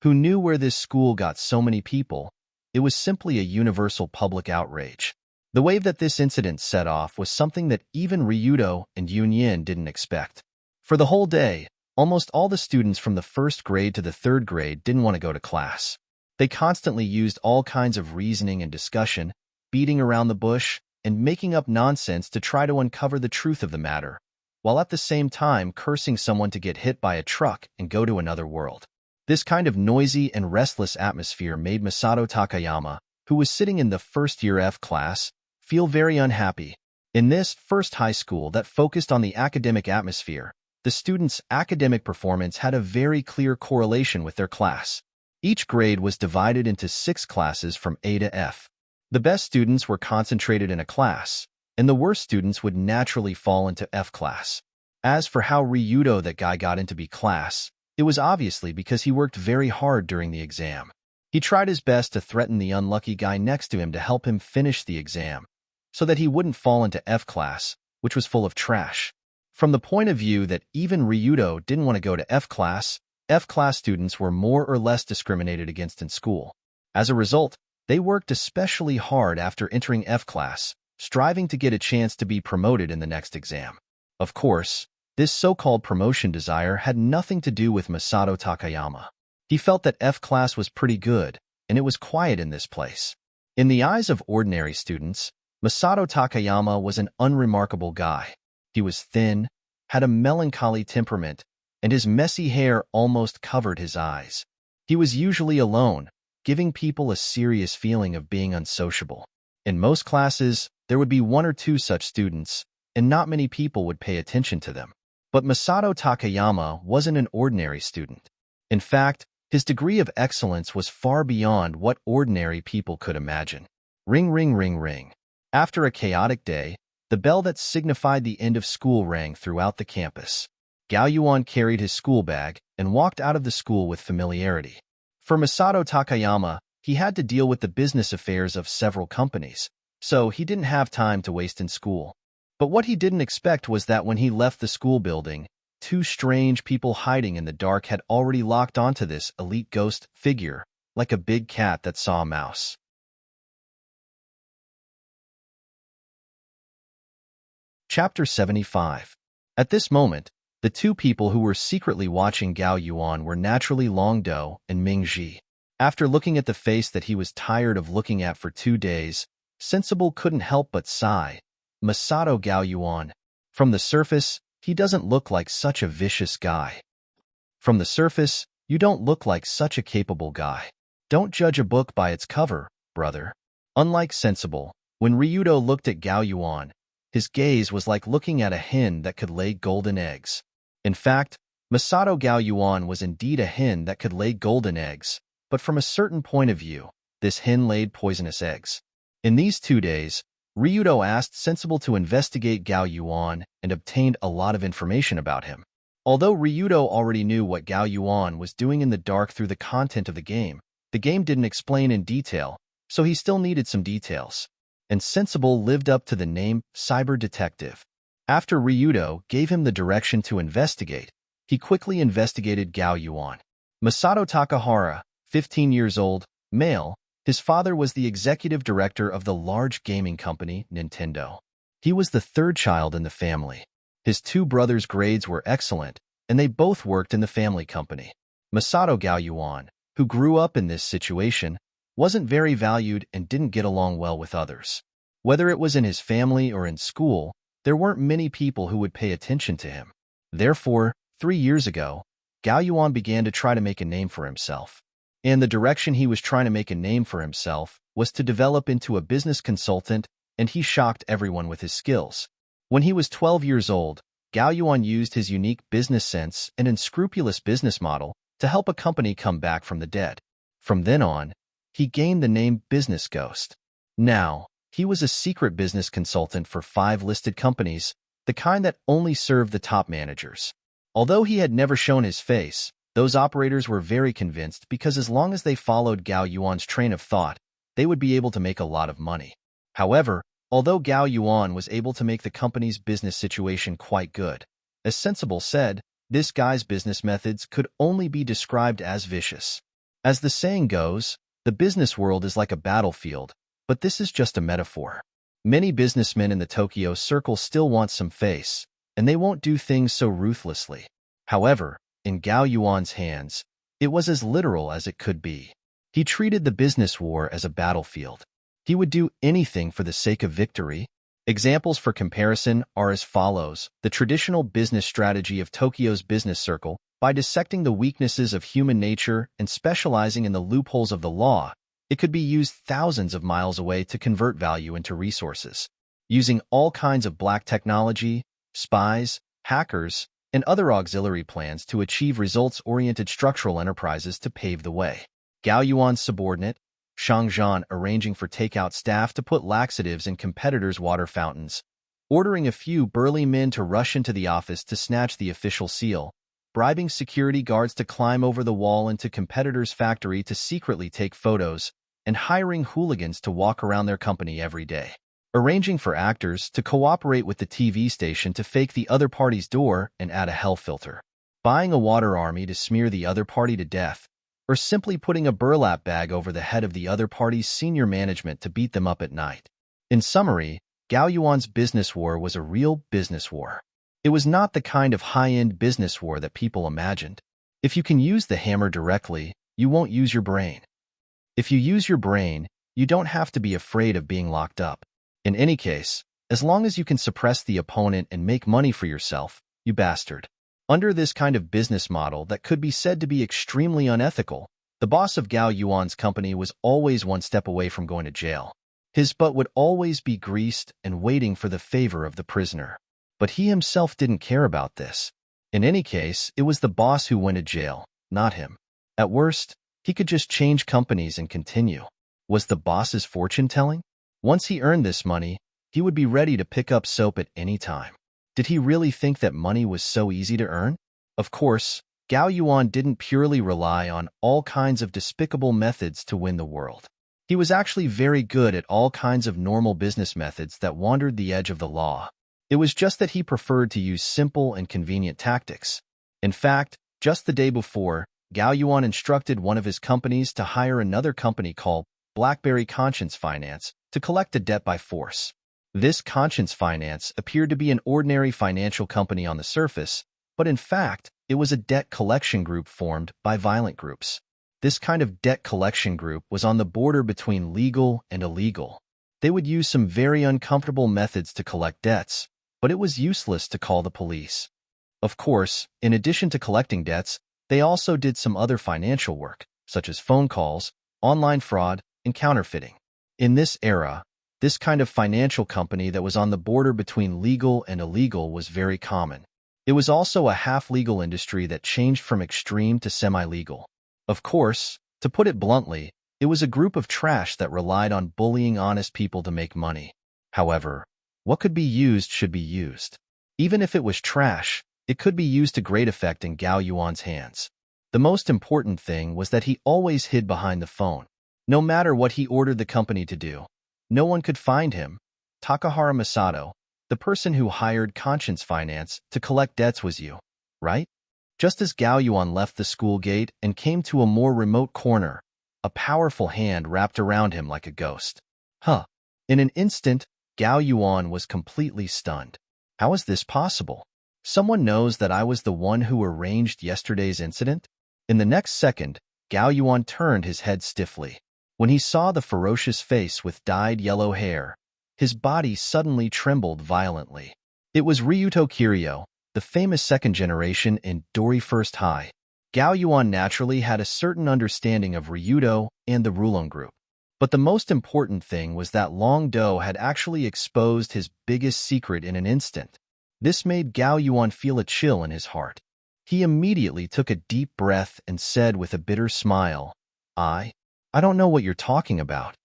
A: Who knew where this school got so many people? It was simply a universal public outrage. The wave that this incident set off was something that even Ryudo and Yunyin didn't expect. For the whole day, almost all the students from the first grade to the third grade didn't want to go to class. They constantly used all kinds of reasoning and discussion, beating around the bush, and making up nonsense to try to uncover the truth of the matter, while at the same time cursing someone to get hit by a truck and go to another world. This kind of noisy and restless atmosphere made Masato Takayama, who was sitting in the first-year F class, feel very unhappy. In this first high school that focused on the academic atmosphere, the students' academic performance had a very clear correlation with their class. Each grade was divided into 6 classes from A to F. The best students were concentrated in a class, and the worst students would naturally fall into F class. As for how Ryudo that guy got into B class, it was obviously because he worked very hard during the exam. He tried his best to threaten the unlucky guy next to him to help him finish the exam, so that he wouldn't fall into F class, which was full of trash. From the point of view that even Ryudo didn't want to go to F class students were more or less discriminated against in school. As a result, they worked especially hard after entering F class, striving to get a chance to be promoted in the next exam. Of course, this so-called promotion desire had nothing to do with Masato Takayama. He felt that F class was pretty good, and it was quiet in this place. In the eyes of ordinary students, Masato Takayama was an unremarkable guy. He was thin, had a melancholy temperament, and his messy hair almost covered his eyes. He was usually alone, giving people a serious feeling of being unsociable. In most classes, there would be 1 or 2 such students, and not many people would pay attention to them. But Masato Takayama wasn't an ordinary student. In fact, his degree of excellence was far beyond what ordinary people could imagine. Ring, ring, ring, ring. After a chaotic day, the bell that signified the end of school rang throughout the campus. Gao Yuan carried his school bag and walked out of the school with familiarity. For Masato Takayama, he had to deal with the business affairs of several companies, so he didn't have time to waste in school. But what he didn't expect was that when he left the school building, 2 strange people hiding in the dark had already locked onto this elite ghost figure, like a big cat that saw a mouse. Chapter 75. At this moment, the 2 people who were secretly watching Gao Yuan were naturally Long Do and Ming Ji. After looking at the face that he was tired of looking at for 2 days, Sensible couldn't help but sigh. Masato Gao Yuan. From the surface, he doesn't look like such a vicious guy. From the surface, you don't look like such a capable guy. Don't judge a book by its cover, brother. Unlike Sensible, when Ryudo looked at Gao Yuan, his gaze was like looking at a hen that could lay golden eggs. In fact, Masato Gao Yuan was indeed a hen that could lay golden eggs, but from a certain point of view, this hen laid poisonous eggs. In these 2 days, Ryudo asked Sensible to investigate Gao Yuan and obtained a lot of information about him. Although Ryudo already knew what Gao Yuan was doing in the dark through the content of the game didn't explain in detail, so he still needed some details. And Sensible lived up to the name Cyber Detective. After Ryudo gave him the direction to investigate, he quickly investigated Gao Yuan. Masato Takahara, 15 years old, male. His father was the executive director of the large gaming company, Nintendo. He was the 3rd child in the family. His 2 brothers' grades were excellent, and they both worked in the family company. Masato Gao Yuan, who grew up in this situation, wasn't very valued and didn't get along well with others. Whether it was in his family or in school, there weren't many people who would pay attention to him. Therefore, 3 years ago, Gao Yuan began to try to make a name for himself. And the direction he was trying to make a name for himself was to develop into a business consultant, and he shocked everyone with his skills. When he was 12 years old, Gao Yuan used his unique business sense and unscrupulous business model to help a company come back from the dead. From then on, he gained the name Business Ghost. Now, he was a secret business consultant for 5 listed companies, the kind that only served the top managers. Although he had never shown his face, those operators were very convinced because as long as they followed Gao Yuan's train of thought, they would be able to make a lot of money. However, Although Gao Yuan was able to make the company's business situation quite good, as Sensible said, this guy's business methods could only be described as vicious. As the saying goes, the business world is like a battlefield, but this is just a metaphor. Many businessmen in the Tokyo circle still want some face, and they won't do things so ruthlessly. However, in Gao Yuan's hands, it was as literal as it could be. He treated the business war as a battlefield. He would do anything for the sake of victory. Examples for comparison are as follows: the traditional business strategy of Tokyo's business circle, by dissecting the weaknesses of human nature and specializing in the loopholes of the law, it could be used thousands of miles away to convert value into resources. Using all kinds of black technology, spies, hackers, and other auxiliary plans to achieve results-oriented structural enterprises to pave the way. Gao Yuan's subordinate, Shang Zhan, arranging for takeout staff to put laxatives in competitors' water fountains, ordering a few burly men to rush into the office to snatch the official seal, bribing security guards to climb over the wall into competitors' factory to secretly take photos, and hiring hooligans to walk around their company every day. Arranging for actors to cooperate with the TV station to fake the other party's door and add a hell filter. Buying a water army to smear the other party to death, or simply putting a burlap bag over the head of the other party's senior management to beat them up at night. In summary, Gao Yuan's business war was a real business war. It was not the kind of high-end business war that people imagined. If you can use the hammer directly, you won't use your brain. If you use your brain, you don't have to be afraid of being locked up. In any case, as long as you can suppress the opponent and make money for yourself, you bastard. Under this kind of business model that could be said to be extremely unethical, the boss of Gao Yuan's company was always one step away from going to jail. His butt would always be greased and waiting for the favor of the prisoner. But he himself didn't care about this. In any case, it was the boss who went to jail, not him. At worst, he could just change companies and continue. Was the boss's fortune-telling? Once he earned this money, he would be ready to pick up soap at any time. Did he really think that money was so easy to earn? Of course, Gao Yuan didn't purely rely on all kinds of despicable methods to win the world. He was actually very good at all kinds of normal business methods that wandered the edge of the law. It was just that he preferred to use simple and convenient tactics. In fact, just the day before, Gao Yuan instructed one of his companies to hire another company called BlackBerry Conscience Finance to collect a debt by force. This Conscience Finance appeared to be an ordinary financial company on the surface, but in fact, it was a debt collection group formed by violent groups. This kind of debt collection group was on the border between legal and illegal. They would use some very uncomfortable methods to collect debts, but it was useless to call the police. Of course, in addition to collecting debts, they also did some other financial work, such as phone calls, online fraud, and counterfeiting. In this era, this kind of financial company that was on the border between legal and illegal was very common. It was also a half-legal industry that changed from extreme to semi-legal. Of course, to put it bluntly, it was a group of trash that relied on bullying honest people to make money. However, what could be used should be used. Even if it was trash, it could be used to great effect in Gao Yuan's hands. The most important thing was that he always hid behind the phone. No matter what he ordered the company to do, no one could find him. Takahara Masato, the person who hired Conscience Finance to collect debts, was you, right? Just as Gao Yuan left the school gate and came to a more remote corner, a powerful hand wrapped around him like a ghost. Huh. In an instant, Gao Yuan was completely stunned. How is this possible? Someone knows that I was the one who arranged yesterday's incident? In the next second, Gao Yuan turned his head stiffly. When he saw the ferocious face with dyed yellow hair, his body suddenly trembled violently. It was Ryuto Kiryu, the famous second generation in Dori First High. Gao Yuan naturally had a certain understanding of Ryuto and the Rulon group. But the most important thing was that Long Do had actually exposed his biggest secret in an instant. This made Gao Yuan feel a chill in his heart. He immediately took a deep breath and said with a bitter smile, I don't know what you're talking about.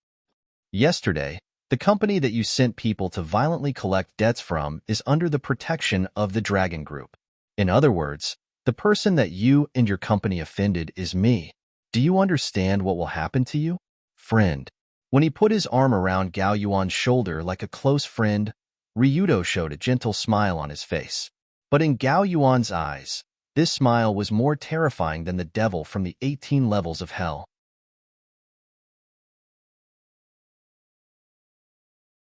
A: Yesterday, the company that you sent people to violently collect debts from is under the protection of the Dragon Group. In other words, the person that you and your company offended is me. Do you understand what will happen to you? Friend, When he put his arm around Gao Yuan's shoulder like a close friend, Ryudo showed a gentle smile on his face. But in Gao Yuan's eyes, this smile was more terrifying than the devil from the 18 levels of hell.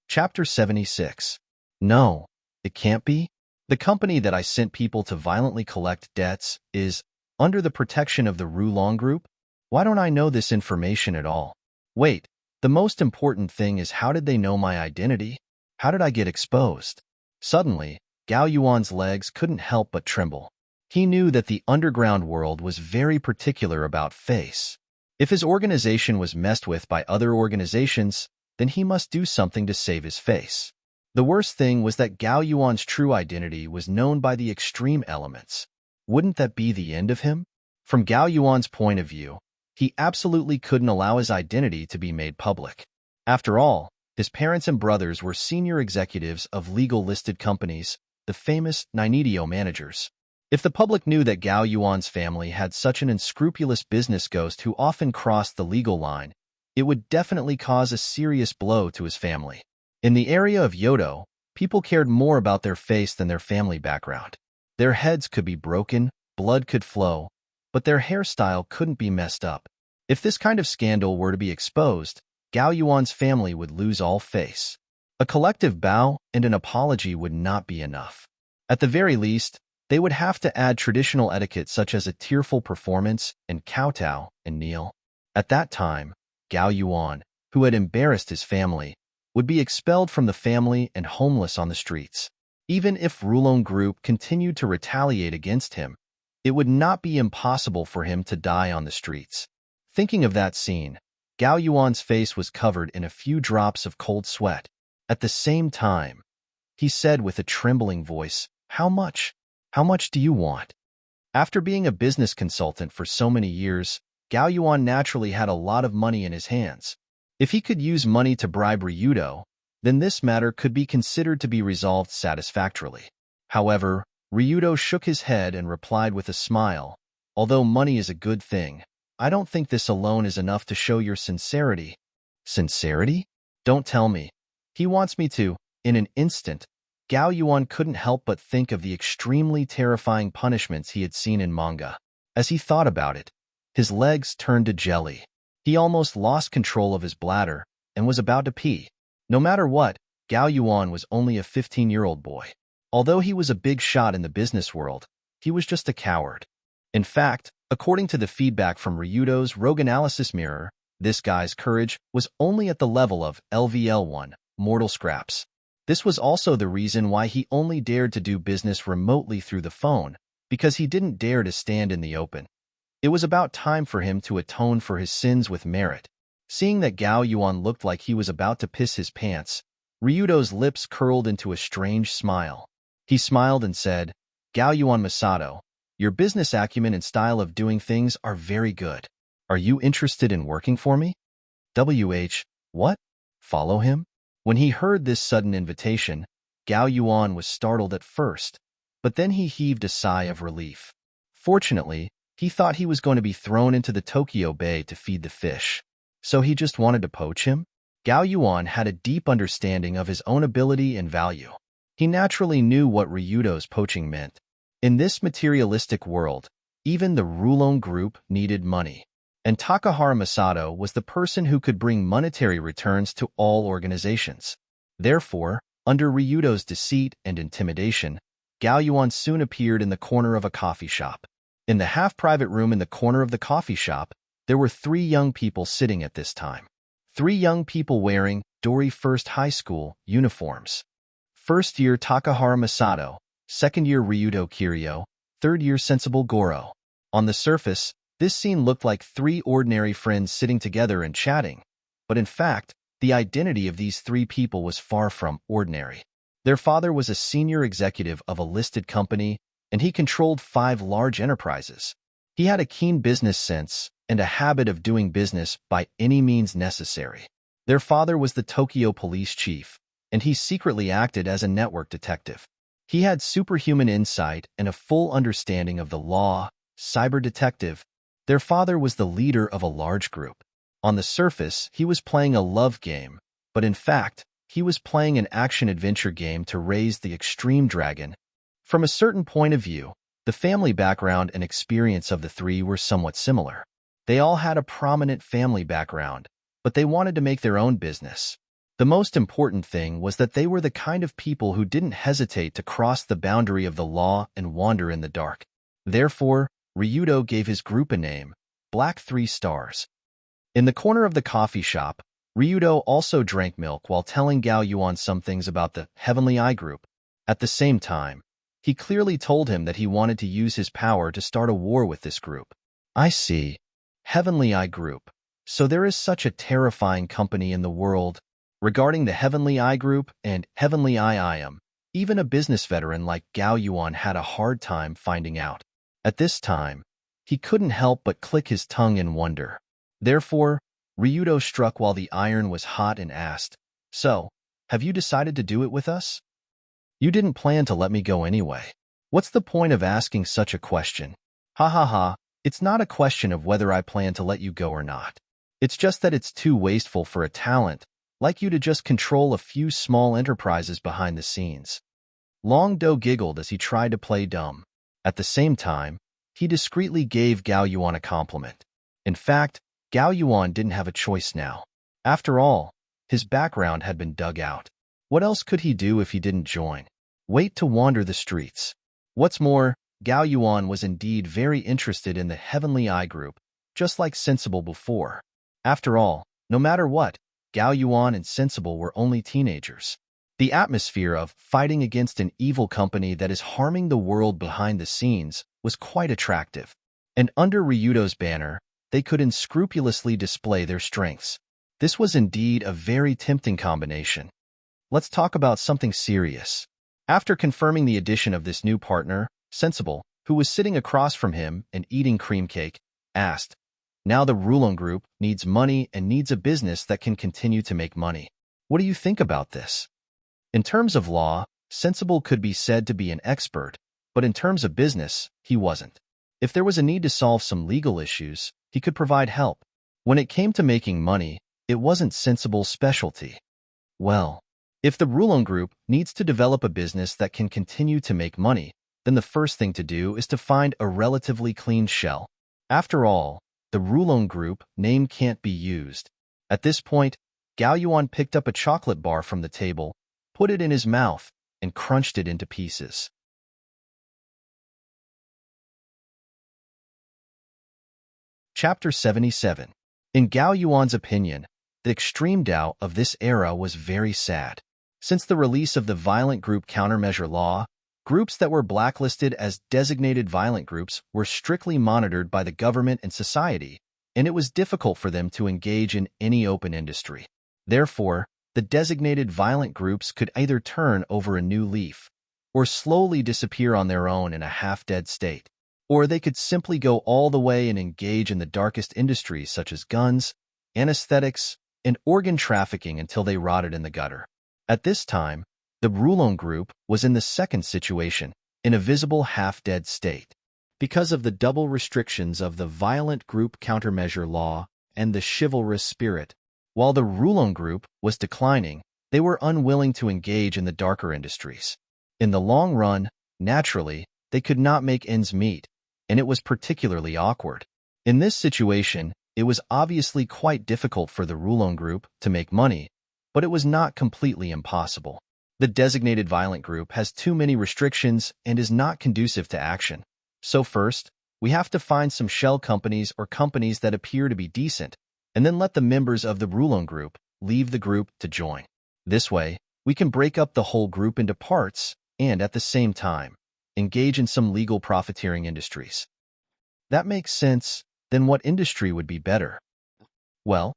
A: Chapter 76. No, it can't be. The company that I sent people to violently collect debts is under the protection of the Rulong Group? Why don't I know this information at all? Wait, the most important thing is, how did they know my identity? How did I get exposed? Suddenly, Gao Yuan's legs couldn't help but tremble. He knew that the underground world was very particular about face. If his organization was messed with by other organizations, then he must do something to save his face. The worst thing was that Gao Yuan's true identity was known by the extreme elements. Wouldn't that be the end of him? From Gao Yuan's point of view, he absolutely couldn't allow his identity to be made public. After all, his parents and brothers were senior executives of legal-listed companies, the famous Ninetio managers. If the public knew that Gao Yuan's family had such an unscrupulous business ghost who often crossed the legal line, it would definitely cause a serious blow to his family. In the area of Yodo, people cared more about their face than their family background. Their heads could be broken, blood could flow, but their hairstyle couldn't be messed up. If this kind of scandal were to be exposed, Gao Yuan's family would lose all face. A collective bow and an apology would not be enough. At the very least, they would have to add traditional etiquette such as a tearful performance and kowtow and kneel. At that time, Gao Yuan, who had embarrassed his family, would be expelled from the family and homeless on the streets. Even if Rulong Group continued to retaliate against him, it would not be impossible for him to die on the streets. Thinking of that scene, Gao Yuan's face was covered in a few drops of cold sweat. At the same time, he said with a trembling voice, "How much? How much do you want?" After being a business consultant for so many years, Gao Yuan naturally had a lot of money in his hands. If he could use money to bribe Ryudo, then this matter could be considered to be resolved satisfactorily. However, Ryudo shook his head and replied with a smile, "Although money is a good thing, I don't think this alone is enough to show your sincerity." Sincerity? Don't tell me. He wants me to. In an instant, Gao Yuan couldn't help but think of the extremely terrifying punishments he had seen in manga. As he thought about it, his legs turned to jelly. He almost lost control of his bladder and was about to pee. No matter what, Gao Yuan was only a 15-year-old boy. Although he was a big shot in the business world, he was just a coward. In fact, according to the feedback from Ryudo's rogue analysis mirror, this guy's courage was only at the level of LVL1, mortal scraps. This was also the reason why he only dared to do business remotely through the phone, because he didn't dare to stand in the open. It was about time for him to atone for his sins with merit. Seeing that Gao Yuan looked like he was about to piss his pants, Ryudo's lips curled into a strange smile. He smiled and said, "Gao Yuan Masato, your business acumen and style of doing things are very good. Are you interested in working for me?" What? Follow him? When he heard this sudden invitation, Gao Yuan was startled at first, but then he heaved a sigh of relief. Fortunately, he thought he was going to be thrown into the Tokyo Bay to feed the fish. So he just wanted to poach him? Gao Yuan had a deep understanding of his own ability and value. He naturally knew what Ryudo's poaching meant. In this materialistic world, even the Rulong Group needed money. And Takahara Masato was the person who could bring monetary returns to all organizations. Therefore, under Ryudo's deceit and intimidation, Gao Yuan soon appeared in the corner of a coffee shop. In the half-private room in the corner of the coffee shop, there were 3 young people sitting at this time. 3 young people wearing Dori First High School uniforms. First year Takahara Masato, second year Ryudo Kiryu, third year Sensible Goro. On the surface, this scene looked like 3 ordinary friends sitting together and chatting, but in fact, the identity of these 3 people was far from ordinary. Their father was a senior executive of a listed company, and he controlled 5 large enterprises. He had a keen business sense and a habit of doing business by any means necessary. Their father was the Tokyo police chief, and he secretly acted as a network detective. He had superhuman insight and a full understanding of the law, cyber detective. Their father was the leader of a large group. On the surface, he was playing a love game, but in fact, he was playing an action-adventure game to raise the extreme dragon. From a certain point of view, the family background and experience of the three were somewhat similar. They all had a prominent family background, but they wanted to make their own business. The most important thing was that they were the kind of people who didn't hesitate to cross the boundary of the law and wander in the dark. Therefore, Ryudo gave his group a name, Black 3 Stars. In the corner of the coffee shop, Ryudo also drank milk while telling Gao Yuan some things about the Heavenly Eye Group. At the same time, he clearly told him that he wanted to use his power to start a war with this group. I see. Heavenly Eye Group. So there is such a terrifying company in the world. Regarding the Heavenly Eye Group and Heavenly Eye I am, even a business veteran like Gao Yuan had a hard time finding out. At this time, he couldn't help but click his tongue in wonder. Therefore, Ryudo struck while the iron was hot and asked, "So, have you decided to do it with us? You didn't plan to let me go anyway. What's the point of asking such a question? Ha ha ha, it's not a question of whether I plan to let you go or not. It's just that it's too wasteful for a talent like you to just control a few small enterprises behind the scenes." Long Do giggled as he tried to play dumb. At the same time, he discreetly gave Gao Yuan a compliment. In fact, Gao Yuan didn't have a choice now. After all, his background had been dug out. What else could he do if he didn't join? Wait to wander the streets. What's more, Gao Yuan was indeed very interested in the Heavenly Eye Group, just like Sensible before. After all, no matter what, Gao Yuan and Sensible were only teenagers. The atmosphere of fighting against an evil company that is harming the world behind the scenes was quite attractive. And under Ryudo's banner, they could unscrupulously display their strengths. This was indeed a very tempting combination. Let's talk about something serious. After confirming the addition of this new partner, Sensible, who was sitting across from him and eating cream cake, asked, "Now the Rulon Group needs money and needs a business that can continue to make money. What do you think about this?" In terms of law, Sensible could be said to be an expert, but in terms of business, he wasn't. If there was a need to solve some legal issues, he could provide help. When it came to making money, it wasn't Sensible's specialty. Well, if the Rulon Group needs to develop a business that can continue to make money, then the first thing to do is to find a relatively clean shell. After all, the Rulon Group name can't be used. At this point, Gao Yuan picked up a chocolate bar from the table, put it in his mouth, and crunched it into pieces. Chapter 77. In Gao Yuan's opinion, the extreme Tao of this era was very sad. Since the release of the Violent Group Countermeasure Law, groups that were blacklisted as designated violent groups were strictly monitored by the government and society, and it was difficult for them to engage in any open industry. Therefore, the designated violent groups could either turn over a new leaf, or slowly disappear on their own in a half-dead state, or they could simply go all the way and engage in the darkest industries such as guns, anesthetics, and organ trafficking until they rotted in the gutter. At this time, the Rulon Group was in the second situation, in a visible half-dead state. Because of the double restrictions of the Violent Group Countermeasure Law and the chivalrous spirit, while the Rulon Group was declining, they were unwilling to engage in the darker industries. In the long run, naturally, they could not make ends meet, and it was particularly awkward. In this situation, it was obviously quite difficult for the Rulon Group to make money, but it was not completely impossible. The designated violent group has too many restrictions and is not conducive to action. So first, we have to find some shell companies or companies that appear to be decent, and then let the members of the Rulon Group leave the group to join. This way, we can break up the whole group into parts and, at the same time, engage in some legal profiteering industries. That makes sense. Then what industry would be better? Well,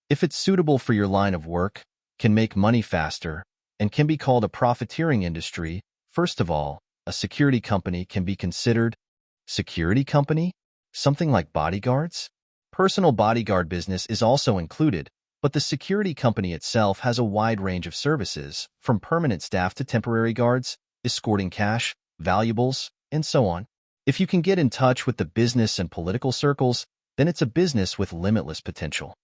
A: if it's suitable for your line of work, can make money faster, and can be called a profiteering industry, first of all, a security company can be considered. Security company? Something like bodyguards? Personal bodyguard business is also included, but the security company itself has a wide range of services, from permanent staff to temporary guards, escorting cash, valuables, and so on. If you can get in touch with the business and political circles, then it's a business with limitless potential.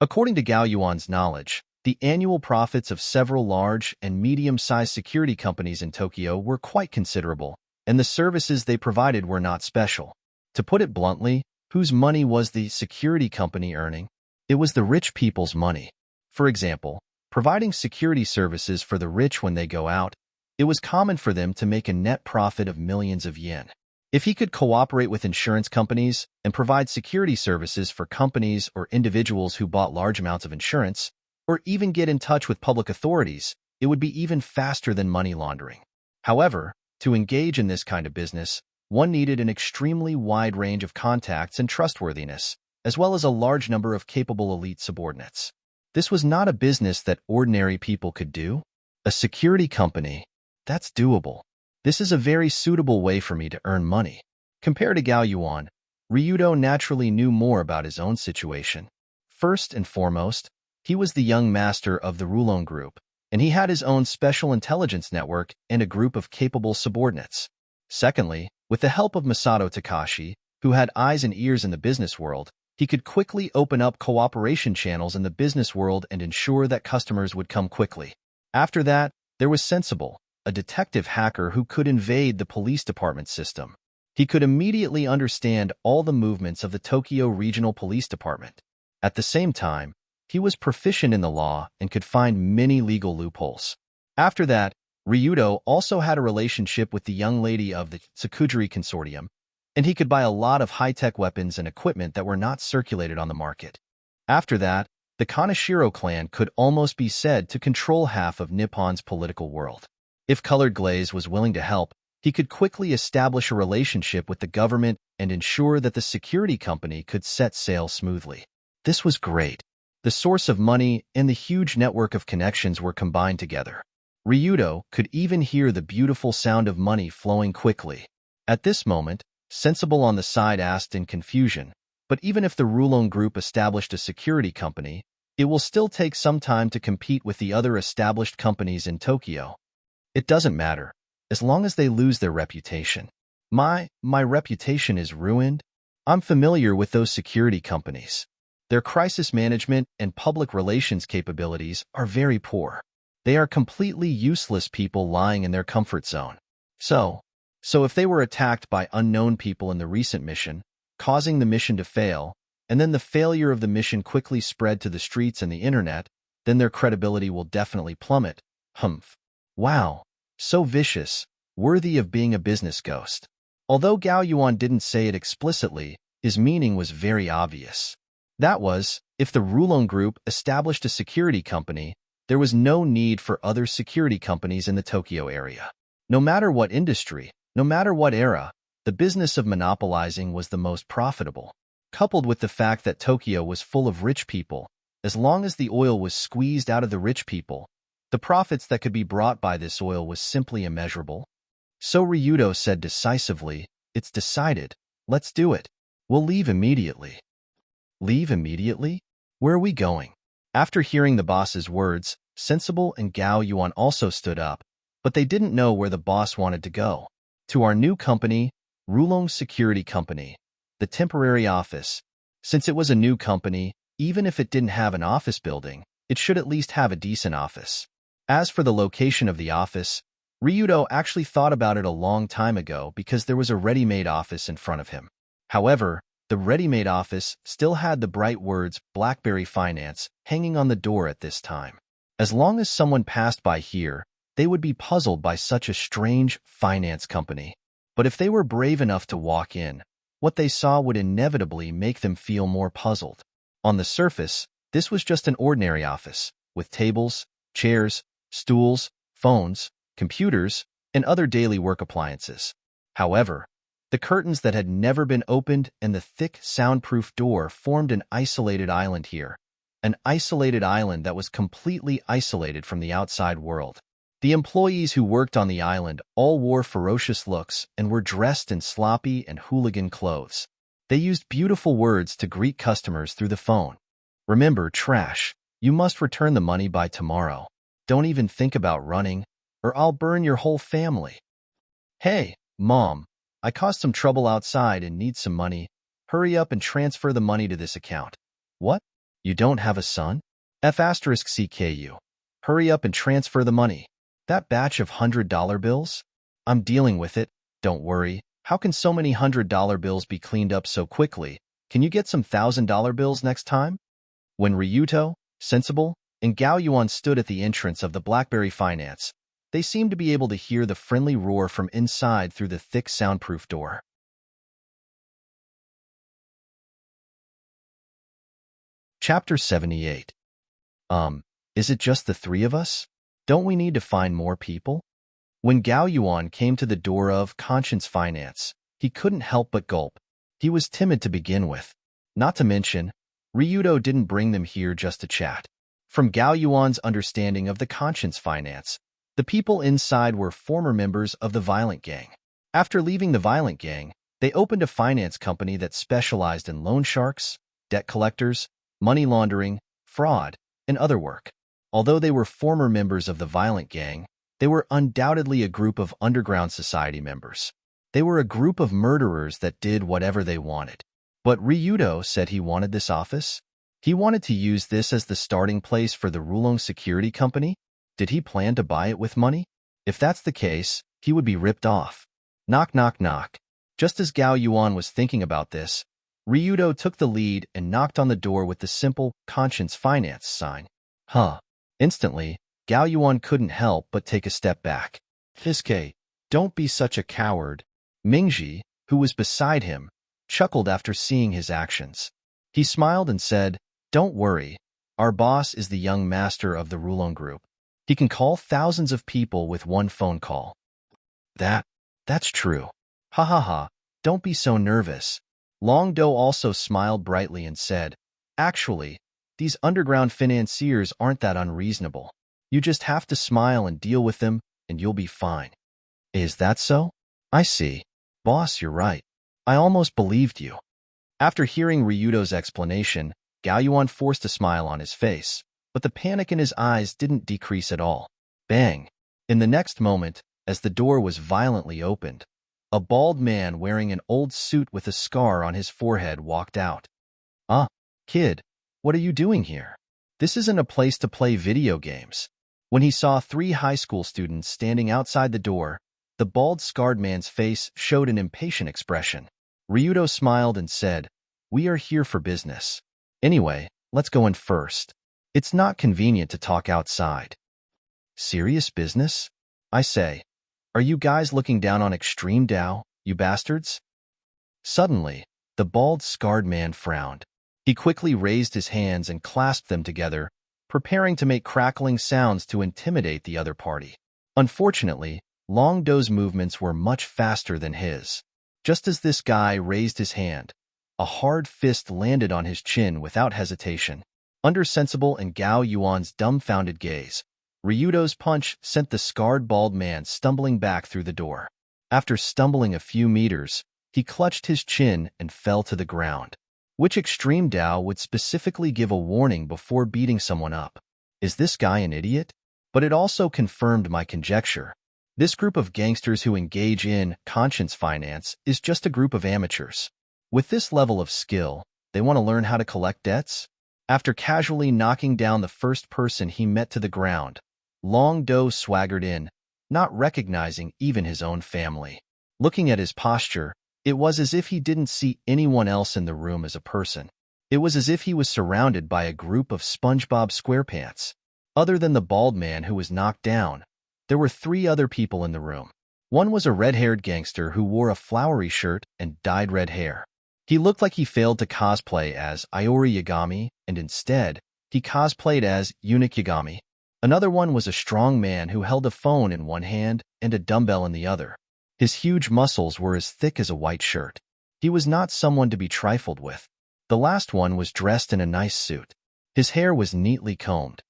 A: According to Gao Yuan's knowledge, the annual profits of several large and medium-sized security companies in Tokyo were quite considerable, and the services they provided were not special. To put it bluntly, whose money was the security company earning? It was the rich people's money. For example, providing security services for the rich when they go out, it was common for them to make a net profit of millions of yen. If he could cooperate with insurance companies and provide security services for companies or individuals who bought large amounts of insurance, or even get in touch with public authorities, it would be even faster than money laundering. However, to engage in this kind of business, one needed an extremely wide range of contacts and trustworthiness, as well as a large number of capable elite subordinates. This was not a business that ordinary people could do. A security company, that's doable. This is a very suitable way for me to earn money. Compared to Gao Yuan, Ryudo naturally knew more about his own situation. First and foremost, he was the young master of the Rulon Group, and he had his own special intelligence network and a group of capable subordinates. Secondly, with the help of Masato Takashi, who had eyes and ears in the business world, he could quickly open up cooperation channels in the business world and ensure that customers would come quickly. After that, there was Sensible, a detective hacker who could invade the police department system. He could immediately understand all the movements of the Tokyo Regional Police Department. At the same time, he was proficient in the law and could find many legal loopholes. After that, Ryudo also had a relationship with the young lady of the Tsukujiri Consortium, and he could buy a lot of high-tech weapons and equipment that were not circulated on the market. After that, the Kaneshiro clan could almost be said to control half of Nippon's political world. If Colored Glaze was willing to help, he could quickly establish a relationship with the government and ensure that the security company could set sail smoothly. This was great. The source of money and the huge network of connections were combined together. Ryudo could even hear the beautiful sound of money flowing quickly. At this moment, Sensible on the side asked in confusion, but even if the Rulon Group established a security company, it will still take some time to compete with the other established companies in Tokyo. It doesn't matter, as long as they lose their reputation. My reputation is ruined. I'm familiar with those security companies. Their crisis management and public relations capabilities are very poor. They are completely useless people lying in their comfort zone. So if they were attacked by unknown people in the recent mission, causing the mission to fail, and then the failure of the mission quickly spread to the streets and the internet, then their credibility will definitely plummet. Humph. Wow. So vicious, worthy of being a business ghost. Although Gao Yuan didn't say it explicitly, his meaning was very obvious. That was, if the Rulon Group established a security company, there was no need for other security companies in the Tokyo area. No matter what industry, no matter what era, the business of monopolizing was the most profitable. Coupled with the fact that Tokyo was full of rich people, as long as the oil was squeezed out of the rich people, the profits that could be brought by this oil was simply immeasurable. So Ryudo said decisively, "It's decided. Let's do it. We'll leave immediately." Leave immediately? Where are we going? After hearing the boss's words, Sensible and Gao Yuan also stood up, but they didn't know where the boss wanted to go. To our new company, Rulong Security Company, the temporary office. Since it was a new company, even if it didn't have an office building, it should at least have a decent office. As for the location of the office, Ryudo actually thought about it a long time ago because there was a ready-made office in front of him. However, the ready-made office still had the bright words BlackBerry Finance hanging on the door at this time. As long as someone passed by here, they would be puzzled by such a strange finance company. But if they were brave enough to walk in, what they saw would inevitably make them feel more puzzled. On the surface, this was just an ordinary office, with tables, chairs, stools, phones, computers, and other daily work appliances. However, the curtains that had never been opened and the thick, soundproof door formed an isolated island here, an isolated island that was completely isolated from the outside world. The employees who worked on the island all wore ferocious looks and were dressed in sloppy and hooligan clothes. They used beautiful words to greet customers through the phone. "Remember, trash, you must return the money by tomorrow. Don't even think about running, or I'll burn your whole family. Hey, Mom, I caused some trouble outside and need some money. Hurry up and transfer the money to this account." "What? You don't have a son? F*CKU. Hurry up and transfer the money. That batch of $100 bills? I'm dealing with it. Don't worry. How can so many $100 bills be cleaned up so quickly? Can you get some $1,000 bills next time? When Ryuto, Sensible, and Gao Yuan stood at the entrance of the BlackBerry Finance, they seemed to be able to hear the friendly roar from inside through the thick soundproof door. Chapter 78. Is it just the three of us? Don't we need to find more people? When Gao Yuan came to the door of Conscience Finance, he couldn't help but gulp. He was timid to begin with. Not to mention, Ryuto didn't bring them here just to chat. From Gao Yuan's understanding of the Conscience Finance, the people inside were former members of the Violent Gang. After leaving the Violent Gang, they opened a finance company that specialized in loan sharks, debt collectors, money laundering, fraud, and other work. Although they were former members of the Violent Gang, they were undoubtedly a group of underground society members. They were a group of murderers that did whatever they wanted. But Ryuto said he wanted this office. He wanted to use this as the starting place for the Rulong Security Company. Did he plan to buy it with money? If that's the case, he would be ripped off. Knock, knock, knock. Just as Gao Yuan was thinking about this, Ryuto took the lead and knocked on the door with the simple Conscience Finance sign. Instantly, Gao Yuan couldn't help but take a step back. Hiske, don't be such a coward. Mingji, who was beside him, chuckled after seeing his actions. He smiled and said, "Don't worry. Our boss is the young master of the Rulong Group. He can call thousands of people with one phone call." That's true. Ha ha ha, don't be so nervous. Long Do also smiled brightly and said, "Actually, these underground financiers aren't that unreasonable. You just have to smile and deal with them, and you'll be fine." Is that so? I see. Boss, you're right. I almost believed you. After hearing Ryuto's explanation, Gao Yuan forced a smile on his face, but the panic in his eyes didn't decrease at all. Bang! In the next moment, as the door was violently opened, a bald man wearing an old suit with a scar on his forehead walked out. Kid, what are you doing here? This isn't a place to play video games." When he saw 3 high school students standing outside the door, the bald scarred man's face showed an impatient expression. Ryuto smiled and said, "We are here for business. Anyway, let's go in first. It's not convenient to talk outside." Serious business? I say, are you guys looking down on Extreme Dao, you bastards? Suddenly, the bald scarred man frowned. He quickly raised his hands and clasped them together, preparing to make crackling sounds to intimidate the other party. Unfortunately, Long Do's movements were much faster than his. Just as this guy raised his hand, a hard fist landed on his chin without hesitation. Under Sensible and Gao Yuan's dumbfounded gaze, Ryuto's punch sent the scarred bald man stumbling back through the door. After stumbling a few meters, he clutched his chin and fell to the ground. Which Extreme Dao would specifically give a warning before beating someone up? Is this guy an idiot? But it also confirmed my conjecture. This group of gangsters who engage in Conscience Finance is just a group of amateurs. With this level of skill, they want to learn how to collect debts? After casually knocking down the first person he met to the ground, Long Do swaggered in, not recognizing even his own family. Looking at his posture, it was as if he didn't see anyone else in the room as a person. It was as if he was surrounded by a group of SpongeBob SquarePants. Other than the bald man who was knocked down, there were 3 other people in the room. One was a red-haired gangster who wore a flowery shirt and dyed red hair. He looked like he failed to cosplay as Iori Yagami, and instead, he cosplayed as Eunuch Yagami. Another one was a strong man who held a phone in one hand and a dumbbell in the other. His huge muscles were as thick as a white shirt. He was not someone to be trifled with. The last one was dressed in a nice suit. His hair was neatly combed.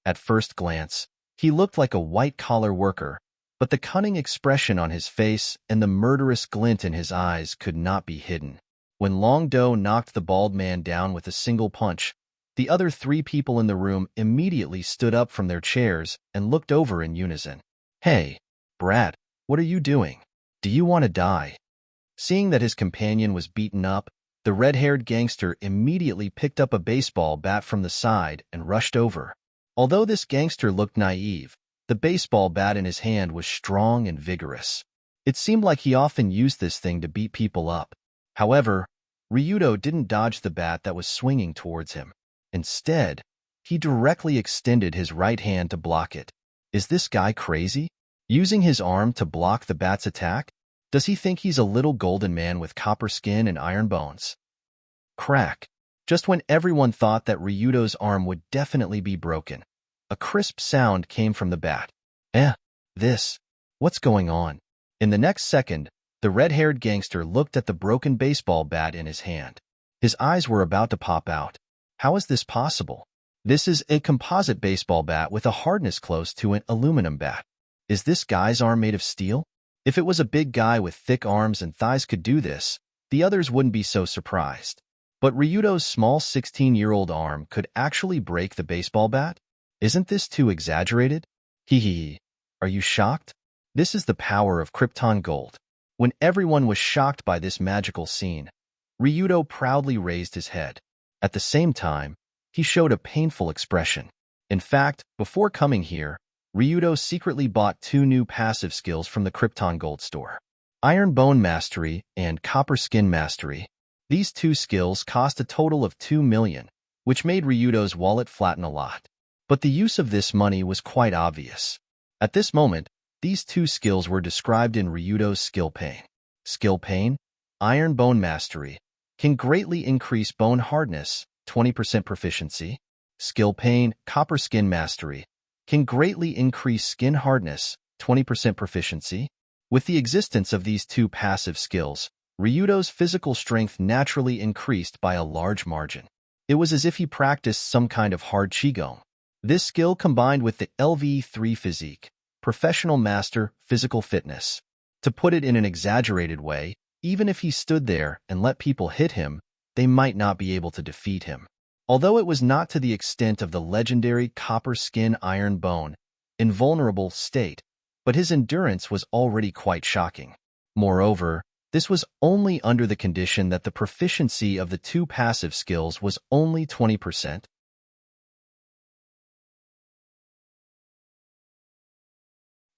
A: At first glance, he looked like a white-collar worker, but the cunning expression on his face and the murderous glint in his eyes could not be hidden. When Long Do knocked the bald man down with a single punch, the other 3 people in the room immediately stood up from their chairs and looked over in unison. "Hey, Brad, what are you doing? Do you want to die?" Seeing that his companion was beaten up, The red-haired gangster immediately picked up a baseball bat from the side and rushed over. Although this gangster looked naive, the baseball bat in his hand was strong and vigorous. It seemed like he often used this thing to beat people up. However, Ryudo didn't dodge the bat that was swinging towards him. Instead, he directly extended his right hand to block it. Is this guy crazy? Using his arm to block the bat's attack? Does he think he's a little golden man with copper skin and iron bones? Crack. Just when everyone thought that Ryudo's arm would definitely be broken, a crisp sound came from the bat. What's going on? In the next second, the red-haired gangster looked at the broken baseball bat in his hand. His eyes were about to pop out. How is this possible? This is a composite baseball bat with a hardness close to an aluminum bat. Is this guy's arm made of steel? If it was a big guy with thick arms and thighs could do this, the others wouldn't be so surprised. But Ryudo's small 16-year-old arm could actually break the baseball bat? Isn't this too exaggerated? Hee. Are you shocked? This is the power of Krypton Gold. When everyone was shocked by this magical scene, Ryudo proudly raised his head. At the same time, he showed a painful expression. In fact, before coming here, Ryudo secretly bought 2 new passive skills from the Krypton Gold store. Iron Bone Mastery and Copper Skin Mastery. These 2 skills cost a total of 2 million, which made Ryudo's wallet flatten a lot. But the use of this money was quite obvious. At this moment, these 2 skills were described in Ryudo's skill pane. Skill pane, Iron Bone Mastery, can greatly increase bone hardness, 20% proficiency. Skill pane, Copper Skin Mastery, can greatly increase skin hardness, 20% proficiency. With the existence of these 2 passive skills, Ryudo's physical strength naturally increased by a large margin. It was as if he practiced some kind of hard qigong. This skill combined with the LV3 physique, Professional Master Physical Fitness. To put it in an exaggerated way, even if he stood there and let people hit him, they might not be able to defeat him. Although it was not to the extent of the legendary Copper Skin Iron Bone, invulnerable state, but his endurance was already quite shocking. Moreover, this was only under the condition that the proficiency of the 2 passive skills was only 20%.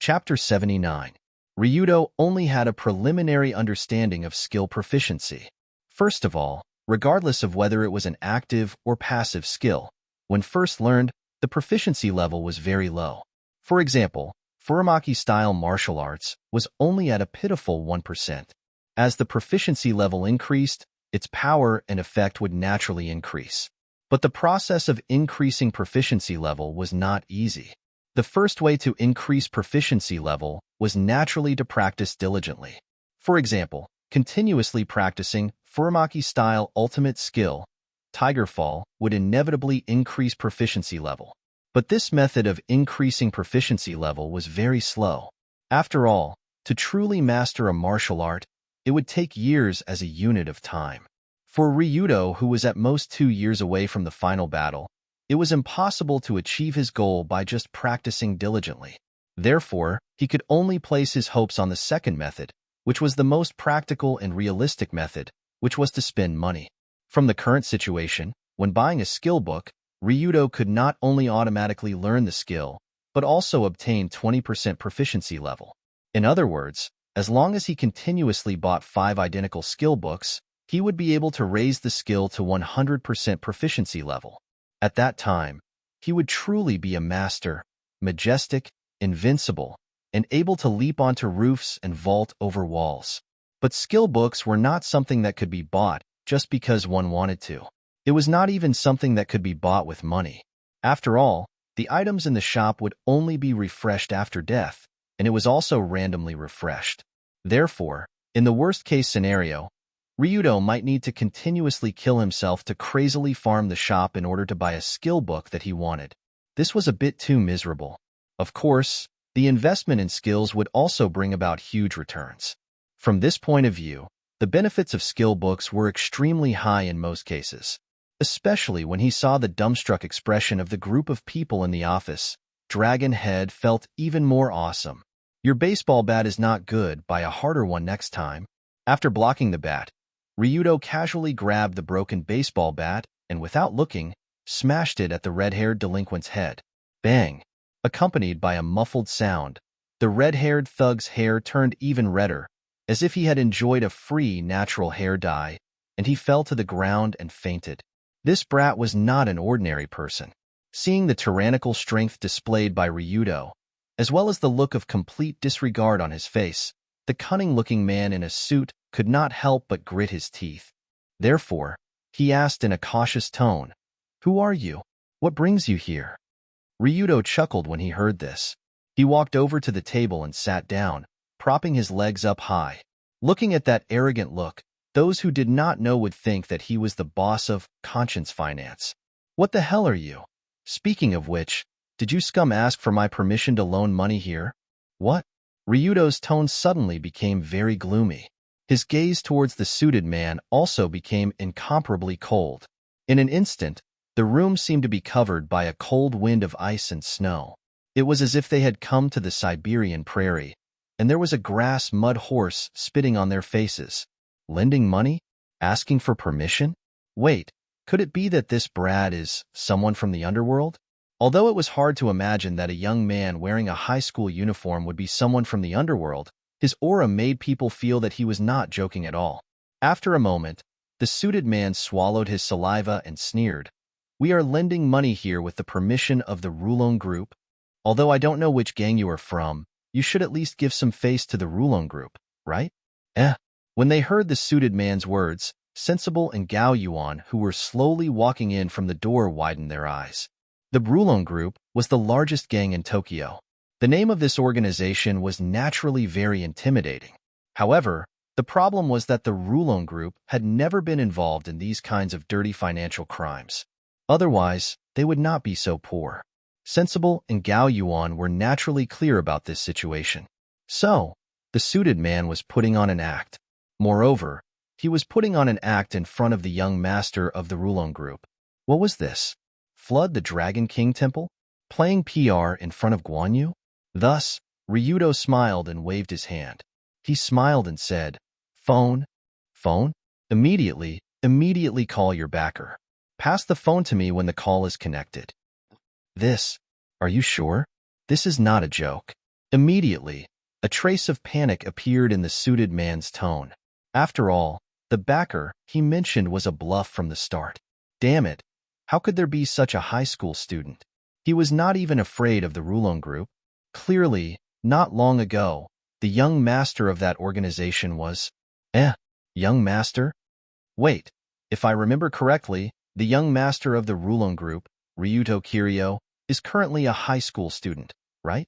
A: Chapter 79. Ryudo only had a preliminary understanding of skill proficiency. First of all, regardless of whether it was an active or passive skill, when first learned, the proficiency level was very low. For example, Furamaki-style martial arts was only at a pitiful 1%. As the proficiency level increased, its power and effect would naturally increase. But the process of increasing proficiency level was not easy. The first way to increase proficiency level was naturally to practice diligently. For example, continuously practicing Furamaki-style ultimate skill, Tiger Fall, would inevitably increase proficiency level. But this method of increasing proficiency level was very slow. After all, to truly master a martial art, it would take years as a unit of time. For Ryudo, who was at most 2 years away from the final battle, it was impossible to achieve his goal by just practicing diligently. Therefore, he could only place his hopes on the second method, which was the most practical and realistic method, which was to spend money. From the current situation, when buying a skill book, Ryudo could not only automatically learn the skill, but also obtain 20% proficiency level. In other words, as long as he continuously bought 5 identical skill books, he would be able to raise the skill to 100% proficiency level. At that time, he would truly be a master, majestic, invincible, and able to leap onto roofs and vault over walls. But skill books were not something that could be bought just because one wanted to. It was not even something that could be bought with money. After all, the items in the shop would only be refreshed after death, and it was also randomly refreshed. Therefore, in the worst-case scenario, Ryudo might need to continuously kill himself to crazily farm the shop in order to buy a skill book that he wanted. This was a bit too miserable. Of course, the investment in skills would also bring about huge returns. From this point of view, the benefits of skill books were extremely high in most cases. Especially when he saw the dumbstruck expression of the group of people in the office, Dragon Head felt even more awesome. Your baseball bat is not good, buy a harder one next time. After blocking the bat, Ryudo casually grabbed the broken baseball bat and, without looking, smashed it at the red-haired delinquent's head. Bang! Accompanied by a muffled sound, the red-haired thug's hair turned even redder, as if he had enjoyed a free natural hair dye, and he fell to the ground and fainted. This brat was not an ordinary person. Seeing the tyrannical strength displayed by Ryudo, as well as the look of complete disregard on his face, the cunning-looking man in a suit could not help but grit his teeth. Therefore, he asked in a cautious tone, "Who are you? What brings you here?" Ryudo chuckled when he heard this. He walked over to the table and sat down, propping his legs up high. Looking at that arrogant look, those who did not know would think that he was the boss of Conscience Finance. "What the hell are you? Speaking of which, did you scum ask for my permission to loan money here?" "What?" Ryudo's tone suddenly became very gloomy. His gaze towards the suited man also became incomparably cold. In an instant, the room seemed to be covered by a cold wind of ice and snow. It was as if they had come to the Siberian prairie, and there was a grass-mud horse spitting on their faces. Lending money? Asking for permission? Wait, could it be that this Brad is someone from the underworld? Although it was hard to imagine that a young man wearing a high school uniform would be someone from the underworld, his aura made people feel that he was not joking at all. After a moment, the suited man swallowed his saliva and sneered. "We are lending money here with the permission of the Rulon Group. Although I don't know which gang you are from, you should at least give some face to the Rulon Group, right?" When they heard the suited man's words, Sensible and Gao Yuan, who were slowly walking in from the door, widened their eyes. The Rulon Group was the largest gang in Tokyo. The name of this organization was naturally very intimidating. However, the problem was that the Rulon Group had never been involved in these kinds of dirty financial crimes. Otherwise, they would not be so poor. Sensible and Gao Yuan were naturally clear about this situation. So, the suited man was putting on an act. Moreover, he was putting on an act in front of the young master of the Rulon Group. What was this? Flood the Dragon King Temple? Playing PR in front of Guan Yu? Thus, Ryudo smiled and waved his hand. He smiled and said, "Phone? Phone? Immediately call your backer. Pass the phone to me when the call is connected." Are you sure? This is not a joke. Immediately, a trace of panic appeared in the suited man's tone. After all, the backer he mentioned was a bluff from the start. Damn it, how could there be such a high school student? He was not even afraid of the Rulon Group. Clearly, not long ago, the young master of that organization was… Young master? Wait, if I remember correctly, the young master of the Rulon Group, Ryuto Kiryo, is currently a high school student, right?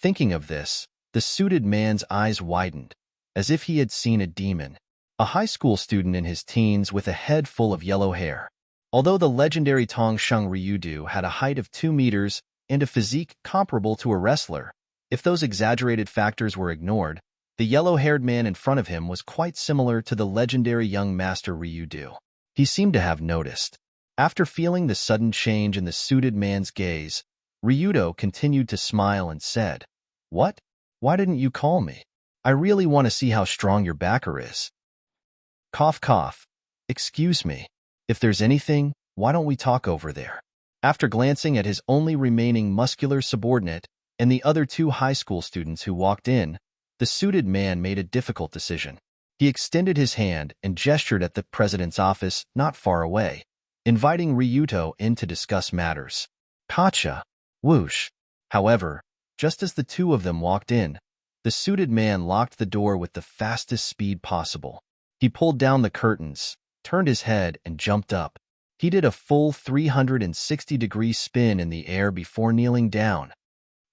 A: Thinking of this, the suited man's eyes widened, as if he had seen a demon. A high school student in his teens with a head full of yellow hair. Although the legendary Tongsheng Ryudo had a height of 2 meters and a physique comparable to a wrestler, if those exaggerated factors were ignored, the yellow-haired man in front of him was quite similar to the legendary young master Ryudo. He seemed to have noticed. After feeling the sudden change in the suited man's gaze, Ryudo continued to smile and said, "What? Why didn't you call me? I really want to see how strong your backer is." Cough, cough. "Excuse me. If there's anything, why don't we talk over there?" After glancing at his only remaining muscular subordinate and the other 2 high school students who walked in, the suited man made a difficult decision. He extended his hand and gestured at the president's office not far away, inviting Ryuto in to discuss matters. Gotcha. Whoosh. However, just as the 2 of them walked in, the suited man locked the door with the fastest speed possible. He pulled down the curtains, turned his head, and jumped up. He did a full 360-degree spin in the air before kneeling down.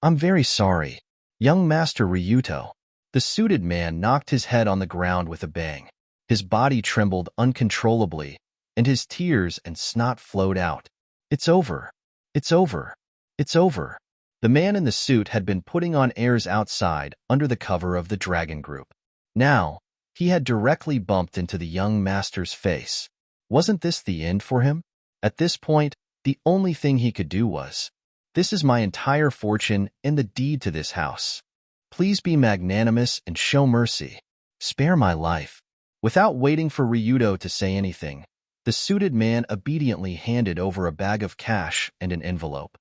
A: "I'm very sorry, young Master Ryuto." The suited man knocked his head on the ground with a bang. His body trembled uncontrollably, and his tears and snot flowed out. "It's over. It's over. It's over." The man in the suit had been putting on airs outside under the cover of the Dragon Group. Now, he had directly bumped into the young master's face. Wasn't this the end for him? At this point, the only thing he could do was, "This is my entire fortune and the deed to this house. Please be magnanimous and show mercy. Spare my life." Without waiting for Ryudo to say anything, the suited man obediently handed over a bag of cash and an envelope.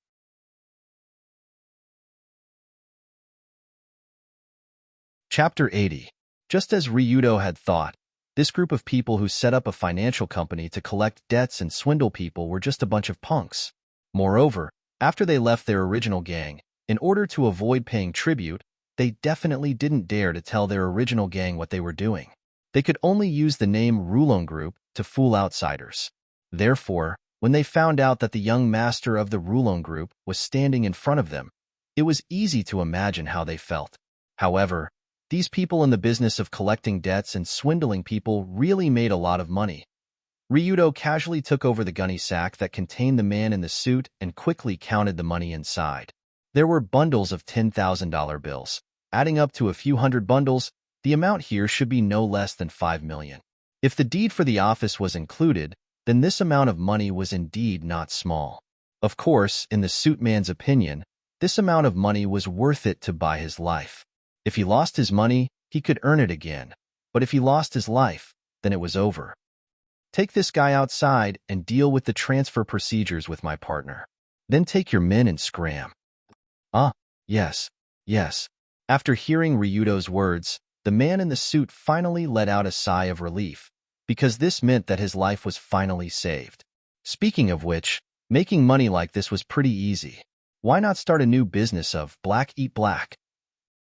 A: Chapter 80. Just as Ryudo had thought, this group of people who set up a financial company to collect debts and swindle people were just a bunch of punks. Moreover, after they left their original gang, in order to avoid paying tribute, they definitely didn't dare to tell their original gang what they were doing. They could only use the name Rulon Group to fool outsiders. Therefore, when they found out that the young master of the Rulon Group was standing in front of them, it was easy to imagine how they felt. However, these people in the business of collecting debts and swindling people really made a lot of money. Ryudo casually took over the gunny sack that contained the man in the suit and quickly counted the money inside. There were bundles of $10,000 bills. Adding up to a few hundred bundles, the amount here should be no less than 5 million. If the deed for the office was included, then this amount of money was indeed not small. Of course, in the suit man's opinion, this amount of money was worth it to buy his life. If he lost his money, he could earn it again. But if he lost his life, then it was over. Take this guy outside and deal with the transfer procedures with my partner. Then take your men and scram. Yes. After hearing Ryudo's words, the man in the suit finally let out a sigh of relief, because this meant that his life was finally saved. Speaking of which, making money like this was pretty easy. Why not start a new business of black eat black?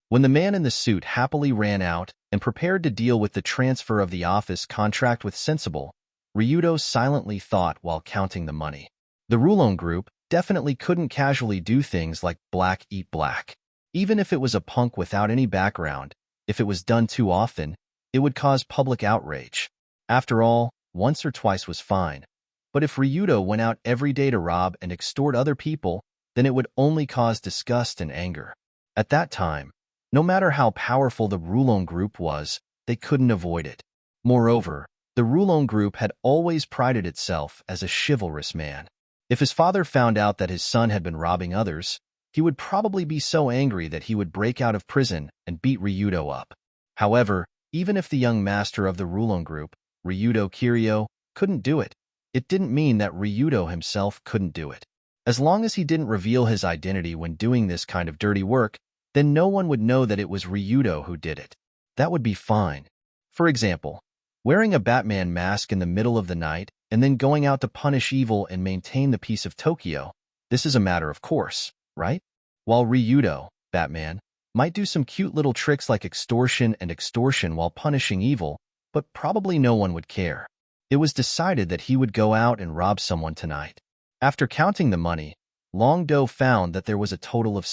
A: When the man in the suit happily ran out and prepared to deal with the transfer of the office contract with Sensible, Ryudo silently thought while counting the money. The Rulon Group definitely couldn't casually do things like black eat black. Even if it was a punk without any background, if it was done too often, it would cause public outrage. After all, once or twice was fine. But if Ryudo went out every day to rob and extort other people, then it would only cause disgust and anger. At that time, no matter how powerful the Rulon Group was, they couldn't avoid it. Moreover, the Rulon Group had always prided itself as a chivalrous man. If his father found out that his son had been robbing others, he would probably be so angry that he would break out of prison and beat Ryudo up. However, even if the young master of the Rulon Group, Ryudo Kiryu, couldn't do it, it didn't mean that Ryudo himself couldn't do it. As long as he didn't reveal his identity when doing this kind of dirty work, then no one would know that it was Ryudo who did it. That would be fine. For example, wearing a Batman mask in the middle of the night and then going out to punish evil and maintain the peace of Tokyo, this is a matter of course, right? While Ryudo, Batman, might do some cute little tricks like extortion while punishing evil, but probably no one would care. It was decided that he would go out and rob someone tonight. After counting the money, Long-Do found that there was a total of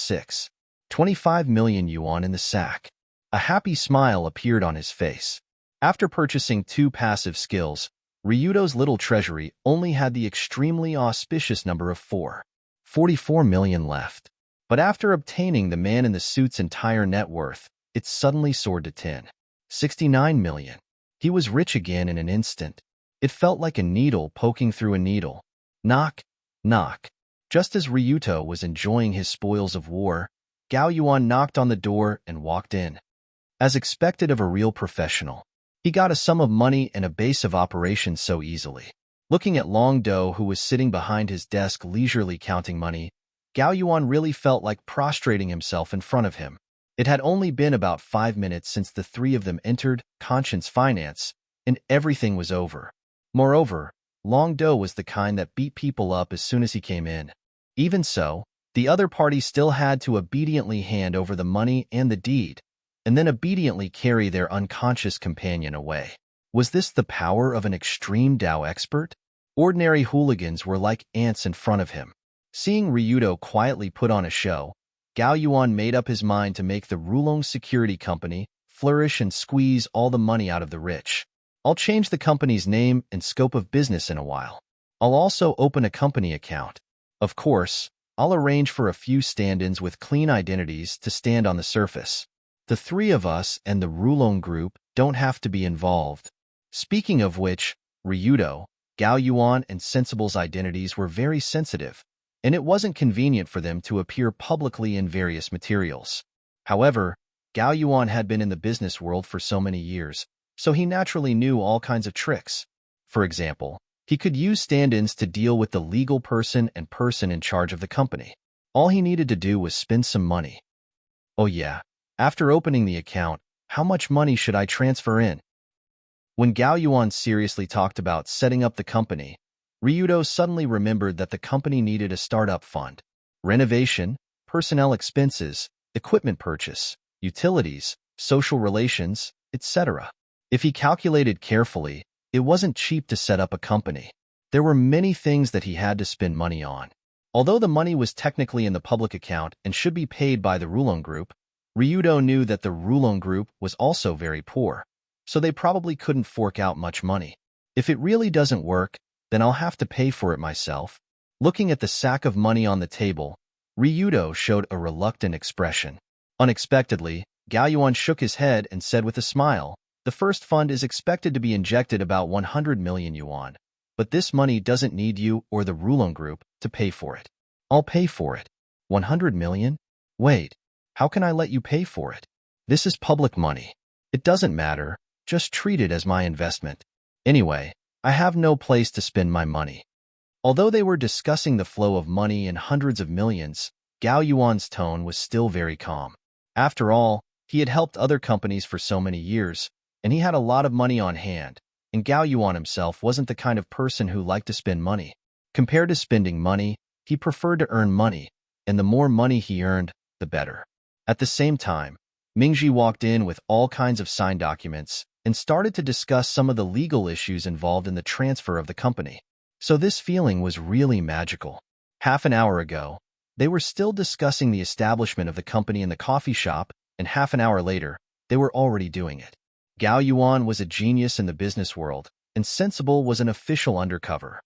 A: 25 million yuan in the sack. A happy smile appeared on his face. After purchasing 2 passive skills, Ryudo's little treasury only had the extremely auspicious number of 44 million left. But after obtaining the man in the suit's entire net worth, it suddenly soared to 69 million. He was rich again in an instant. It felt like a needle poking through a needle. Knock, knock. Just as Ryuto was enjoying his spoils of war, Gao Yuan knocked on the door and walked in. As expected of a real professional, he got a sum of money and a base of operations so easily. Looking at Long-Do, who was sitting behind his desk leisurely counting money, Gao Yuan really felt like prostrating himself in front of him. It had only been about 5 minutes since the three of them entered Conscience Finance, and everything was over. Moreover, Long-Do was the kind that beat people up as soon as he came in. Even so, the other party still had to obediently hand over the money and the deed, and then obediently carry their unconscious companion away. Was this the power of an extreme Dao expert? Ordinary hooligans were like ants in front of him. Seeing Ryudo quietly put on a show, Gao Yuan made up his mind to make the Rulong Security Company flourish and squeeze all the money out of the rich. I'll change the company's name and scope of business in a while. I'll also open a company account. Of course, I'll arrange for a few stand-ins with clean identities to stand on the surface. The three of us and the Rulong Group don't have to be involved. Speaking of which, Ryudo, Gao Yuan, and Sensible's identities were very sensitive, and it wasn't convenient for them to appear publicly in various materials. However, Gao Yuan had been in the business world for so many years, so he naturally knew all kinds of tricks. For example, he could use stand-ins to deal with the legal person and person in charge of the company. All he needed to do was spend some money. Oh yeah, after opening the account, how much money should I transfer in? When Gao Yuan seriously talked about setting up the company, Ryudo suddenly remembered that the company needed a startup fund. Renovation, personnel expenses, equipment purchase, utilities, social relations, etc. If he calculated carefully, it wasn't cheap to set up a company. There were many things that he had to spend money on. Although the money was technically in the public account and should be paid by the Rulong Group, Ryudo knew that the Rulong Group was also very poor, so they probably couldn't fork out much money. If it really doesn't work, then I'll have to pay for it myself. Looking at the sack of money on the table, Ryudo showed a reluctant expression. Unexpectedly, Gao Yuan shook his head and said with a smile, "The first fund is expected to be injected about 100 million yuan, but this money doesn't need you or the Rulong Group to pay for it. I'll pay for it." 100 million? Wait, how can I let you pay for it? This is public money. It doesn't matter, just treat it as my investment. Anyway, I have no place to spend my money. Although they were discussing the flow of money in hundreds of millions, Gao Yuan's tone was still very calm. After all, he had helped other companies for so many years, and he had a lot of money on hand, and Gao Yuan himself wasn't the kind of person who liked to spend money. Compared to spending money, he preferred to earn money, and the more money he earned, the better. At the same time, Mingji walked in with all kinds of signed documents and started to discuss some of the legal issues involved in the transfer of the company. So this feeling was really magical. Half an hour ago, they were still discussing the establishment of the company in the coffee shop, and half an hour later, they were already doing it. Gao Yuan was a genius in the business world, and Sensible was an official undercover.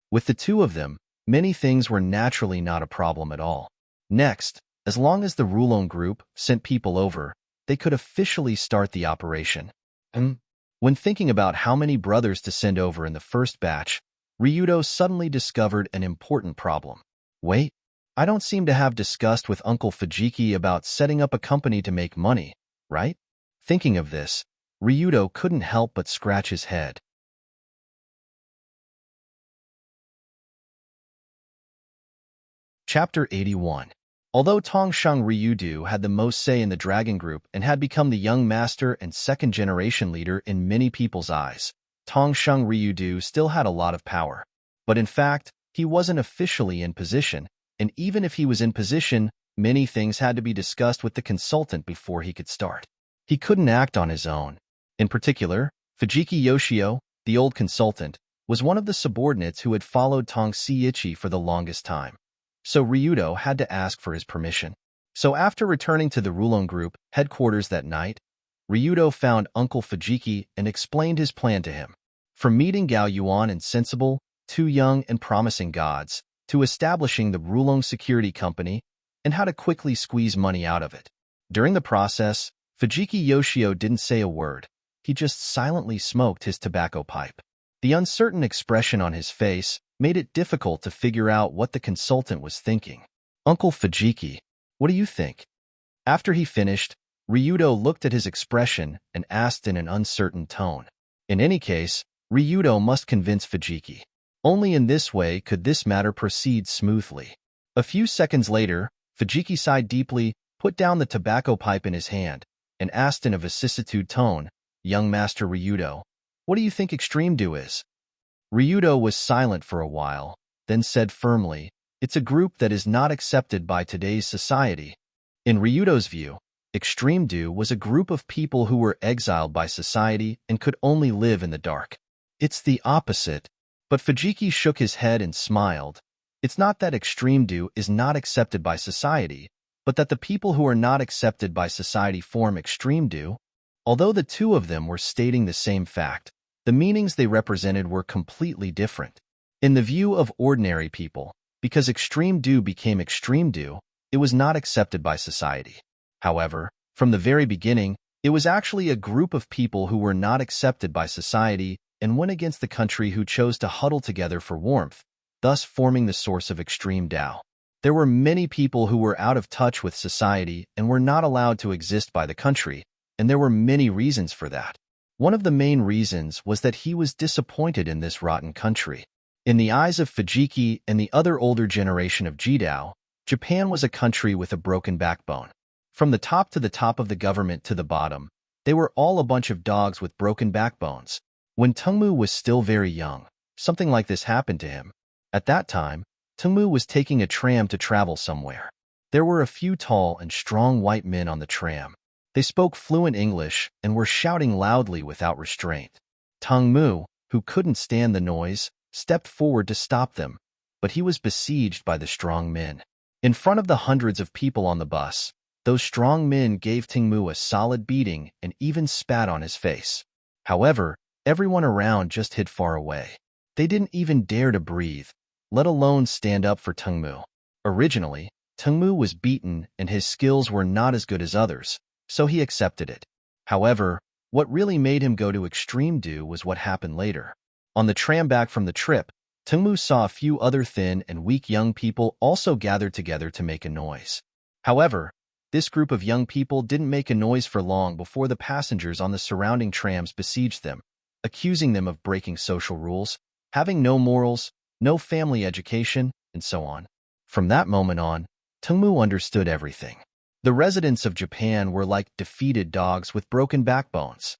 A: With the two of them, many things were naturally not a problem at all. Next, as long as the Rulong Group sent people over, they could officially start the operation. When thinking about how many brothers to send over in the first batch, Ryudo suddenly discovered an important problem. Wait, I don't seem to have discussed with Uncle Fujiki about setting up a company to make money, right? Thinking of this, Ryudo couldn't help but scratch his head. Chapter 81. Although Tongsheng Ryudo had the most say in the Dragon Group and had become the young master and second-generation leader in many people's eyes, Tongsheng Ryudo still had a lot of power. But in fact, he wasn't officially in position, and even if he was in position, many things had to be discussed with the consultant before he could start. He couldn't act on his own. In particular, Fujiki Yoshio, the old consultant, was one of the subordinates who had followed Tong Seiichi for the longest time. So Ryudo had to ask for his permission. So after returning to the Rulong Group headquarters that night, Ryudo found Uncle Fujiki and explained his plan to him. From meeting Gao Yuan and Sensible, two young and promising gods, to establishing the Rulong Security Company and how to quickly squeeze money out of it. During the process, Fujiki Yoshio didn't say a word. He just silently smoked his tobacco pipe. The uncertain expression on his face made it difficult to figure out what the consultant was thinking. "Uncle Fujiki, what do you think?" After he finished, Ryudo looked at his expression and asked in an uncertain tone. In any case, Ryudo must convince Fujiki. Only in this way could this matter proceed smoothly. A few seconds later, Fujiki sighed deeply, put down the tobacco pipe in his hand, and asked in a vicissitude tone, "Young Master Ryudo, what do you think Extreme Do is?" Ryudo was silent for a while, then said firmly, "It's a group that is not accepted by today's society." In Ryudo's view, Extreme Do was a group of people who were exiled by society and could only live in the dark. It's the opposite. But Fujiki shook his head and smiled. It's not that Extreme Do is not accepted by society, but that the people who are not accepted by society form Extreme Do. Although the two of them were stating the same fact, the meanings they represented were completely different. In the view of ordinary people, because Extreme Do became Extreme Do, it was not accepted by society. However, from the very beginning, it was actually a group of people who were not accepted by society and went against the country who chose to huddle together for warmth, thus forming the source of Extreme Tao. There were many people who were out of touch with society and were not allowed to exist by the country, and there were many reasons for that. One of the main reasons was that he was disappointed in this rotten country. In the eyes of Fujiki and the other older generation of Jidao, Japan was a country with a broken backbone. From the top of the government to the bottom, they were all a bunch of dogs with broken backbones. When Tengmu was still very young, something like this happened to him. At that time, Tengmu was taking a tram to travel somewhere. There were a few tall and strong white men on the tram. They spoke fluent English and were shouting loudly without restraint. Tengmu, who couldn't stand the noise, stepped forward to stop them, but he was besieged by the strong men. In front of the hundreds of people on the bus, those strong men gave Tengmu a solid beating and even spat on his face. However, everyone around just hid far away. They didn't even dare to breathe, let alone stand up for Tengmu. Originally, Tengmu was beaten and his skills were not as good as others, so he accepted it. However, what really made him go to extreme do was what happened later. On the tram back from the trip, Tengmu saw a few other thin and weak young people also gathered together to make a noise. However, this group of young people didn't make a noise for long before the passengers on the surrounding trams besieged them, accusing them of breaking social rules, having no morals, no family education, and so on. From that moment on, Tengmu understood everything. The residents of Japan were like defeated dogs with broken backbones.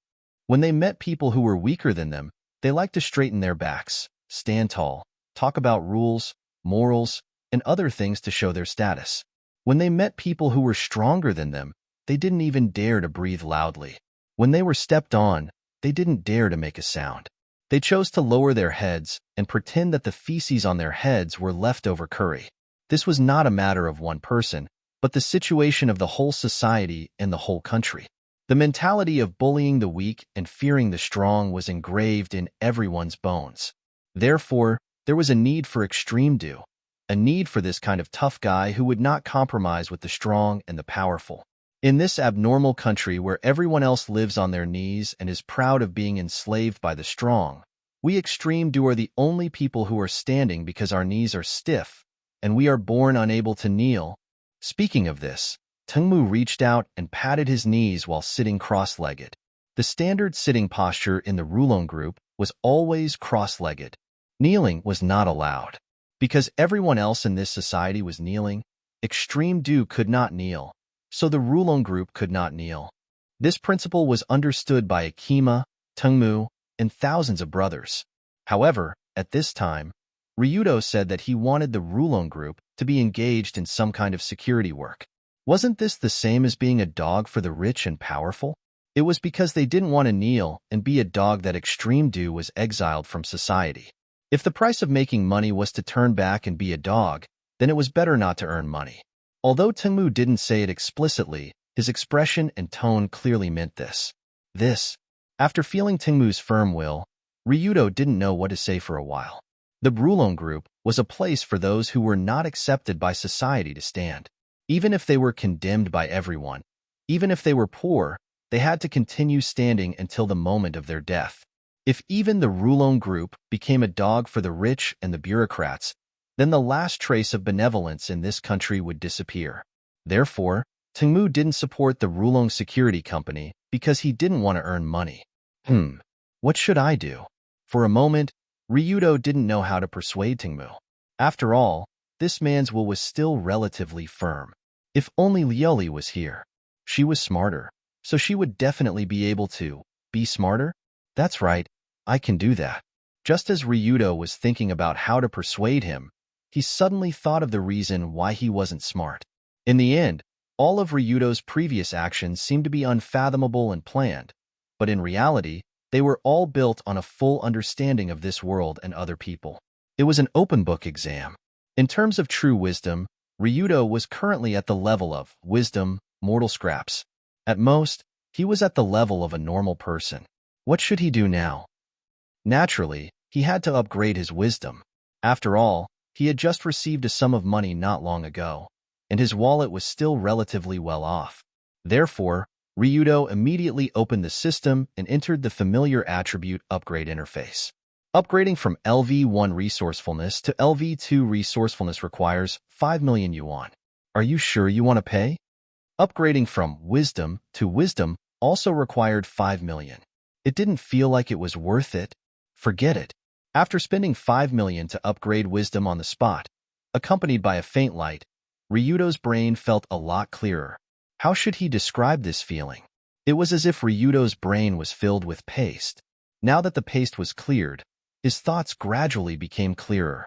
A: When they met people who were weaker than them, they liked to straighten their backs, stand tall, talk about rules, morals, and other things to show their status. When they met people who were stronger than them, they didn't even dare to breathe loudly. When they were stepped on, they didn't dare to make a sound. They chose to lower their heads and pretend that the feces on their heads were leftover curry. This was not a matter of one person, but the situation of the whole society and the whole country. The mentality of bullying the weak and fearing the strong was engraved in everyone's bones. Therefore, there was a need for extreme do, a need for this kind of tough guy who would not compromise with the strong and the powerful. In this abnormal country where everyone else lives on their knees and is proud of being enslaved by the strong, we extreme do are the only people who are standing because our knees are stiff and we are born unable to kneel. Speaking of this, Tengmu reached out and patted his knees while sitting cross-legged. The standard sitting posture in the Rulon group was always cross-legged. Kneeling was not allowed. Because everyone else in this society was kneeling, extreme do could not kneel, so the Rulon group could not kneel. This principle was understood by Akima, Tengmu, and thousands of brothers. However, at this time, Ryudo said that he wanted the Rulon group to be engaged in some kind of security work. Wasn't this the same as being a dog for the rich and powerful? It was because they didn't want to kneel and be a dog that extreme do was exiled from society. If the price of making money was to turn back and be a dog, then it was better not to earn money. Although Tengmu didn't say it explicitly, his expression and tone clearly meant this. After feeling Tengmu's firm will, Ryudo didn't know what to say for a while. The Rulon group was a place for those who were not accepted by society to stand. Even if they were condemned by everyone, even if they were poor, they had to continue standing until the moment of their death. If even the Rulon group became a dog for the rich and the bureaucrats, then the last trace of benevolence in this country would disappear. Therefore, Tengmu didn't support the Rulon security company because he didn't want to earn money. What should I do? For a moment, Ryudo didn't know how to persuade Tengmu. After all, this man's will was still relatively firm. If only Lioli was here. She was smarter, so she would definitely be able to be smarter. That's right, I can do that. Just as Ryudo was thinking about how to persuade him, he suddenly thought of the reason why he wasn't smart. In the end, all of Ryudo's previous actions seemed to be unfathomable and planned, but in reality, they were all built on a full understanding of this world and other people. It was an open-book exam. In terms of true wisdom, Ryudo was currently at the level of wisdom, mortal scraps. At most, he was at the level of a normal person. What should he do now? Naturally, he had to upgrade his wisdom. After all, he had just received a sum of money not long ago, and his wallet was still relatively well off. Therefore, Ryudo immediately opened the system and entered the familiar attribute upgrade interface. Upgrading from LV1 resourcefulness to LV2 resourcefulness requires 5 million yuan. Are you sure you want to pay? Upgrading from wisdom to wisdom also required 5 million. It didn't feel like it was worth it. Forget it. After spending 5 million to upgrade wisdom on the spot, accompanied by a faint light, Ryudo's brain felt a lot clearer. How should he describe this feeling? It was as if Ryudo's brain was filled with paste. Now that the paste was cleared, his thoughts gradually became clearer.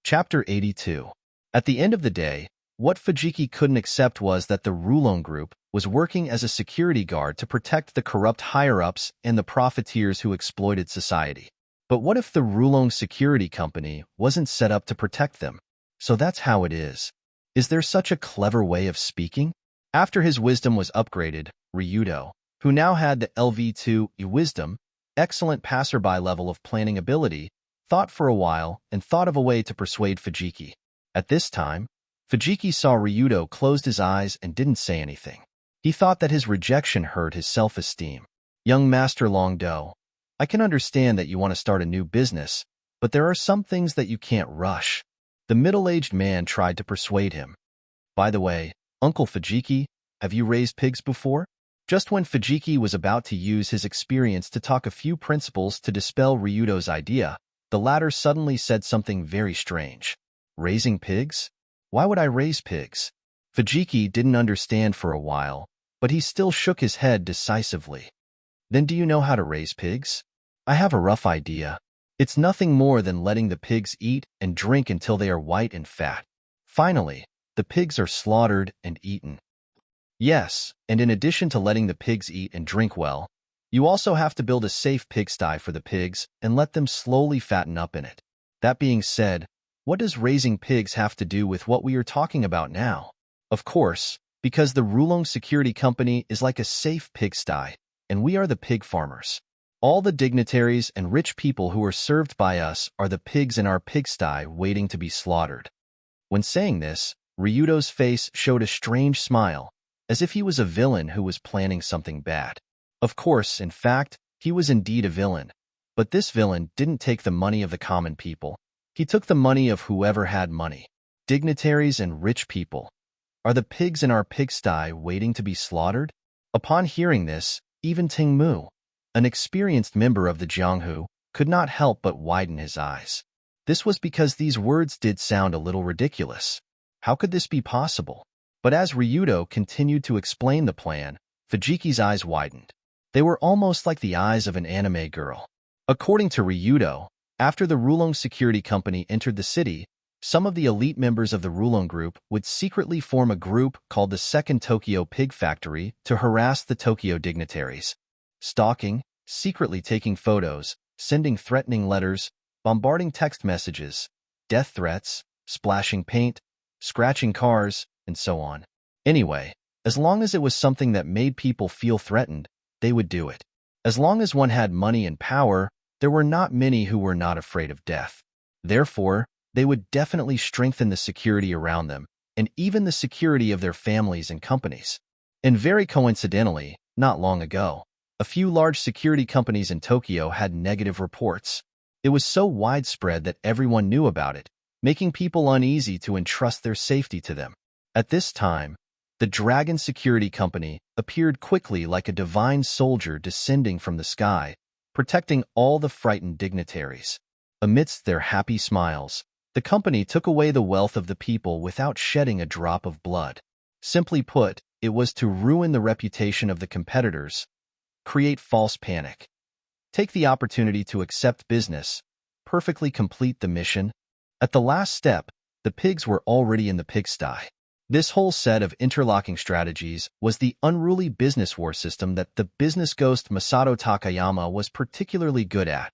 A: Chapter 82. At the end of the day, what Fujiki couldn't accept was that the Rulon Group was working as a security guard to protect the corrupt higher-ups and the profiteers who exploited society. But what if the Rulon Security Company wasn't set up to protect them? So that's how it is. Is there such a clever way of speaking? After his wisdom was upgraded, Ryudo, who now had the LV2 wisdom, excellent passerby level of planning ability, thought for a while and thought of a way to persuade Fujiki. At this time, Fujiki saw Ryudo closed his eyes and didn't say anything. He thought that his rejection hurt his self-esteem. Young Master Longdo, I can understand that you want to start a new business, but there are some things that you can't rush. The middle-aged man tried to persuade him. By the way, Uncle Fujiki, have you raised pigs before? Just when Fujiki was about to use his experience to talk a few principles to dispel Ryudo's idea, the latter suddenly said something very strange. Raising pigs? Why would I raise pigs? Fujiki didn't understand for a while, but he still shook his head decisively. Then do you know how to raise pigs? I have a rough idea. It's nothing more than letting the pigs eat and drink until they are white and fat. Finally, the pigs are slaughtered and eaten. Yes, and in addition to letting the pigs eat and drink well, you also have to build a safe pigsty for the pigs and let them slowly fatten up in it. That being said, what does raising pigs have to do with what we are talking about now? Of course, because the Rulong Security Company is like a safe pigsty, and we are the pig farmers. All the dignitaries and rich people who are served by us are the pigs in our pigsty waiting to be slaughtered. When saying this, Ryudo's face showed a strange smile, as if he was a villain who was planning something bad. Of course, in fact, he was indeed a villain, but this villain didn't take the money of the common people. He took the money of whoever had money. Dignitaries and rich people. Are the pigs in our pigsty waiting to be slaughtered? Upon hearing this, even Tingmu, an experienced member of the Jianghu, could not help but widen his eyes. This was because these words did sound a little ridiculous. How could this be possible? But as Ryudo continued to explain the plan, Fujiki's eyes widened. They were almost like the eyes of an anime girl. According to Ryudo, after the Rulong Security Company entered the city, some of the elite members of the Rulong Group would secretly form a group called the Second Tokyo Pig Factory to harass the Tokyo dignitaries. Stalking, secretly taking photos, sending threatening letters, bombarding text messages, death threats, splashing paint, scratching cars, and so on. Anyway, as long as it was something that made people feel threatened, they would do it. As long as one had money and power, there were not many who were not afraid of death. Therefore, they would definitely strengthen the security around them, and even the security of their families and companies. And very coincidentally, not long ago, a few large security companies in Tokyo had negative reports. It was so widespread that everyone knew about it, making people uneasy to entrust their safety to them. At this time, the Dragon Security Company appeared quickly like a divine soldier descending from the sky, protecting all the frightened dignitaries. Amidst their happy smiles, the company took away the wealth of the people without shedding a drop of blood. Simply put, it was to ruin the reputation of the competitors, create false panic, take the opportunity to accept business, perfectly complete the mission. At the last step, the pigs were already in the pigsty. This whole set of interlocking strategies was the unruly business war system that the business ghost Masato Takayama was particularly good at.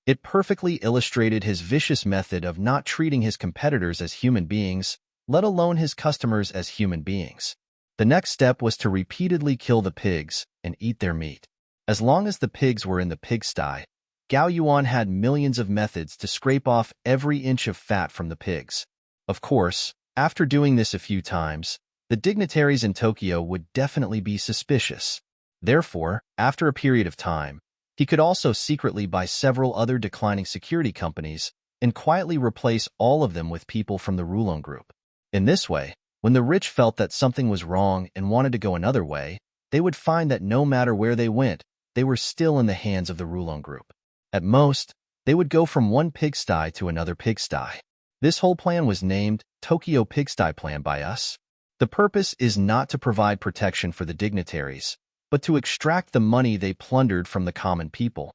A: It perfectly illustrated his vicious method of not treating his competitors as human beings, let alone his customers as human beings. The next step was to repeatedly kill the pigs and eat their meat. As long as the pigs were in the pigsty, Gao Yuan had millions of methods to scrape off every inch of fat from the pigs. Of course, after doing this a few times, the dignitaries in Tokyo would definitely be suspicious. Therefore, after a period of time, he could also secretly buy several other declining security companies and quietly replace all of them with people from the Rulon Group. In this way, When the rich felt that something was wrong and wanted to go another way, they would find that no matter where they went, they were still in the hands of the Rulon group. At most, they would go from one pigsty to another pigsty. This whole plan was named Tokyo Pigsty Plan by us. The purpose is not to provide protection for the dignitaries, but to extract the money they plundered from the common people.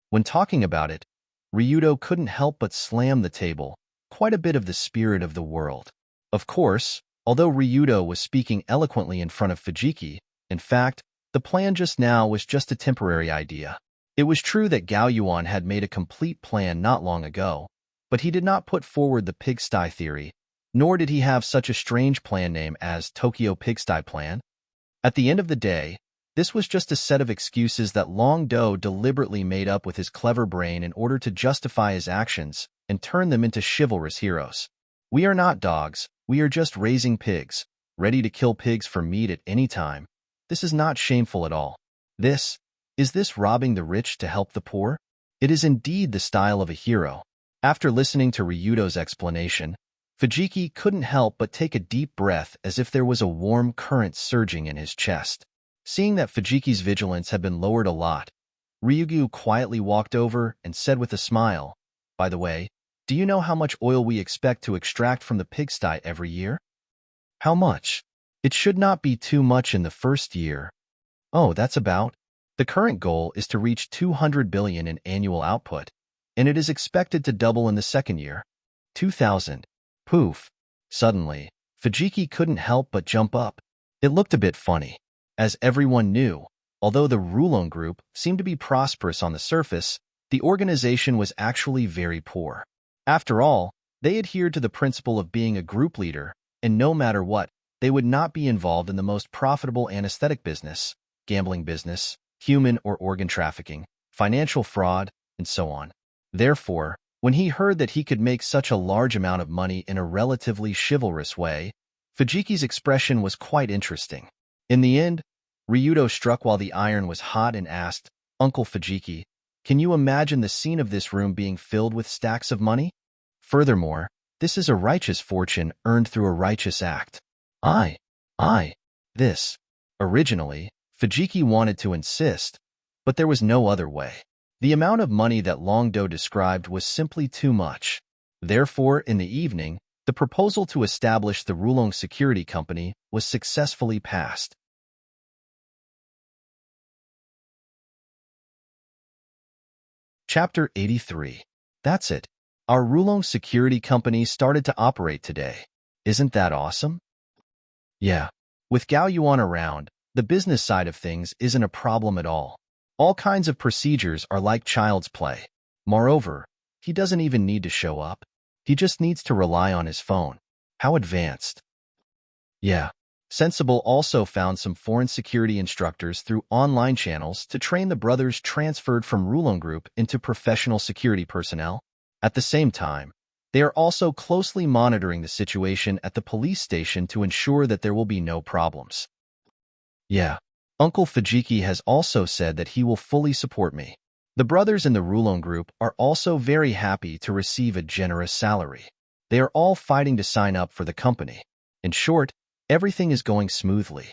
A: When talking about it, Ryudo couldn't help but slam the table, quite a bit of the spirit of the world. Of course, although Ryudo was speaking eloquently in front of Fujiki, in fact, the plan just now was just a temporary idea. It was true that Gao Yuan had made a complete plan not long ago, but he did not put forward the pigsty theory, nor did he have such a strange plan name as Tokyo Pigsty Plan. At the end of the day, this was just a set of excuses that Long Do deliberately made up with his clever brain in order to justify his actions and turn them into chivalrous heroes. We are not dogs, we are just raising pigs, ready to kill pigs for meat at any time. This is not shameful at all. Is this robbing the rich to help the poor? It is indeed the style of a hero. After listening to Ryudo's explanation, Fujiki couldn't help but take a deep breath as if there was a warm current surging in his chest. Seeing that Fujiki's vigilance had been lowered a lot, Ryugu quietly walked over and said with a smile, "By the way, do you know how much oil we expect to extract from the pigsty every year?" "How much?" "It should not be too much in the first year." "Oh, that's about." "The current goal is to reach 200 billion in annual output, and it is expected to double in the second year. 2,000. Poof. Suddenly, Fujiki couldn't help but jump up. It looked a bit funny. As everyone knew, although the Rulon group seemed to be prosperous on the surface, the organization was actually very poor. After all, they adhered to the principle of being a group leader, and no matter what, they would not be involved in the most profitable anesthetic business, gambling business, human or organ trafficking, financial fraud, and so on. Therefore, when he heard that he could make such a large amount of money in a relatively chivalrous way, Fujiki's expression was quite interesting. In the end, Ryudo struck while the iron was hot and asked, "Uncle Fujiki, can you imagine the scene of this room being filled with stacks of money? Furthermore, this is a righteous fortune earned through a righteous act." This. Originally, Fujiki wanted to insist, but there was no other way. The amount of money that Long Do described was simply too much. Therefore, in the evening, the proposal to establish the Rulong Security Company was successfully passed. Chapter 83. That's it. Our Rulong Security Company started to operate today. Isn't that awesome? Yeah. With Gao Yuan around, the business side of things isn't a problem at all. All kinds of procedures are like child's play. Moreover, he doesn't even need to show up. He just needs to rely on his phone. How advanced. Yeah. Sensible also found some foreign security instructors through online channels to train the brothers transferred from Rulong Group into professional security personnel. At the same time, they are also closely monitoring the situation at the police station to ensure that there will be no problems. Yeah. Uncle Fujiki has also said that he will fully support me. The brothers in the Rulong Group are also very happy to receive a generous salary. They are all fighting to sign up for the company. In short, everything is going smoothly.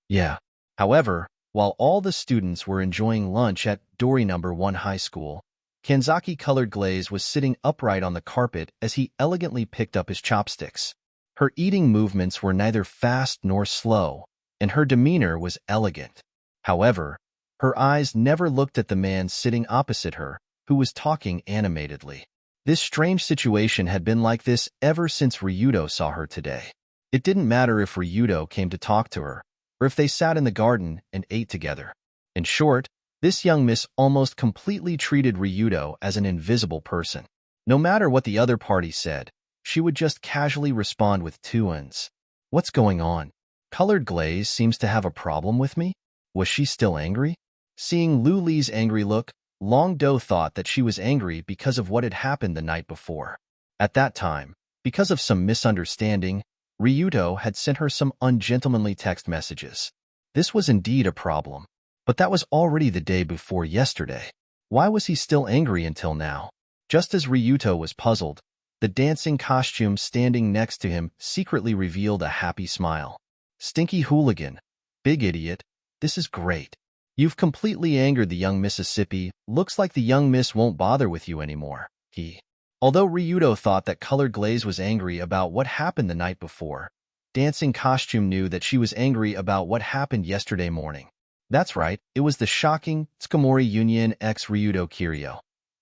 A: Yeah. However, while all the students were enjoying lunch at Dori No. 1 High School, Kanzaki-colored glaze was sitting upright on the carpet as he elegantly picked up his chopsticks. Her eating movements were neither fast nor slow, and her demeanor was elegant. However, her eyes never looked at the man sitting opposite her, who was talking animatedly. This strange situation had been like this ever since Ryudo saw her today. It didn't matter if Ryudo came to talk to her, or if they sat in the garden and ate together. In short, this young miss almost completely treated Ryudo as an invisible person. No matter what the other party said, she would just casually respond with two N's. What's going on? Colored glaze seems to have a problem with me? Was she still angry? Seeing Lu Li's angry look, Long Do thought that she was angry because of what had happened the night before. At that time, because of some misunderstanding, Ryudo had sent her some ungentlemanly text messages. This was indeed a problem, but that was already the day before yesterday. Why was he still angry until now? Just as Ryudo was puzzled, The dancing costume standing next to him secretly revealed a happy smile. Stinky hooligan. Big idiot. This is great. You've completely angered the young Mississippi. Looks like the young miss won't bother with you anymore. Although Ryudo thought that Colored Glaze was angry about what happened the night before, Dancing Costume knew that she was angry about what happened yesterday morning. That's right, it was the shocking Tsukumori Union x Ryudo Kiryu.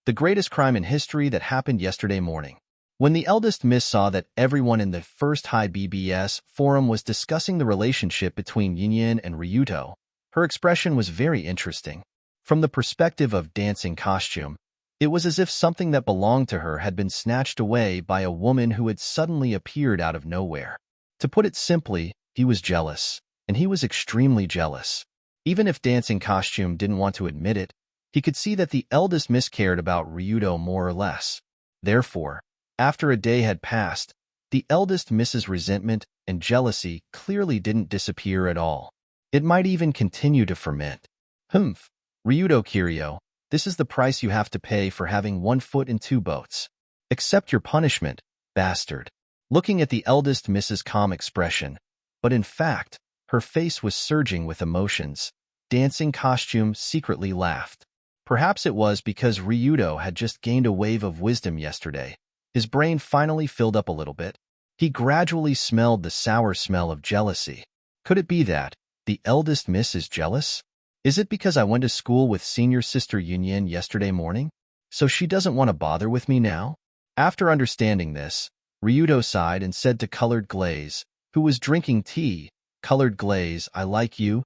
A: The greatest crime in history that happened yesterday morning. When the eldest miss saw that everyone in the first high BBS forum was discussing the relationship between Union and Ryudo, her expression was very interesting. From the perspective of Dancing Costume, it was as if something that belonged to her had been snatched away by a woman who had suddenly appeared out of nowhere. To put it simply, he was jealous, and he was extremely jealous. Even if Dancing Costume didn't want to admit it, he could see that the eldest miss cared about Ryudo more or less. Therefore, after a day had passed, the eldest miss's resentment and jealousy clearly didn't disappear at all. It might even continue to ferment. Ryudo Kiryu, this is the price you have to pay for having 1 foot in 2 boats. Accept your punishment, bastard. Looking at the eldest Mrs. calm expression, but in fact, her face was surging with emotions, Dancing Costume secretly laughed. Perhaps it was because Ryudo had just gained a wave of wisdom yesterday. His brain finally filled up a little bit. He gradually smelled the sour smell of jealousy. Could it be that the eldest miss is jealous? Is it because I went to school with senior sister Union yesterday morning? So she doesn't want to bother with me now? After understanding this, Ryudo sighed and said to Colored Glaze, who was drinking tea, Colored Glaze, I like you.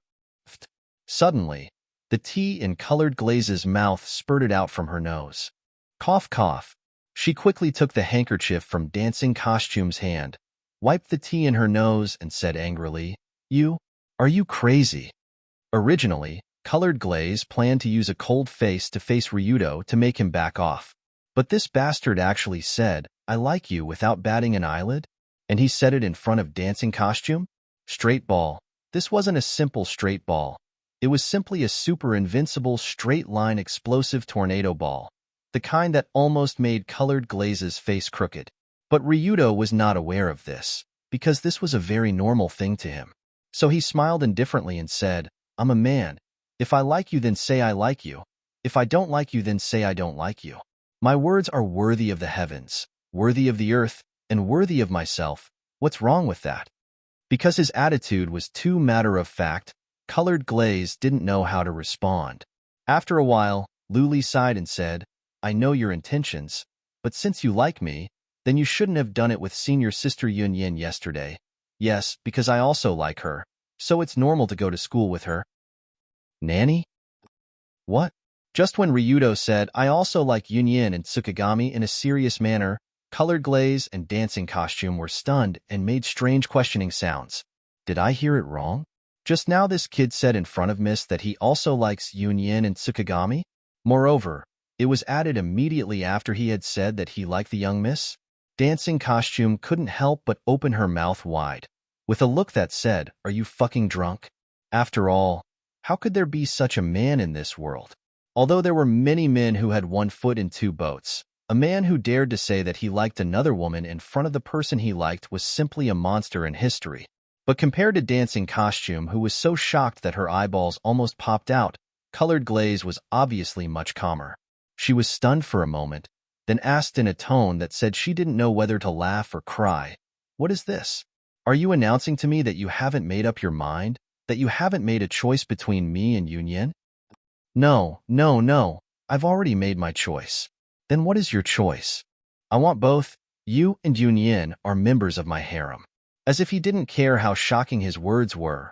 A: Suddenly, the tea in Colored Glaze's mouth spurted out from her nose. Cough, cough. She quickly took the handkerchief from Dancing Costume's hand, wiped the tea in her nose, and said angrily, Are you crazy? Originally, Colored Glaze planned to use a cold face to face Ryudo to make him back off. But this bastard actually said, I like you without batting an eyelid? And he said it in front of Dancing Costume? Straight ball. This wasn't a simple straight ball. It was simply a super invincible straight-line explosive tornado ball, the kind that almost made Colored Glaze's face crooked. But Ryudo was not aware of this, because this was a very normal thing to him. So he smiled indifferently and said, I'm a man. If I like you, then say I like you. If I don't like you, then say I don't like you. My words are worthy of the heavens, worthy of the earth, and worthy of myself. What's wrong with that? Because his attitude was too matter-of-fact, Colored Glaze didn't know how to respond. After a while, Luli sighed and said, I know your intentions, but since you like me, then you shouldn't have done it with senior sister Yun yesterday. Yes, because I also like her, so it's normal to go to school with her. Nanny? What? Just when Ryudo said, I also like Union and Tsukigami in a serious manner, Colored Glaze and Dancing Costume were stunned and made strange questioning sounds. Did I hear it wrong? Just now this kid said in front of Miss that he also likes Union and Tsukigami? Moreover, it was added immediately after he had said that he liked the young miss? Dancing Costume couldn't help but open her mouth wide, with a look that said, Are you fucking drunk? After all, how could there be such a man in this world? Although there were many men who had 1 foot in 2 boats, a man who dared to say that he liked another woman in front of the person he liked was simply a monster in history. But compared to Dancing Costume, who was so shocked that her eyeballs almost popped out, Colored Glaze was obviously much calmer. She was stunned for a moment, then asked in a tone that said she didn't know whether to laugh or cry, What is this? Are you announcing to me that you haven't made up your mind? That you haven't made a choice between me and Union? No, I've already made my choice. Then what is your choice? I want both. You and Union are members of my harem. As if he didn't care how shocking his words were,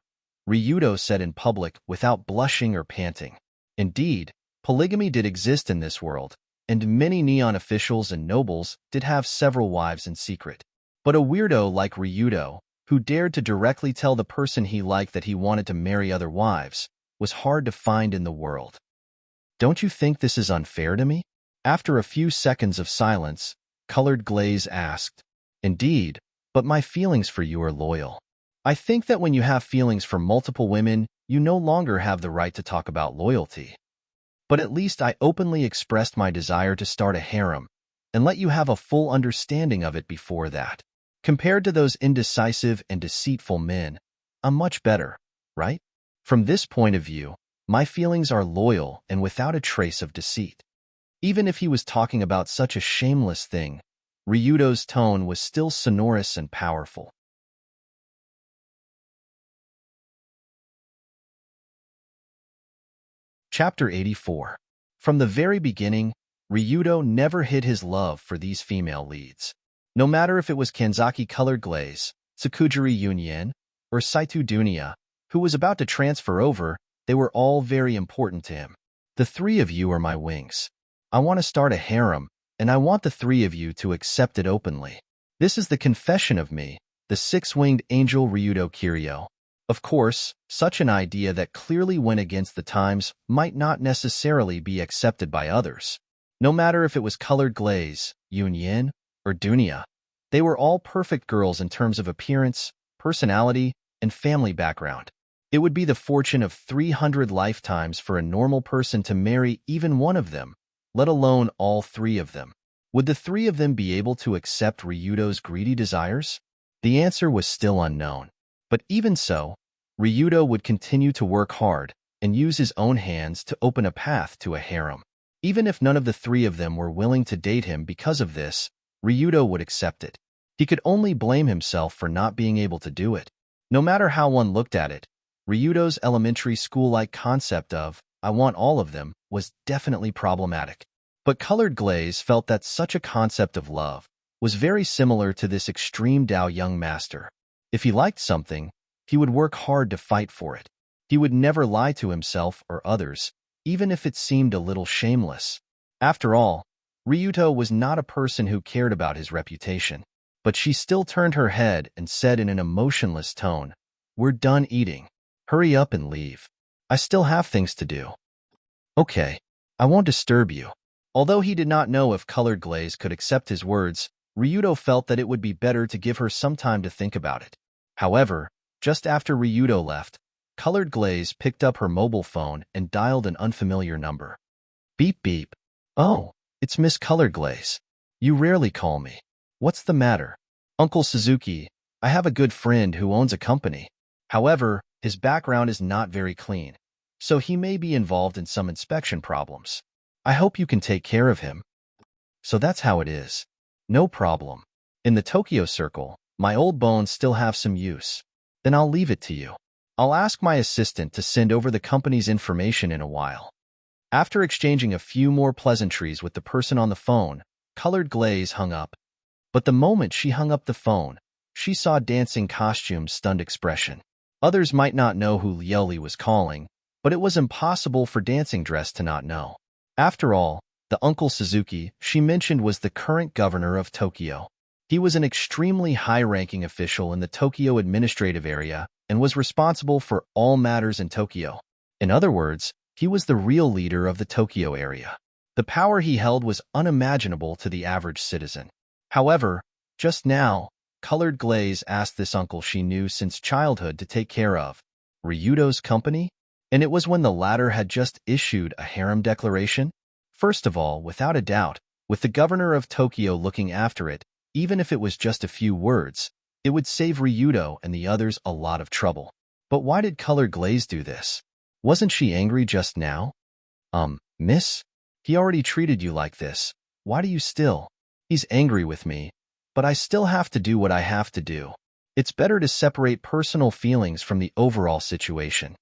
A: Ryudo said in public without blushing or panting. Indeed, polygamy did exist in this world, and many neon officials and nobles did have several wives in secret. But a weirdo like Ryudo, who dared to directly tell the person he liked that he wanted to marry other wives, was hard to find in the world. Don't you think this is unfair to me? After a few seconds of silence, Colored Glaze asked, Indeed, but my feelings for you are loyal. I think that when you have feelings for multiple women, you no longer have the right to talk about loyalty. But at least I openly expressed my desire to start a harem, and let you have a full understanding of it before that. Compared to those indecisive and deceitful men, I'm much better, right? From this point of view, my feelings are loyal and without a trace of deceit. Even if he was talking about such a shameless thing, Ryudo's tone was still sonorous and powerful. Chapter 84. From the very beginning, Ryudo never hid his love for these female leads. No matter if it was Kanzaki Colored Glaze, Tsukujiri Yunyen, or Saitu Dunya, who was about to transfer over, they were all very important to him. The three of you are my wings. I want to start a harem, and I want the three of you to accept it openly. This is the confession of me, the six-winged angel Ryudo Kiryu. Of course, such an idea that clearly went against the times might not necessarily be accepted by others. No matter if it was Colored Glaze, Yunyin, or Dunya, they were all perfect girls in terms of appearance, personality, and family background. It would be the fortune of 300 lifetimes for a normal person to marry even one of them, let alone all three of them. Would the three of them be able to accept Ryudo's greedy desires? The answer was still unknown. But even so, Ryudo would continue to work hard and use his own hands to open a path to a harem. Even if none of the three of them were willing to date him because of this, Ryudo would accept it. He could only blame himself for not being able to do it. No matter how one looked at it, Ryudo's elementary school-like concept of, I want all of them, was definitely problematic. But Colored Glaze felt that such a concept of love was very similar to this extreme Dao young master. If he liked something, he would work hard to fight for it. He would never lie to himself or others, even if it seemed a little shameless. After all, Ryudo was not a person who cared about his reputation. But she still turned her head and said in an emotionless tone, "We're done eating. Hurry up and leave. I still have things to do." "Okay, I won't disturb you." Although he did not know if Colored Glaze could accept his words, Ryudo felt that it would be better to give her some time to think about it. However, just after Ryudo left, Colored Glaze picked up her mobile phone and dialed an unfamiliar number. Beep beep. "Oh, it's Miss Colored Glaze. You rarely call me. What's the matter?" "Uncle Suzuki, I have a good friend who owns a company. However, his background is not very clean, so he may be involved in some inspection problems. I hope you can take care of him." "So that's how it is. No problem. In the Tokyo circle, my old bones still have some use. Then I'll leave it to you. I'll ask my assistant to send over the company's information in a while." After exchanging a few more pleasantries with the person on the phone, Colored Glaze hung up. But the moment she hung up the phone, she saw Dancing Costume's stunned expression. Others might not know who Lioli was calling, but it was impossible for Dancing Dress to not know. After all, the Uncle Suzuki she mentioned was the current governor of Tokyo. He was an extremely high-ranking official in the Tokyo administrative area and was responsible for all matters in Tokyo. In other words, he was the real leader of the Tokyo area. The power he held was unimaginable to the average citizen. However, just now, Colored Glaze asked this uncle she knew since childhood to take care of Ryudo's company, and it was when the latter had just issued a harem declaration. First of all, without a doubt, with the governor of Tokyo looking after it, even if it was just a few words, it would save Ryudo and the others a lot of trouble. But why did Colored Glaze do this? Wasn't she angry just now? Miss? He already treated you like this. Why do you still? He's angry with me, but I still have to do what I have to do. It's better to separate personal feelings from the overall situation.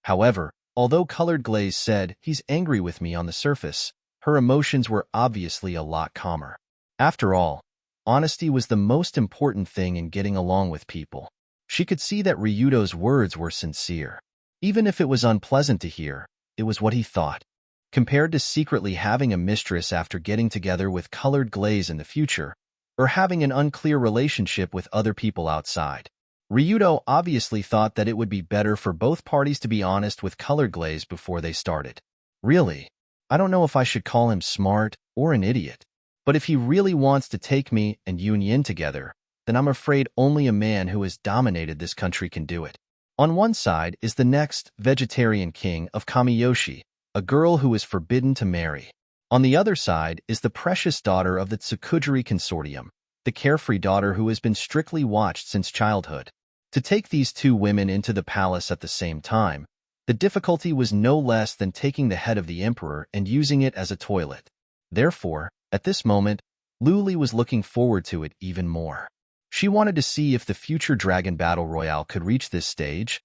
A: However, although Colored Glaze said he's angry with me on the surface, her emotions were obviously a lot calmer. After all, honesty was the most important thing in getting along with people. She could see that Ryudo's words were sincere. Even if it was unpleasant to hear, it was what he thought. Compared to secretly having a mistress after getting together with Colored Glaze in the future, or having an unclear relationship with other people outside, Ryudo obviously thought that it would be better for both parties to be honest with Colored Glaze before they started. Really, I don't know if I should call him smart or an idiot, but if he really wants to take me and Yunyin together, then I'm afraid only a man who has dominated this country can do it. On one side is the next vegetarian king of Kamiyoshi, a girl who is forbidden to marry. On the other side is the precious daughter of the Tsukujiri Consortium, the carefree daughter who has been strictly watched since childhood. To take these two women into the palace at the same time, the difficulty was no less than taking the head of the emperor and using it as a toilet. Therefore, at this moment, Luli was looking forward to it even more. She wanted to see if the future Dragon Battle Royale could reach this stage.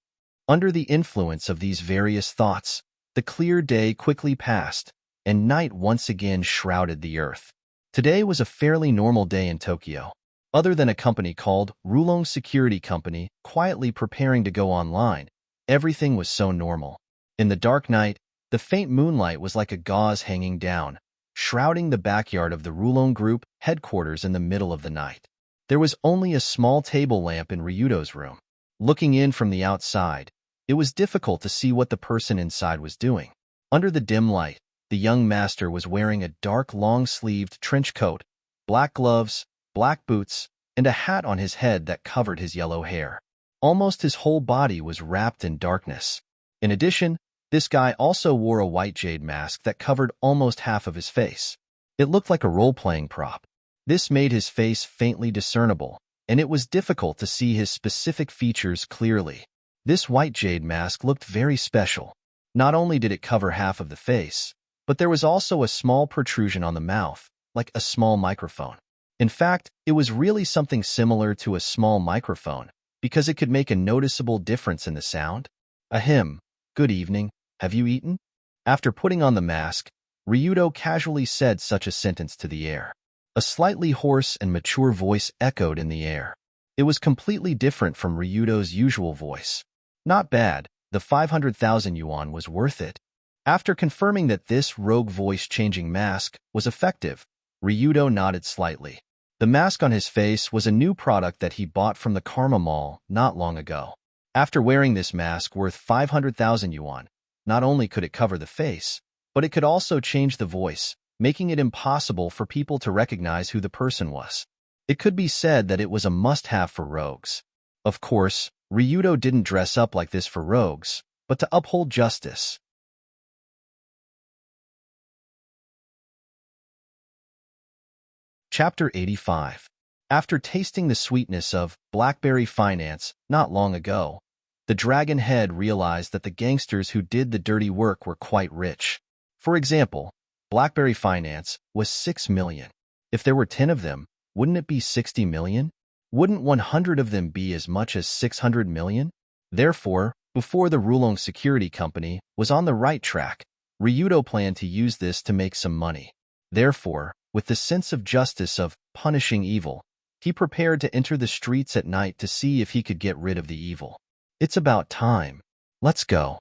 A: Under the influence of these various thoughts, the clear day quickly passed, and night once again shrouded the earth. Today was a fairly normal day in Tokyo. Other than a company called Rulong Security Company quietly preparing to go online, everything was so normal. In the dark night, the faint moonlight was like a gauze hanging down, shrouding the backyard of the Rulong Group headquarters in the middle of the night. There was only a small table lamp in Ryudo's room. Looking in from the outside, it was difficult to see what the person inside was doing. Under the dim light, the young master was wearing a dark long-sleeved trench coat, black gloves, black boots, and a hat on his head that covered his yellow hair. Almost his whole body was wrapped in darkness. In addition, this guy also wore a white jade mask that covered almost half of his face. It looked like a role-playing prop. This made his face faintly discernible, and it was difficult to see his specific features clearly. This white jade mask looked very special. Not only did it cover half of the face, but there was also a small protrusion on the mouth, like a small microphone. In fact, it was really something similar to a small microphone, because it could make a noticeable difference in the sound. Ahem, good evening, have you eaten? After putting on the mask, Ryudo casually said such a sentence to the air. A slightly hoarse and mature voice echoed in the air. It was completely different from Ryudo's usual voice. Not bad, the 500,000 yuan was worth it. After confirming that this rogue voice-changing mask was effective, Ryudo nodded slightly. The mask on his face was a new product that he bought from the Karma Mall not long ago. After wearing this mask worth 500,000 yuan, not only could it cover the face, but it could also change the voice, making it impossible for people to recognize who the person was. It could be said that it was a must-have for rogues. Of course, Ryudo didn't dress up like this for rogues, but to uphold justice. Chapter 85. After tasting the sweetness of blackberry finance not long ago, the dragon head realized that the gangsters who did the dirty work were quite rich. For example, blackberry finance was 6 million. If there were 10 of them, wouldn't it be 60 million? Wouldn't 100 of them be as much as 600 million? Therefore, before the Rulong Security Company was on the right track, Ryudo planned to use this to make some money. Therefore, with the sense of justice of punishing evil, he prepared to enter the streets at night to see if he could get rid of the evil. It's about time. Let's go.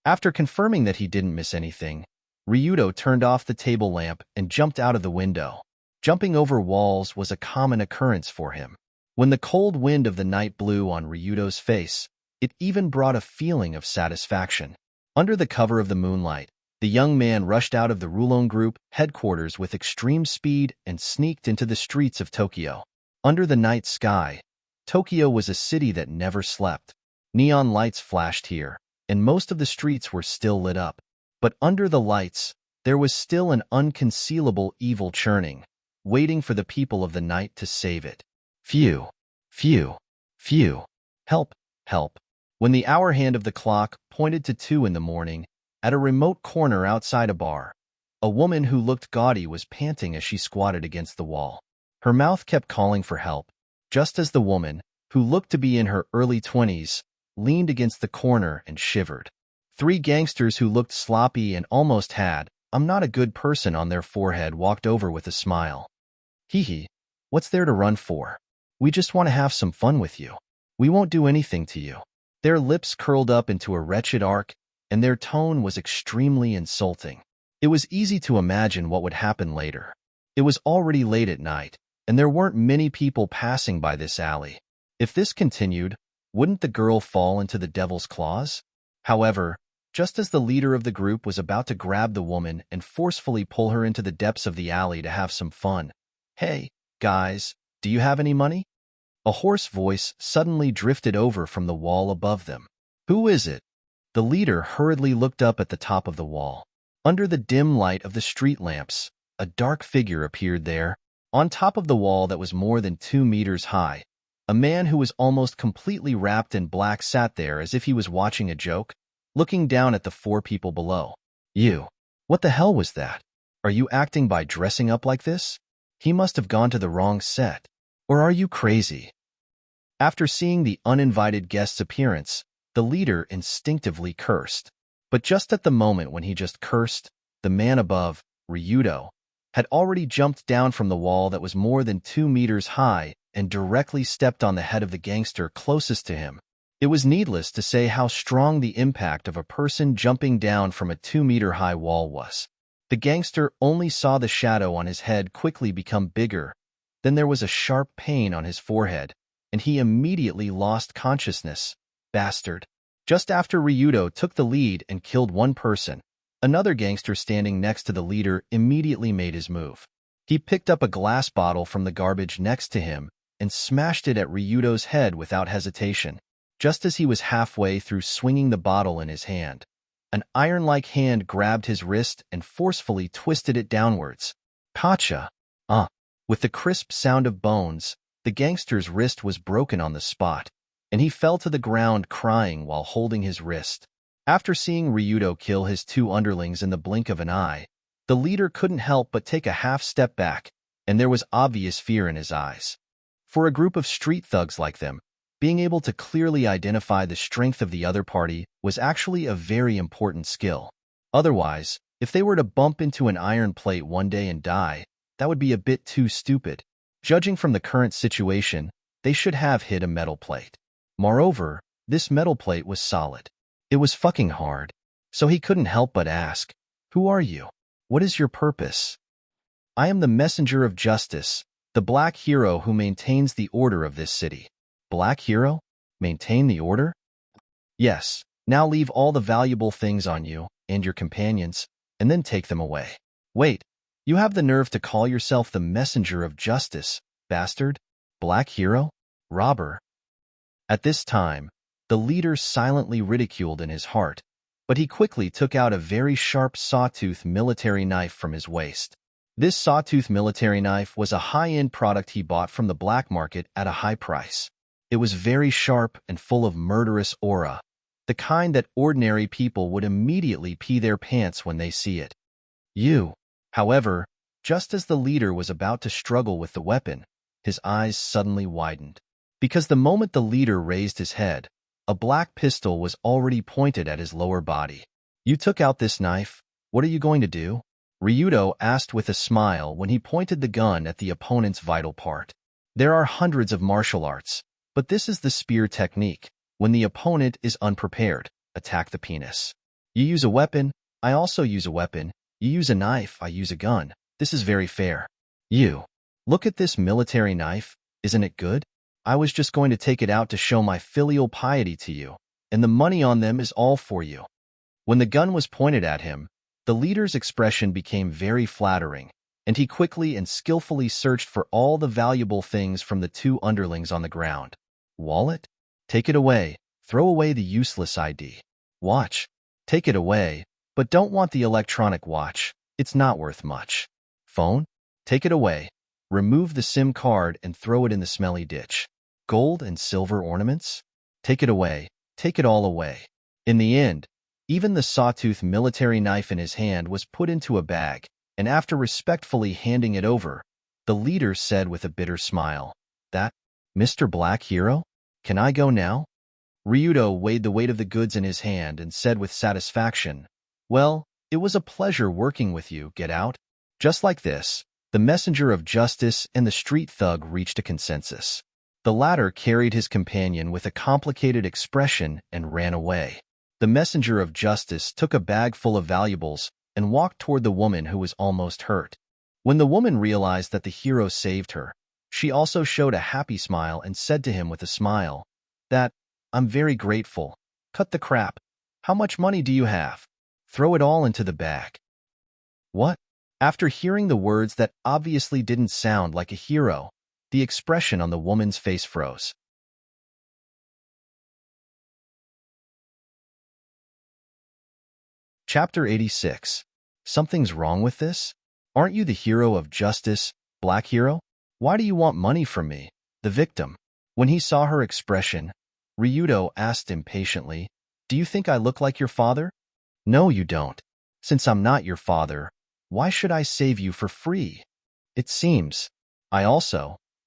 A: After confirming that he didn't miss anything, Ryudo turned off the table lamp and jumped out of the window. Jumping over walls was a common occurrence for him. When the cold wind of the night blew on Ryudo's face, it even brought a feeling of satisfaction. Under the cover of the moonlight, the young man rushed out of the Rulong Group headquarters with extreme speed and sneaked into the streets of Tokyo. Under the night sky, Tokyo was a city that never slept. Neon lights flashed here, and most of the streets were still lit up. But under the lights, there was still an unconcealable evil churning, waiting for the people of the night to save it. Phew, phew, phew. Help, help. When the hour hand of the clock pointed to 2 in the morning, at a remote corner outside a bar, a woman who looked gaudy was panting as she squatted against the wall. Her mouth kept calling for help, just as the woman, who looked to be in her early 20s, leaned against the corner and shivered. 3 gangsters who looked sloppy and almost had "I'm not a good person" on their forehead walked over with a smile. Hee hee, what's there to run for? We just want to have some fun with you. We won't do anything to you. Their lips curled up into a wretched arc, and their tone was extremely insulting. It was easy to imagine what would happen later. It was already late at night, and there weren't many people passing by this alley. If this continued, wouldn't the girl fall into the devil's claws? However, just as the leader of the group was about to grab the woman and forcefully pull her into the depths of the alley to have some fun, "Hey, guys, do you have any money?" A hoarse voice suddenly drifted over from the wall above them. "Who is it?" The leader hurriedly looked up at the top of the wall. Under the dim light of the street lamps, a dark figure appeared there. On top of the wall that was more than 2 meters high, a man who was almost completely wrapped in black sat there as if he was watching a joke, looking down at the 4 people below. You. What the hell was that? Are you acting by dressing up like this? He must have gone to the wrong set. Or are you crazy? After seeing the uninvited guest's appearance, the leader instinctively cursed. But just at the moment when he just cursed, the man above, Ryudo, had already jumped down from the wall that was more than 2 meters high and directly stepped on the head of the gangster closest to him. It was needless to say how strong the impact of a person jumping down from a 2-meter-high wall was. The gangster only saw the shadow on his head quickly become bigger. Then there was a sharp pain on his forehead, and he immediately lost consciousness. Bastard. Just after Ryudo took the lead and killed one person, another gangster standing next to the leader immediately made his move. He picked up a glass bottle from the garbage next to him and smashed it at Ryudo's head without hesitation. Just as he was halfway through swinging the bottle in his hand, an iron-like hand grabbed his wrist and forcefully twisted it downwards. Pacha! With the crisp sound of bones, the gangster's wrist was broken on the spot, and he fell to the ground crying while holding his wrist. After seeing Ryudo kill his 2 underlings in the blink of an eye, the leader couldn't help but take a half step back, and there was obvious fear in his eyes. For a group of street thugs like them, being able to clearly identify the strength of the other party was actually a very important skill. Otherwise, if they were to bump into an iron plate one day and die, that would be a bit too stupid. Judging from the current situation, they should have hit a metal plate. Moreover, this metal plate was solid. It was fucking hard. So he couldn't help but ask, "Who are you? What is your purpose?" "I am the messenger of justice, the black hero who maintains the order of this city." Black hero? Maintain the order? Yes, now leave all the valuable things on you and your companions, and then take them away. Wait, you have the nerve to call yourself the messenger of justice, bastard? Black hero? Robber? At this time, the leader silently ridiculed in his heart, but he quickly took out a very sharp sawtooth military knife from his waist. This sawtooth military knife was a high-end product he bought from the black market at a high price. It was very sharp and full of murderous aura, the kind that ordinary people would immediately pee their pants when they see it. However, just as the leader was about to struggle with the weapon, his eyes suddenly widened. Because the moment the leader raised his head, a black pistol was already pointed at his lower body. "You took out this knife. What are you going to do?" Ryudo asked with a smile when he pointed the gun at the opponent's vital part. There are hundreds of martial arts, but this is the spear technique. When the opponent is unprepared, attack the penis. You use a weapon, I also use a weapon. You use a knife, I use a gun. This is very fair. Look at this military knife. Isn't it good? I was just going to take it out to show my filial piety to you, and the money on them is all for you. When the gun was pointed at him, the leader's expression became very flattering, and he quickly and skillfully searched for all the valuable things from the 2 underlings on the ground. Wallet? Take it away. Throw away the useless ID. Watch? Take it away, but don't want the electronic watch. It's not worth much. Phone? Take it away. Remove the SIM card and throw it in the smelly ditch. Gold and silver ornaments? Take it away. Take it all away. In the end, even the sawtooth military knife in his hand was put into a bag, and after respectfully handing it over, the leader said with a bitter smile, "That, Mr. Black Hero? Can I go now?" Ryudo weighed the weight of the goods in his hand and said with satisfaction, "Well, it was a pleasure working with you. Get out." Just like this, the messenger of justice and the street thug reached a consensus. The latter carried his companion with a complicated expression and ran away. The messenger of justice took a bag full of valuables and walked toward the woman who was almost hurt. When the woman realized that the hero saved her, she also showed a happy smile and said to him with a smile, "That, I'm very grateful. Cut the crap. How much money do you have? Throw it all into the bag." What? After hearing the words that obviously didn't sound like a hero, the expression on the woman's face froze. Chapter 86. Something's wrong with this? Aren't you the hero of justice, Black Hero? Why do you want money from me, the victim? When he saw her expression, Ryudo asked impatiently, "Do you think I look like your father?" "No, you don't. Since I'm not your father, why should I save you for free? It seems.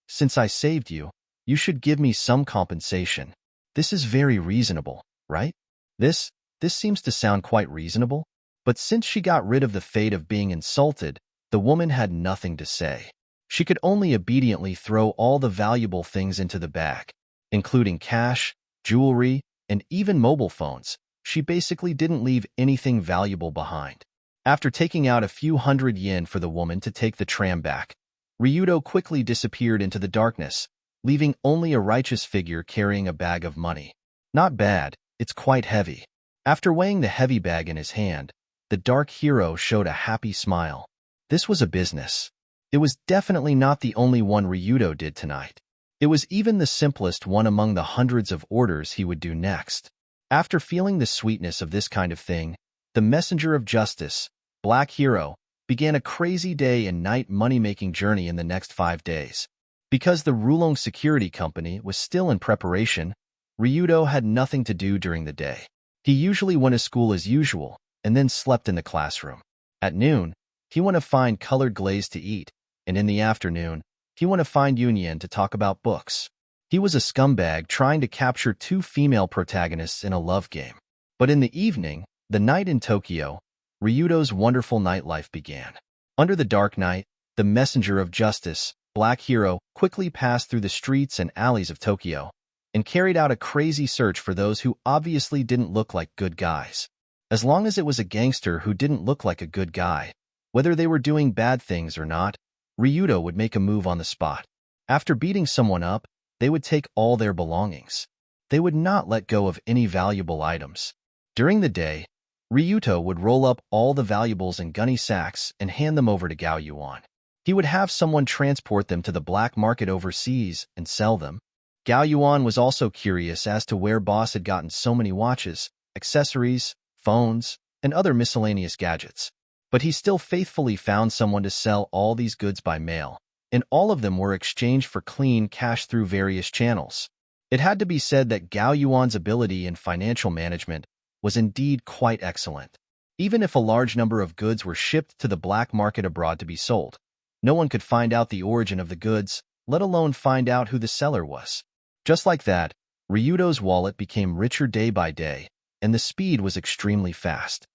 A: Since I saved you, you should give me some compensation. This is very reasonable, right?" This seems to sound quite reasonable, but since she got rid of the fate of being insulted, the woman had nothing to say. She could only obediently throw all the valuable things into the bag, including cash, jewelry, and even mobile phones. She basically didn't leave anything valuable behind. After taking out a few hundred yen for the woman to take the tram back, Ryudo quickly disappeared into the darkness, leaving only a righteous figure carrying a bag of money. Not bad, it's quite heavy. After weighing the heavy bag in his hand, the dark hero showed a happy smile. This was a business. It was definitely not the only one Ryudo did tonight. It was even the simplest one among the hundreds of orders he would do next. After feeling the sweetness of this kind of thing, the messenger of justice, Black Hero, began a crazy day and night money-making journey in the next 5 days. Because the Rulong Security Company was still in preparation, Ryudo had nothing to do during the day. He usually went to school as usual and then slept in the classroom. At noon, he went to find colored glaze to eat, and in the afternoon, he went to find Union to talk about books. He was a scumbag trying to capture 2 female protagonists in a love game. But in the evening, the night in Tokyo, Ryudo's wonderful nightlife began. Under the dark night, the messenger of justice, Black Hero, quickly passed through the streets and alleys of Tokyo and carried out a crazy search for those who obviously didn't look like good guys. As long as it was a gangster who didn't look like a good guy, whether they were doing bad things or not, Ryudo would make a move on the spot. After beating someone up, they would take all their belongings. They would not let go of any valuable items. During the day, Ryuto would roll up all the valuables in gunny sacks and hand them over to Gao Yuan. He would have someone transport them to the black market overseas and sell them. Gao Yuan was also curious as to where Boss had gotten so many watches, accessories, phones, and other miscellaneous gadgets. But he still faithfully found someone to sell all these goods by mail, and all of them were exchanged for clean cash through various channels. It had to be said that Gao Yuan's ability in financial management was indeed quite excellent. Even if a large number of goods were shipped to the black market abroad to be sold, no one could find out the origin of the goods, let alone find out who the seller was. Just like that, Ryudo's wallet became richer day by day, and the speed was extremely fast.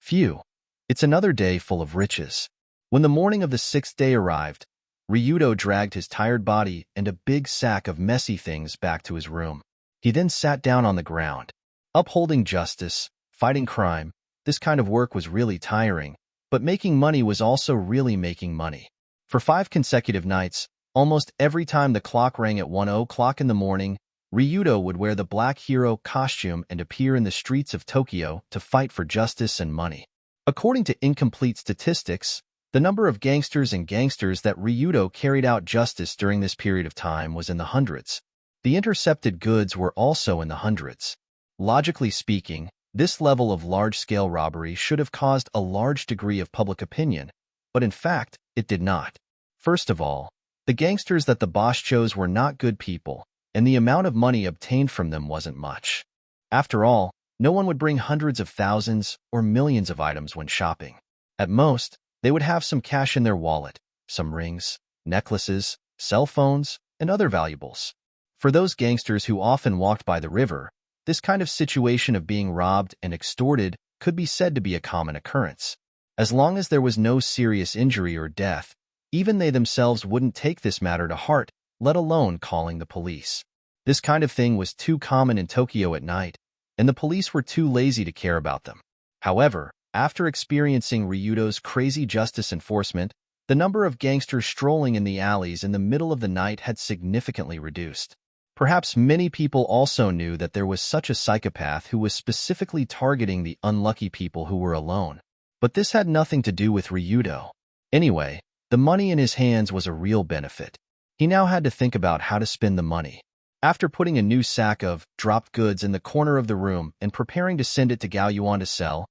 A: Phew. It's another day full of riches. When the morning of the 6th day arrived, Ryudo dragged his tired body and a big sack of messy things back to his room. He then sat down on the ground. Upholding justice, fighting crime, this kind of work was really tiring, but making money was also really making money. For 5 consecutive nights, almost every time the clock rang at 1 o'clock in the morning, Ryudo would wear the Black Hero costume and appear in the streets of Tokyo to fight for justice and money. According to incomplete statistics, the number of gangsters that Ryudo carried out justice during this period of time was in the hundreds. The intercepted goods were also in the hundreds. Logically speaking, this level of large-scale robbery should have caused a large degree of public opinion, but in fact, it did not. First of all, the gangsters that the boss chose were not good people, and the amount of money obtained from them wasn't much. After all, no one would bring hundreds of thousands or millions of items when shopping. At most, they would have some cash in their wallet, some rings, necklaces, cell phones, and other valuables. For those gangsters who often walked by the river, this kind of situation of being robbed and extorted could be said to be a common occurrence. As long as there was no serious injury or death, even they themselves wouldn't take this matter to heart, let alone calling the police. This kind of thing was too common in Tokyo at night, and the police were too lazy to care about them. However, after experiencing Ryudo's crazy justice enforcement, the number of gangsters strolling in the alleys in the middle of the night had significantly reduced. Perhaps many people also knew that there was such a psychopath who was specifically targeting the unlucky people who were alone. But this had nothing to do with Ryudo. Anyway, the money in his hands was a real benefit. He now had to think about how to spend the money. After putting a new sack of dropped goods in the corner of the room and preparing to send it to Gao Yuan to sell,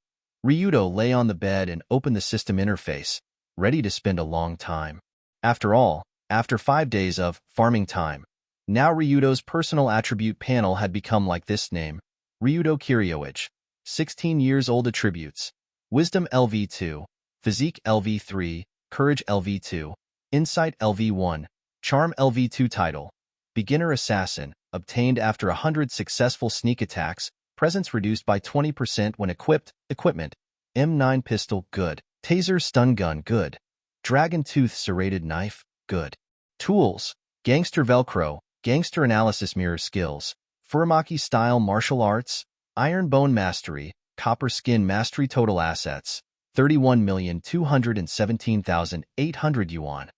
A: Ryudo lay on the bed and opened the system interface, ready to spend a long time. After all, after 5 days of farming time, now Ryudo's personal attribute panel had become like this name, Ryudo Kiryouage. 16 years old attributes: Wisdom LV2, Physique LV3, Courage LV2, Insight LV1, Charm LV2 title, Beginner Assassin, obtained after 100 successful sneak attacks, presence reduced by 20% when equipped, equipment, M9 pistol, good, Taser stun gun, good, Dragon Tooth serrated knife, good. Tools: Gangster Velcro, Gangster Analysis Mirror Skills, Furamaki Style Martial Arts, Iron Bone Mastery, Copper Skin Mastery. Total assets: 31,217,800 yuan.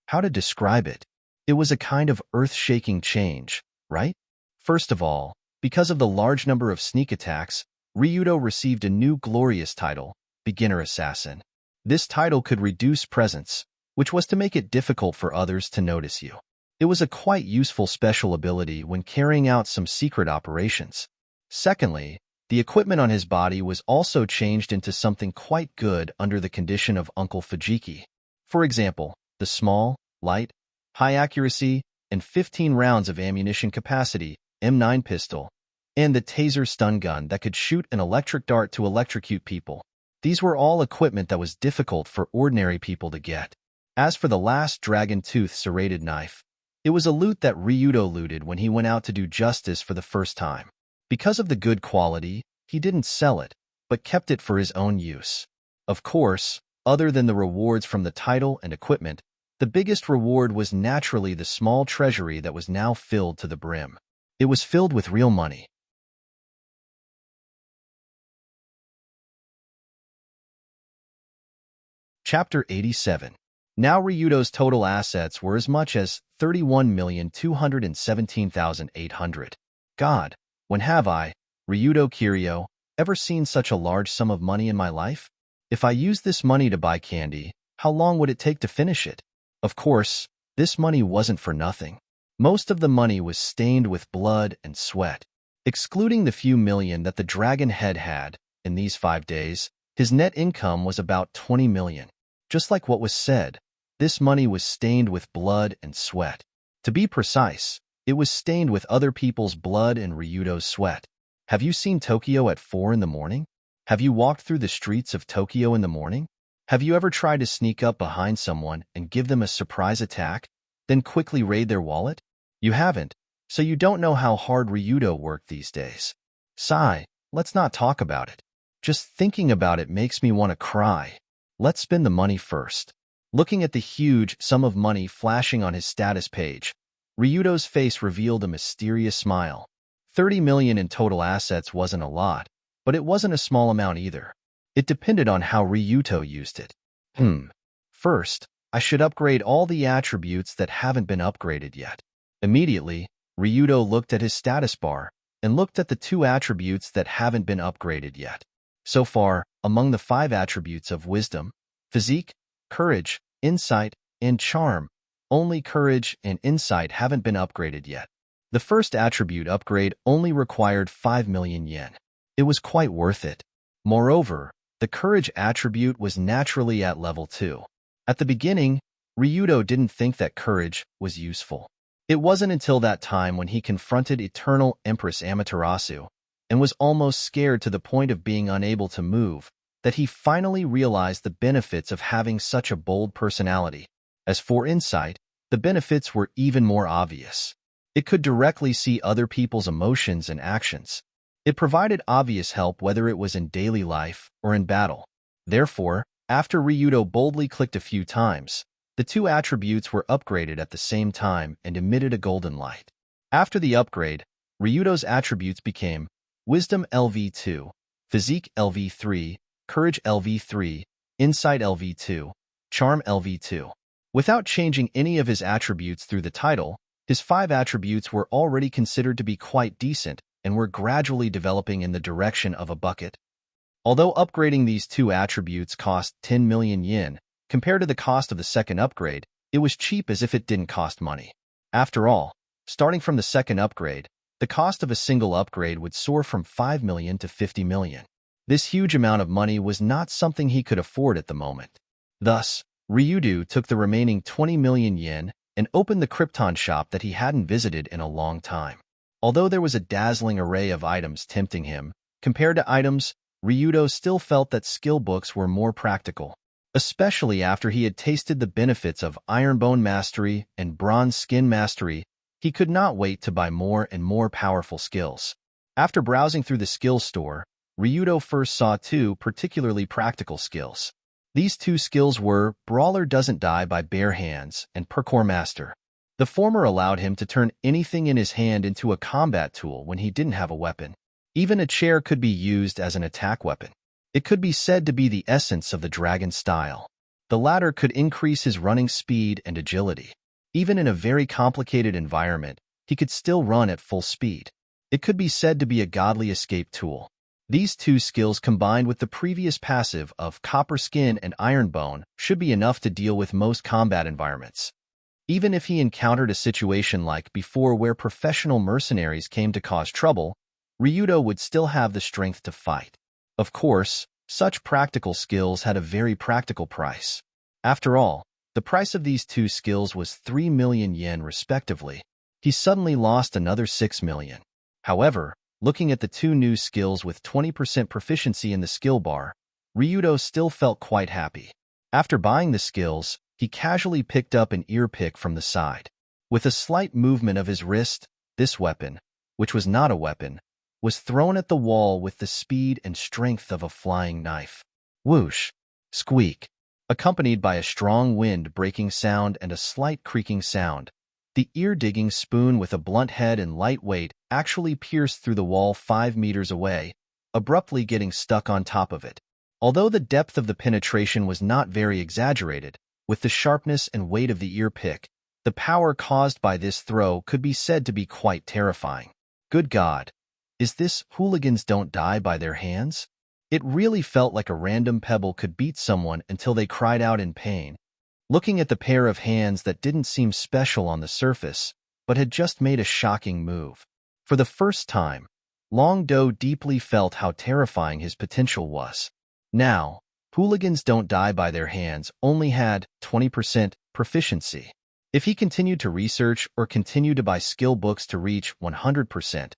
A: How to describe it? It was a kind of earth-shaking change, right? First of all, because of the large number of sneak attacks, Ryudo received a new glorious title, Beginner Assassin. This title could reduce presence, which was to make it difficult for others to notice you. It was a quite useful special ability when carrying out some secret operations. Secondly, the equipment on his body was also changed into something quite good under the condition of Uncle Fujiki. For example, the small, light, high accuracy, and 15 rounds of ammunition capacity M9 pistol, and the Taser stun gun that could shoot an electric dart to electrocute people. These were all equipment that was difficult for ordinary people to get. As for the last Dragon Tooth serrated knife, it was a loot that Ryudo looted when he went out to do justice for the first time. Because of the good quality, he didn't sell it, but kept it for his own use. Of course, other than the rewards from the title and equipment, the biggest reward was naturally the small treasury that was now filled to the brim. It was filled with real money. Chapter 87. Now Ryudo's total assets were as much as 31,217,800. God, when have I, Ryudo Kiryu, ever seen such a large sum of money in my life? If I used this money to buy candy, how long would it take to finish it? Of course, this money wasn't for nothing. Most of the money was stained with blood and sweat. Excluding the few million that the dragon head had, in these 5 days, his net income was about 20 million. Just like what was said, this money was stained with blood and sweat. To be precise, it was stained with other people's blood and Ryudo's sweat. Have you seen Tokyo at 4 in the morning? Have you walked through the streets of Tokyo in the morning? Have you ever tried to sneak up behind someone and give them a surprise attack, then quickly raid their wallet? You haven't, so you don't know how hard Ryudo worked these days. Sigh, let's not talk about it. Just thinking about it makes me want to cry. Let's spend the money first. Looking at the huge sum of money flashing on his status page, Ryudo's face revealed a mysterious smile. 30 million in total assets wasn't a lot, but it wasn't a small amount either. It depended on how Ryudo used it. First, I should upgrade all the attributes that haven't been upgraded yet. Immediately, Ryudo looked at his status bar and looked at the 2 attributes that haven't been upgraded yet. So far, among the 5 attributes of Wisdom, Physique, Courage, Insight, and Charm, only Courage and Insight haven't been upgraded yet. The first attribute upgrade only required 5 million yen. It was quite worth it. Moreover, the Courage attribute was naturally at level 2. At the beginning, Ryudo didn't think that Courage was useful. It wasn't until that time when he confronted Eternal Empress Amaterasu and was almost scared to the point of being unable to move, that he finally realized the benefits of having such a bold personality. As for Insight, the benefits were even more obvious. It could directly see other people's emotions and actions. It provided obvious help whether it was in daily life or in battle. Therefore, after Ryudo boldly clicked a few times, the 2 attributes were upgraded at the same time and emitted a golden light. After the upgrade, Ryudo's attributes became Wisdom LV2, Physique LV3, Courage LV3, Insight LV2, Charm LV2. Without changing any of his attributes through the title, his 5 attributes were already considered to be quite decent and were gradually developing in the direction of a bucket. Although upgrading these 2 attributes cost 10 million yen, compared to the cost of the second upgrade, it was cheap as if it didn't cost money. After all, starting from the second upgrade, the cost of a single upgrade would soar from 5 million to 50 million. This huge amount of money was not something he could afford at the moment. Thus, Ryudo took the remaining 20 million yen and opened the Krypton shop that he hadn't visited in a long time. Although there was a dazzling array of items tempting him, compared to items, Ryudo still felt that skill books were more practical, especially after he had tasted the benefits of Iron Bone Mastery and Bronze Skin Mastery. He could not wait to buy more and more powerful skills. After browsing through the skills store, Ryudo first saw two particularly practical skills. These two skills were Brawler Doesn't Die by Bare Hands and Parkour Master. The former allowed him to turn anything in his hand into a combat tool when he didn't have a weapon. Even a chair could be used as an attack weapon. It could be said to be the essence of the dragon style. The latter could increase his running speed and agility. Even in a very complicated environment, he could still run at full speed. It could be said to be a godly escape tool. These two skills combined with the previous passive of Copper Skin and Iron Bone should be enough to deal with most combat environments. Even if he encountered a situation like before where professional mercenaries came to cause trouble, Ryudo would still have the strength to fight. Of course, such practical skills had a very practical price. After all, the price of these two skills was 3 million yen respectively. He suddenly lost another 6 million. However, looking at the two new skills with 20% proficiency in the skill bar, Ryudo still felt quite happy. After buying the skills, he casually picked up an ear pick from the side. With a slight movement of his wrist, this weapon, which was not a weapon, was thrown at the wall with the speed and strength of a flying knife. Whoosh! Squeak! Accompanied by a strong wind-breaking sound and a slight creaking sound, the ear-digging spoon with a blunt head and light weight actually pierced through the wall 5 meters away, abruptly getting stuck on top of it. Although the depth of the penetration was not very exaggerated, with the sharpness and weight of the ear pick, the power caused by this throw could be said to be quite terrifying. Good God! Is this hooligans don't die by their hands? It really felt like a random pebble could beat someone until they cried out in pain. Looking at the pair of hands that didn't seem special on the surface, but had just made a shocking move. For the first time, Long Do deeply felt how terrifying his potential was. Now, hooligans don't die by their hands only had 20% proficiency. If he continued to research or continued to buy skill books to reach 100%,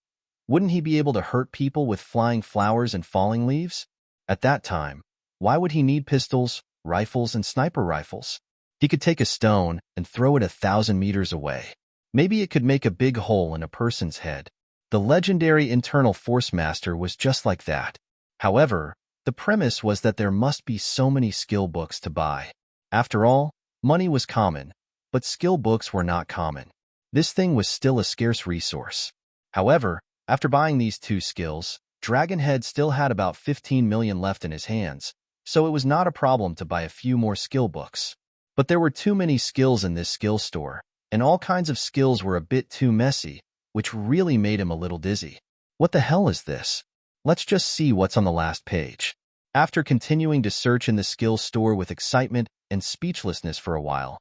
A: wouldn't he be able to hurt people with flying flowers and falling leaves? At that time, why would he need pistols, rifles, and sniper rifles? He could take a stone and throw it 1,000 meters away. Maybe it could make a big hole in a person's head. The legendary Internal Force Master was just like that. However, the premise was that there must be so many skill books to buy. After all, money was common, but skill books were not common. This thing was still a scarce resource. However, after buying these two skills, Dragonhead still had about 15 million left in his hands, so it was not a problem to buy a few more skill books. But there were too many skills in this skill store, and all kinds of skills were a bit too messy, which really made him a little dizzy. What the hell is this? Let's just see what's on the last page. After continuing to search in the skill store with excitement and speechlessness for a while,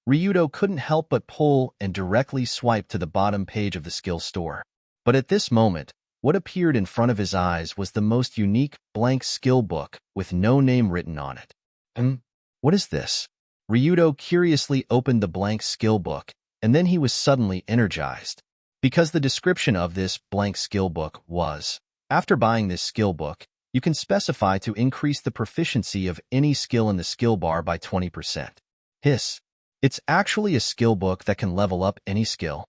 A: Ryudo couldn't help but pull and directly swipe to the bottom page of the skill store. But at this moment, what appeared in front of his eyes was the most unique blank skill book with no name written on it. What is this? Ryudo curiously opened the blank skill book, and then he was suddenly energized. Because the description of this blank skill book was, after buying this skill book, you can specify to increase the proficiency of any skill in the skill bar by 20%. Hiss. It's actually a skill book that can level up any skill.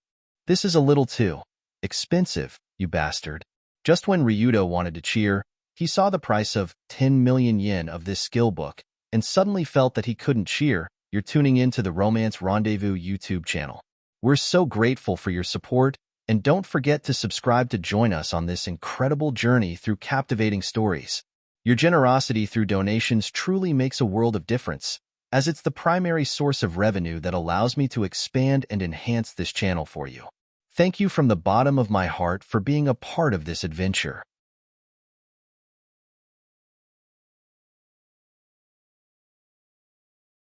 A: This is a little too expensive, you bastard. Just when Ryudo wanted to cheer, he saw the price of 10 million yen of this skill book, and suddenly felt that he couldn't cheer. You're tuning in to the Romance Rendezvous YouTube channel. We're so grateful for your support, and don't forget to subscribe to join us on this incredible journey through captivating stories. Your generosity through donations truly makes a world of difference, as it's the primary source of revenue that allows me to expand and enhance this channel for you. Thank you from the bottom of my heart for being a part of this adventure.